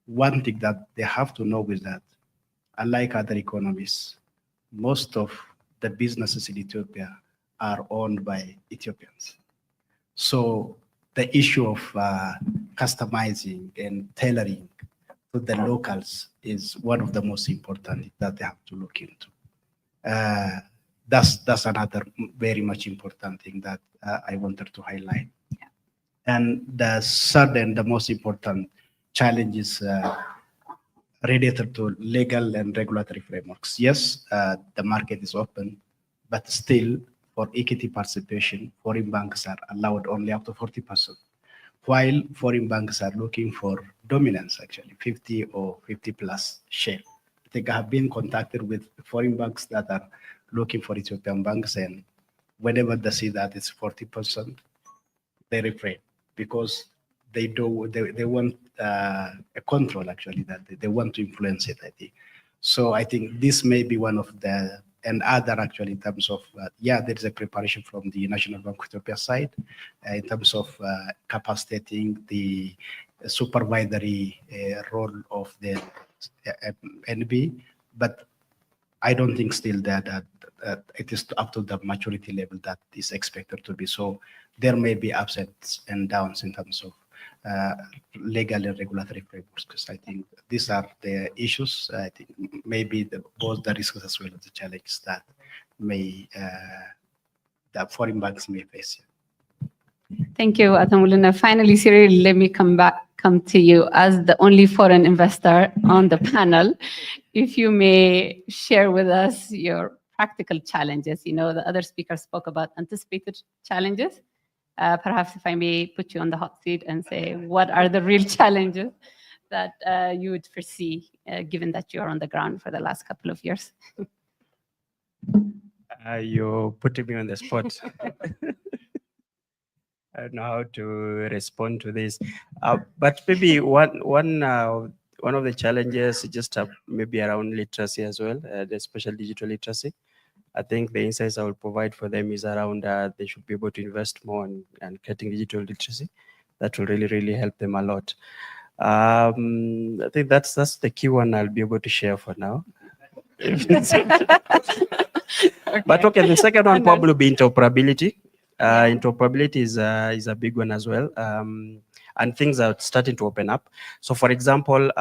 one thing that they have to know is that, unlike other economies, most of the businesses in Ethiopia are owned by Ethiopians. So the issue of customizing and tailoring to the locals is one of the most important that they have to look into. That's another very much important thing that I wanted to highlight. Yeah. And the third and the most important challenge is related to legal and regulatory frameworks. Yes, the market is open, but still for equity participation, foreign banks are allowed only up to 40%, while foreign banks are looking for dominance, actually, 50 or 50 plus share. I think I have been contacted with foreign banks that are looking for Ethiopian banks, and whenever they see that it's 40%, they refrain because they want a control, actually, that they want to influence it, I think. So I think this may be one of the, and other, actually, in terms of, there is a preparation from the National Bank of Ethiopia side in terms of capacitating the supervisory role of the NB, but I don't think still that it is up to the maturity level that is expected to be. So there may be ups and downs in terms of legal and regulatory frameworks, because I think these are the issues. I think maybe both the risks as well as the challenges that may that foreign banks may face. Thank you, Atamullah. Finally, Cyril, let me come to you as the only foreign investor on the panel. If you may share with us your practical challenges. You know, the other speakers spoke about anticipated challenges. Perhaps if I may put you on the hot seat and say, what are the real challenges that you would foresee, given that you're on the ground for the last couple of years? You're putting me on the spot. I don't know how to respond to this, but maybe one of the challenges is just maybe around literacy as well, the special digital literacy. I think the insights I will provide for them is around they should be able to invest more in creating digital literacy. That will really help them a lot. I think that's the key one I'll be able to share for now. But okay, the second one probably will be interoperability. Interoperability is a big one as well, and things are starting to open up. So, for example,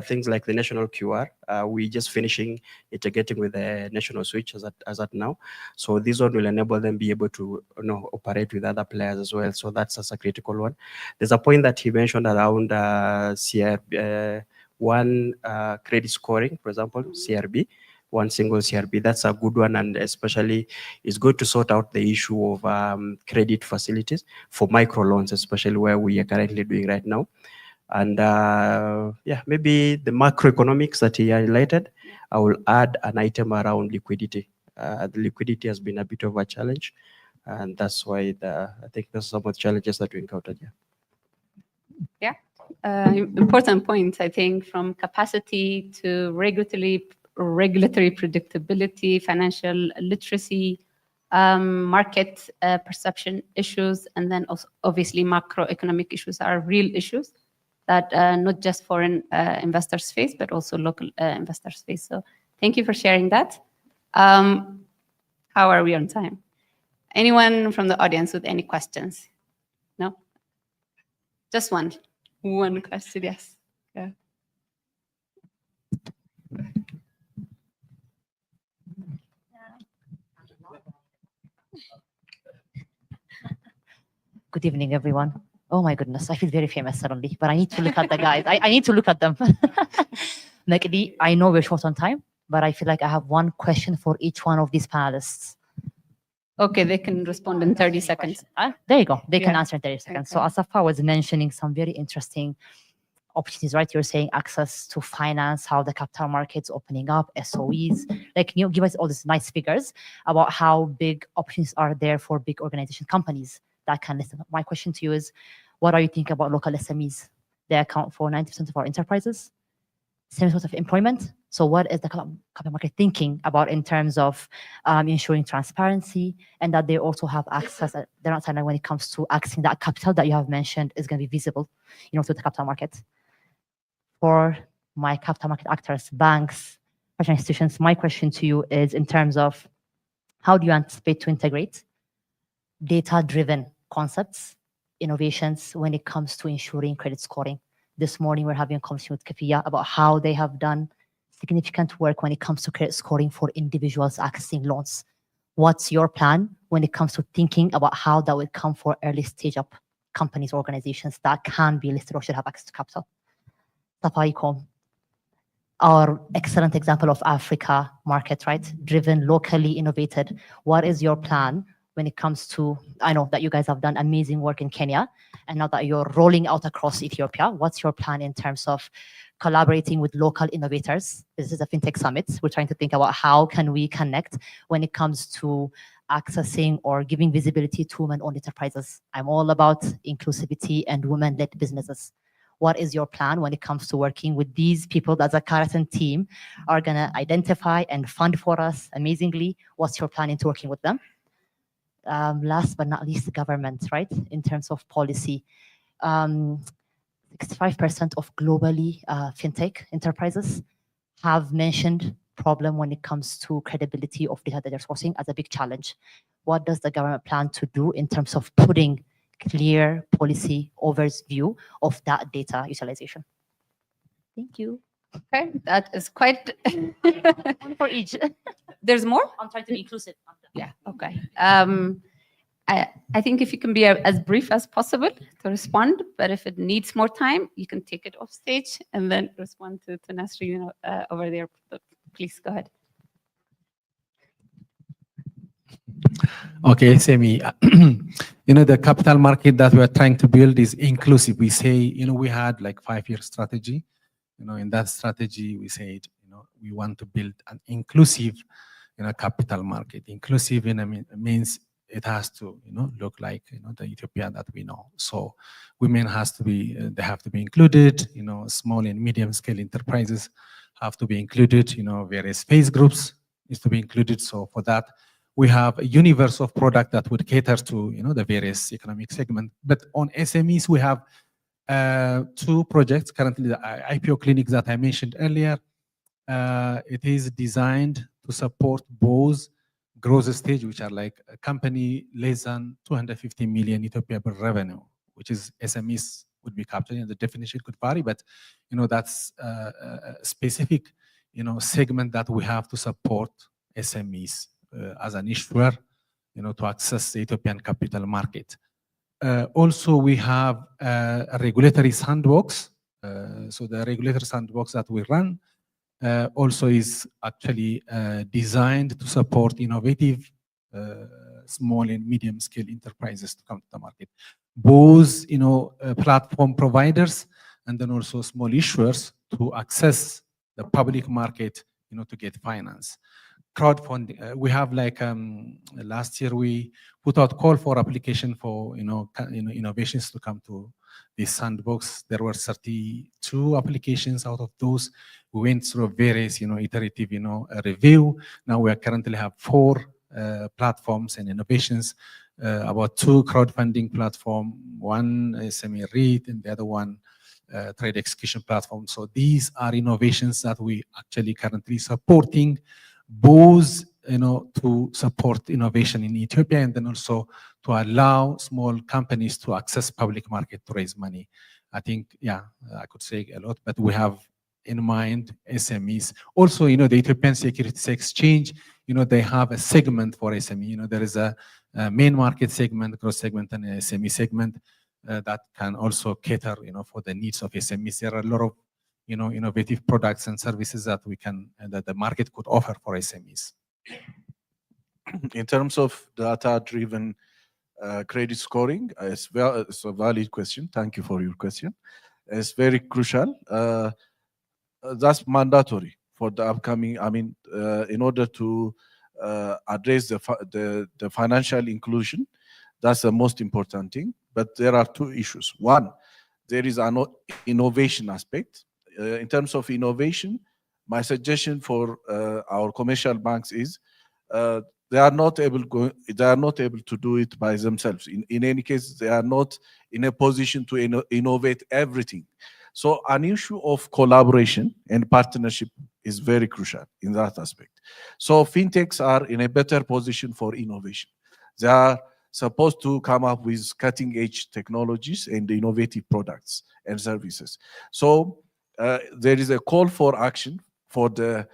things like the national QR, we just finishing integrating with the national switch as at now. So this one will enable them be able to operate with other players as well. So that's a critical one. There's a point that he mentioned around CRB, one credit scoring, for example, CRB. One single CRB, that's a good one, and especially it's good to sort out the issue of credit facilities for microloans, especially where we are currently doing right now. And yeah, maybe the macroeconomics that he highlighted, I will add an item around liquidity. The liquidity has been a bit of a challenge, and that's why I think there's some of the challenges that we encountered here. Yeah, important point, I think, from capacity to regulatory predictability, financial literacy, market perception issues, and then also obviously macroeconomic issues are real issues that not just foreign investors face, but also local investors face. So thank you for sharing that. How are we on time? Anyone from the audience with any questions? No? Just one question, yes. Yeah. Good evening, everyone. Oh my goodness, I feel very famous suddenly, but I need to look at the guys. I need to look at them. Nakedi, I know we're short on time, but I feel like I have one question for each one of these panelists. Okay, they can respond in 30 seconds. There you go. They can answer in 30 seconds. So Asafa was mentioning some very interesting opportunities, right? You're saying access to finance, how the capital markets opening up, SOEs. Like, you know, give us all these nice figures about how big opportunities are there for big organization companies that can listen. My question to you is, what are you thinking about local SMEs? They account for 90% of our enterprises, same sort of employment. So what is the capital market thinking about in terms of ensuring transparency, and that they also have access, they're not saying when it comes to accessing that capital that you have mentioned is going to be visible, you know, to the capital market. For my capital market actors, banks, financial institutions, my question to you is in terms of how do you anticipate to integrate data-driven concepts, innovations when it comes to ensuring credit scoring? This morning, we're having a conversation with Kafia about how they have done significant work when it comes to credit scoring for individuals accessing loans. What's your plan when it comes to thinking about how that would come for early stage up companies, organizations that can be listed or should have access to capital? Safaricom, our excellent example of Africa market, right? Driven, locally innovated. What is your plan when it comes to, I know that you guys have done amazing work in Kenya, and now that you're rolling out across Ethiopia, what's your plan in terms of collaborating with local innovators? This is a FinTech Summit. We're trying to think about how can we connect when it comes to accessing or giving visibility to women-owned enterprises. I'm all about inclusivity and women-led businesses. What is your plan when it comes to working with these people that the Karasen team are gonna identify and fund for us amazingly? What's your plan into working with them? Last but not least, the government, right? In terms of policy, 65% of globally FinTech enterprises have mentioned problem when it comes to credibility of data that they're sourcing as a big challenge. What does the government plan to do in terms of putting clear policy overview of that data utilization? Thank you. Okay, that is quite one for each. There's more? I'm trying to be inclusive. Yeah, okay. I think if you can be as brief as possible to respond, but if it needs more time, you can take it off stage and then respond to Nasreen over there. Please go ahead. Okay, Semi. You know, the capital market that we're trying to build is inclusive. We say, you know, we had like 5-year strategy. You know, in that strategy, we said, you know, we want to build an inclusive, you know, capital market. Inclusive means it has to, you know, look like, you know, the Ethiopia that we know. So women has to be, they have to be included. You know, small and medium scale enterprises have to be included. You know, various phase groups is to be included. So for that, we have a universe of product that would cater to, you know, the various economic segment. But on SMEs, we have two projects currently, the IPO clinic that I mentioned earlier. It is designed to support both growth stage, which are like a company less than 250 million Ethiopia per revenue, which is SMEs would be captured. The definition could vary, but that's a specific segment that we have to support SMEs as an issuer, to access the Ethiopian capital market. Also, we have a regulatory sandbox. So the regulatory sandbox that we run also is actually designed to support innovative small and medium scale enterprises to come to the market. Both, platform providers and then also small issuers to access the public market, to get finance. Crowdfunding, we have last year we put out call for application for innovations to come to this sandbox. There were 32 applications. Out of those, we went through various iterative review. Now we currently have 4 platforms and innovations, about 2 crowdfunding platform, 1 SME REIT, and the other one trade execution platform. So these are innovations that we actually currently supporting, both to support innovation in Ethiopia and then also to allow small companies to access public market to raise money. I think, I could say a lot, but we have in mind SMEs. Also, the Ethiopian Securities Exchange, they have a segment for SME. There is a main market segment, growth segment, and a SME segment that can also cater, for the needs of SMEs. There are a lot of innovative products and services that that the market could offer for SMEs. In terms of data-driven credit scoring, it's a valid question. Thank you for your question. It's very crucial. That's mandatory for the upcoming. In order to address the financial inclusion, that's the most important thing. But there are 2 issues. One, there is an innovation aspect. In terms of innovation, my suggestion for our commercial banks is they are not able to do it by themselves. In any case, they are not in a position to innovate everything. So an issue of collaboration and partnership is very crucial in that aspect. So fintechs are in a better position for innovation. They are supposed to come up with cutting-edge technologies and innovative products and services. So there is a call for action for the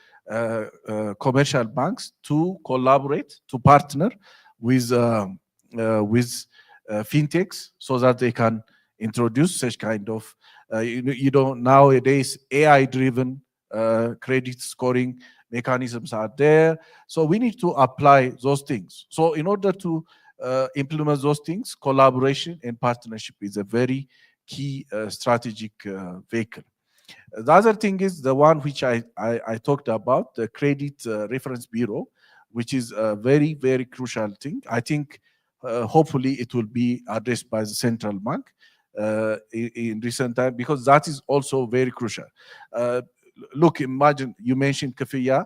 commercial banks to collaborate, to partner with fintechs so that they can introduce such kind of, nowadays AI-driven credit scoring mechanisms are there. So we need to apply those things. So in order to implement those things, collaboration and partnership is a very key strategic vehicle. The other thing is the one which I talked about, the Credit Reference Bureau, which is a very, very crucial thing. I think hopefully it will be addressed by the central bank in recent time, because that is also very crucial. Look, imagine you mentioned Kafiya.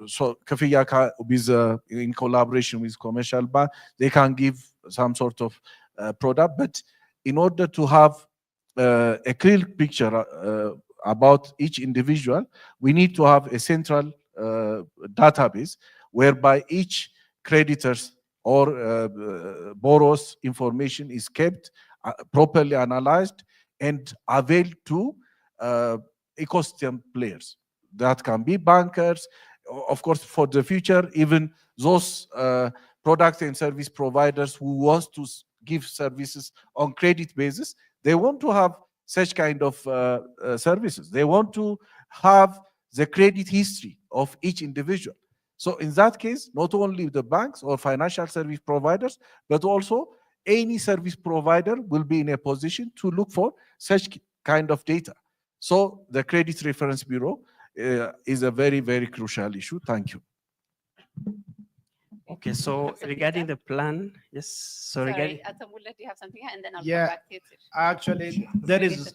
So Kafiya with in collaboration with commercial bank, they can give some sort of product, but in order to have a clear picture about each individual, we need to have a central database whereby each creditor's or borrower's information is kept, properly analyzed, and availed to ecosystem players. That can be bankers, of course, for the future, even those product and service providers who want to give services on credit basis. They want to have such kind of services. They want to have the credit history of each individual. So in that case, not only the banks or financial service providers, but also any service provider will be in a position to look for such kind of data. So the Credit Reference Bureau is a very, very crucial issue. Thank you. Okay, so regarding the plan, yes. So regarding, Atamula, do you have something? And then I'll Yeah, come back to it. actually, there is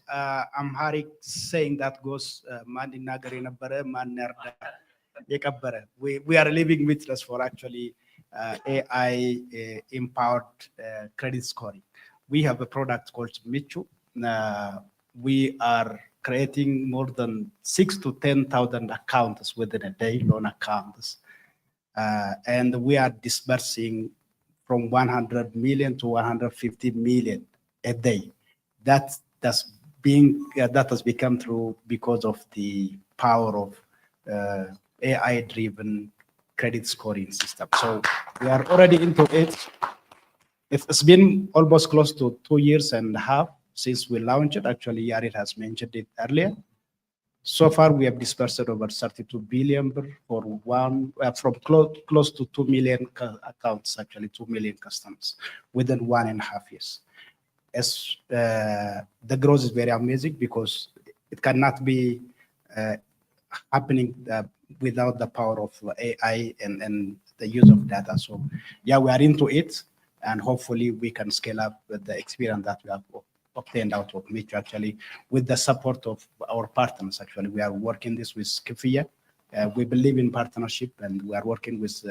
Amharic saying that goes, "Man inagari nabbare, man nerda yekabbare." We are living witness for actually AI empowered credit scoring. We have a product called Michu, we are creating more than 6,000 to 10,000 accounts within a day, loan accounts. And we are disbursing from 100 million to 150 million a day. That has become true because of the power of AI-driven credit scoring system. So we are already into it. It's been almost close to 2.5 years since we launched it. Actually, Yarid has mentioned it earlier. So far, we have dispersed over 32 billion for from close to 2 million accounts, actually 2 million customers within 1.5 years. As the growth is very amazing because it cannot be happening without the power of AI and the use of data. So yeah, we are into it, and hopefully we can scale up with the experience that we have obtained out of which actually with the support of our partners. Actually, we are working this with Kifia. We believe in partnership, and we are working with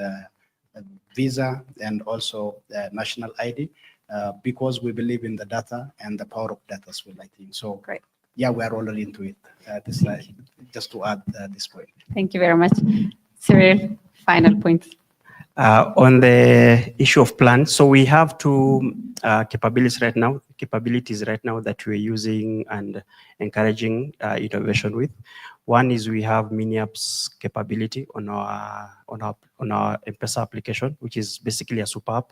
Visa and also National ID because we believe in the data and the power of data as well, I think. So great. Yeah, we are already into it. This slide, just to add this point. Thank you very much. Cyril, final point. On the issue of plans, so we have two capabilities right now that we're using and encouraging innovation with. One is we have mini apps capability on our M-Pesa application, which is basically a super app.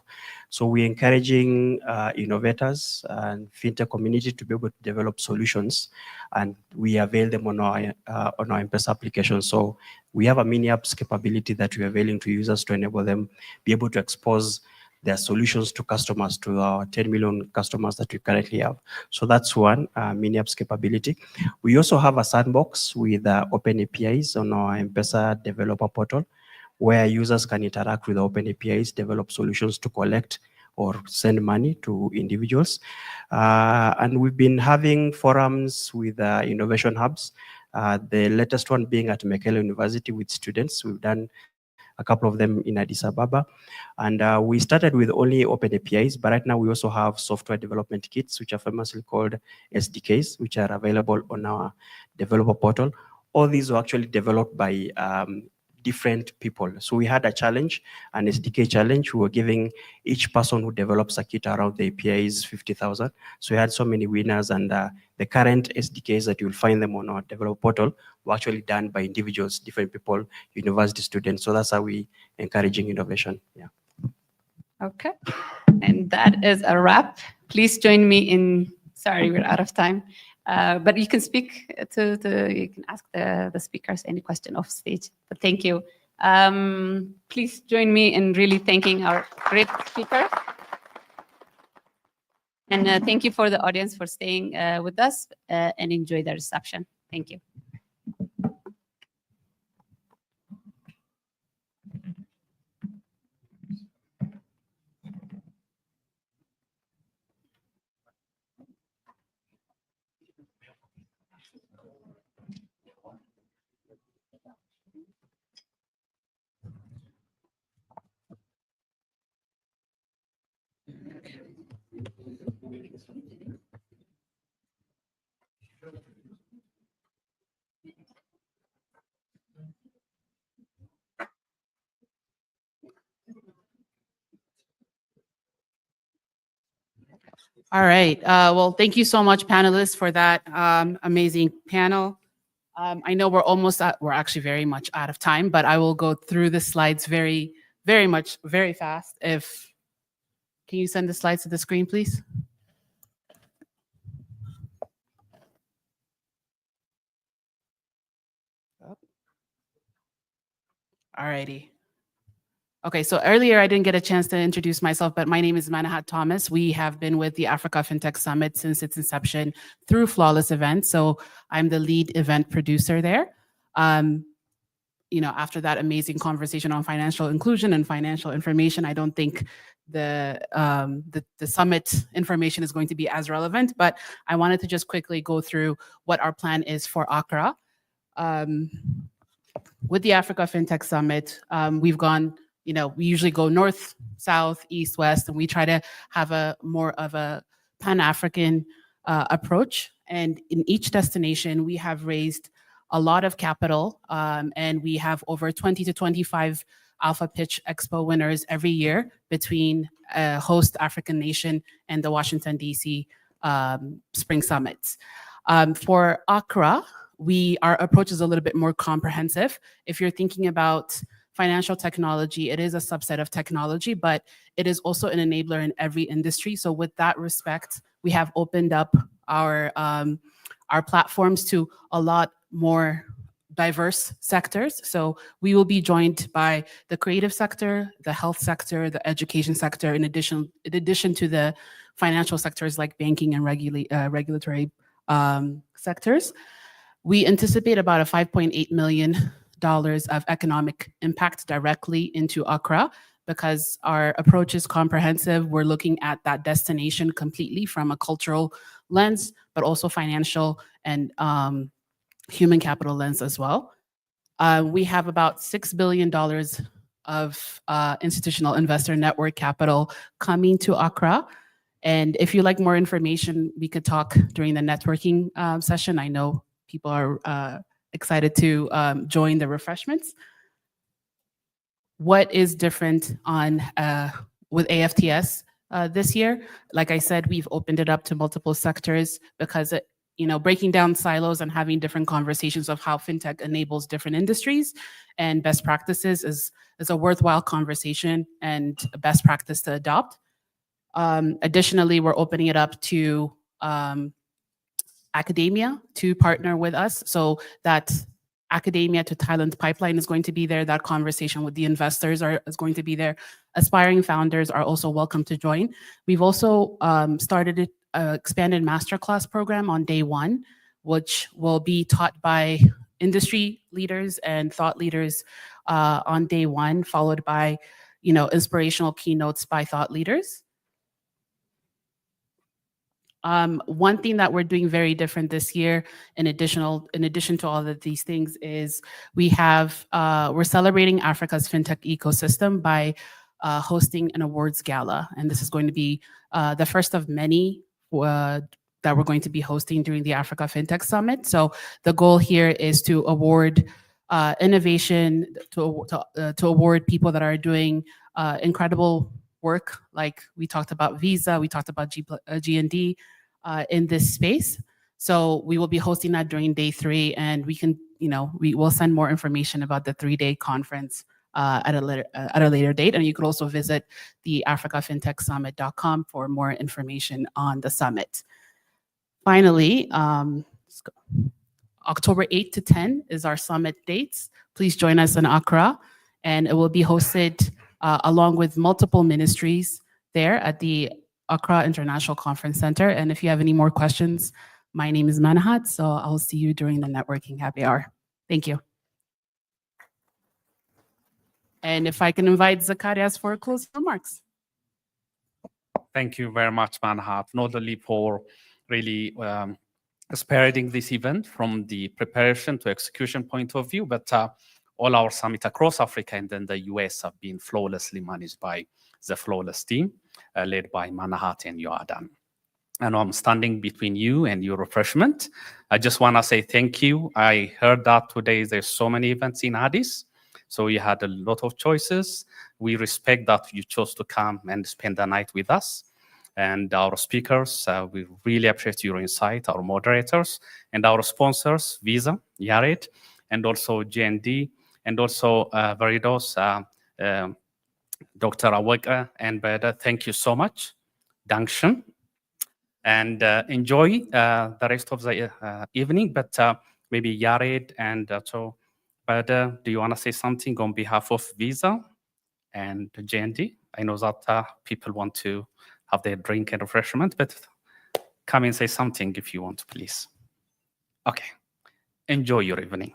So we're encouraging innovators and fintech community to be able to develop solutions, and we avail them on our M-Pesa application. So we have a mini apps capability that we're availing to users to enable them be able to expose their solutions to customers, to our 10 million customers that we currently have. So that's one mini apps capability. We also have a sandbox with open APIs on our M-Pesa developer portal, where users can interact with open APIs, develop solutions to collect or send money to individuals. And we've been having forums with innovation hubs, the latest one being at Mekelle University with students. We've done a couple of them in Addis Ababa. And we started with only open APIs, but right now we also have software development kits, which are famously called SDKs, which are available on our developer portal. All these were actually developed by different people. So we had a challenge, an SDK challenge. We were giving each person who develops a kit around the APIs 50,000. So we had so many winners, and the current SDKs that you'll find them on our developer portal were actually done by individuals, different people, university students. So that's how we encouraging innovation. Yeah. Okay, and that is a wrap. Please join me in, sorry, we're out of time. But you can speak you can ask the speakers any question off stage, but thank you. Please join me in really thanking our great speaker. And thank you for the audience for staying with us and enjoy the reception. Thank you. All right. Well, thank you so much, panelists, for that amazing panel. I know we're actually very much out of time, but I will go through the slides very fast. Can you send the slides to the screen, please? All righty. Okay, so earlier I didn't get a chance to introduce myself, but my name is Manahat Thomas. We have been with the Africa Fintech Summit since its inception through Flawless Events. So I'm the lead event producer there. After that amazing conversation on financial inclusion and financial information, I don't think the summit information is going to be as relevant, but I wanted to just quickly go through what our plan is for Accra. With the Africa Fintech Summit, we've gone, we usually go north, south, east, west, and we try to have more of a Pan-African approach. And in each destination, we have raised a lot of capital, and we have over 20 to 25 Alpha Pitch Expo winners every year between host African nation and the Washington, D.C. Spring Summits. For Accra, our approach is a little bit more comprehensive. If you're thinking about financial technology, it is a subset of technology, but it is also an enabler in every industry. So with that respect, we have opened up our platforms to a lot more diverse sectors. So we will be joined by the creative sector, the health sector, the education sector, in addition to the financial sectors like banking and regulatory sectors. We anticipate about a $5.8 million of economic impact directly into Accra because our approach is comprehensive. We're looking at that destination completely from a cultural lens, but also financial and human capital lens as well. We have about $6 billion of institutional investor network capital coming to Accra. And if you like more information, we could talk during the networking session. I know people are excited to join the refreshments. What is different with AFTS this year? Like I said, we've opened it up to multiple sectors because breaking down silos and having different conversations of how fintech enables different industries and best practices is a worthwhile conversation and a best practice to adopt. Additionally, we're opening it up to academia to partner with us. So that academia to talent pipeline is going to be there. That conversation with the investors is going to be there. Aspiring founders are also welcome to join. We've also started an expanded masterclass program on day one, which will be taught by industry leaders and thought leaders on day one, followed by inspirational keynotes by thought leaders. One thing that we're doing very different this year, in addition to all of these things, is we're celebrating Africa's fintech ecosystem by hosting an awards gala, and this is going to be the first of many that we're going to be hosting during the Africa Fintech Summit. So the goal here is to award innovation, to award people that are doing incredible work, like we talked about Visa, we talked about G&D in this space. So we will be hosting that during day 3, and we will send more information about the 3-day conference at a later date. And you could also visit the africafintechsummit.com for more information on the summit. Finally, October 8 to 10 is our summit dates. Please join us in Accra, and it will be hosted along with multiple ministries there at the Accra International Conference Center. And if you have any more questions, my name is Manahat, so I'll see you during the networking happy hour. Thank you. And if I can invite Zacharias for closing remarks. Thank you very much, Manahat, not only for really spearheading this event from the preparation to execution point of view, but all our summit across Africa and then the US have been flawlessly managed by the flawless team led by Manahat and Yodahhe. And I'm standing between you and your refreshment. I just want to say thank you. I heard that today there's so many events in Addis, so you had a lot of choices. We respect that you chose to come and spend the night with us. And our speakers, we really appreciate your insight, our moderators, and our sponsors, Visa, Yared, and also GND, and also Veridos, Dr. Aweka and Beda. Thank you so much. Dankshun. And enjoy the rest of the evening, but maybe Yared and so Beda, do you want to say something on behalf of Visa and GND? I know that people want to have their drink and refreshment, but come and say something if you want to, please. Okay. Enjoy your evening.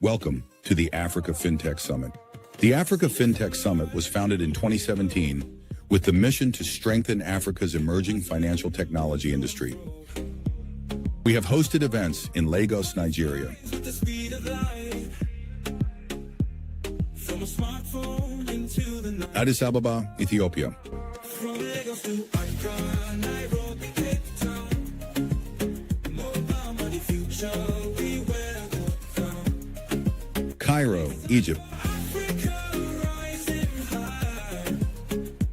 Welcome to the Africa Fintech Summit. The Africa Fintech Summit was founded in 2017 with the mission to strengthen Africa's emerging financial technology industry. We have hosted events in Lagos, Nigeria, With the speed of light, from a smartphone into the night, Addis Ababa, Ethiopia, from Lagos to Accra, Nairobi, Cape Town, mobile money future, we where go down. Cairo, Egypt, Africa rising high,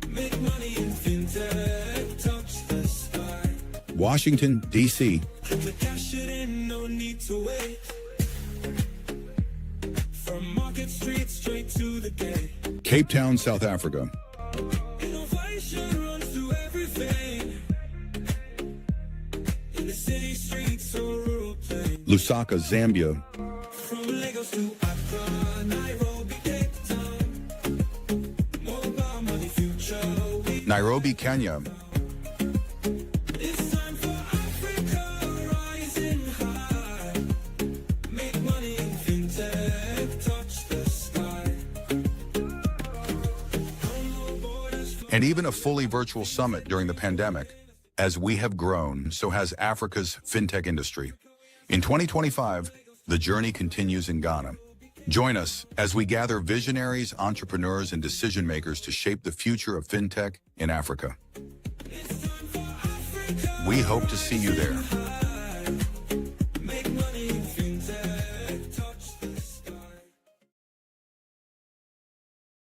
make money in fintech, touch the sky. Washington, D.C., Put the cash it in, no need to wait. From Market Street straight to the gate. Cape Town, South Africa, Innovation runs through everything. In the city streets or rural plain. Lusaka, Zambia, From Lagos to Accra, Nairobi, Cape Town. Mobile money future. Nairobi, Kenya, It's time for Africa rising high. Make money in fintech, touch the sky. and even a fully virtual summit during the pandemic. As we have grown, so has Africa's fintech industry. In 2025, the journey continues in Ghana. Join us as we gather visionaries, entrepreneurs, and decision makers to shape the future of fintech in Africa. We hope to see you there.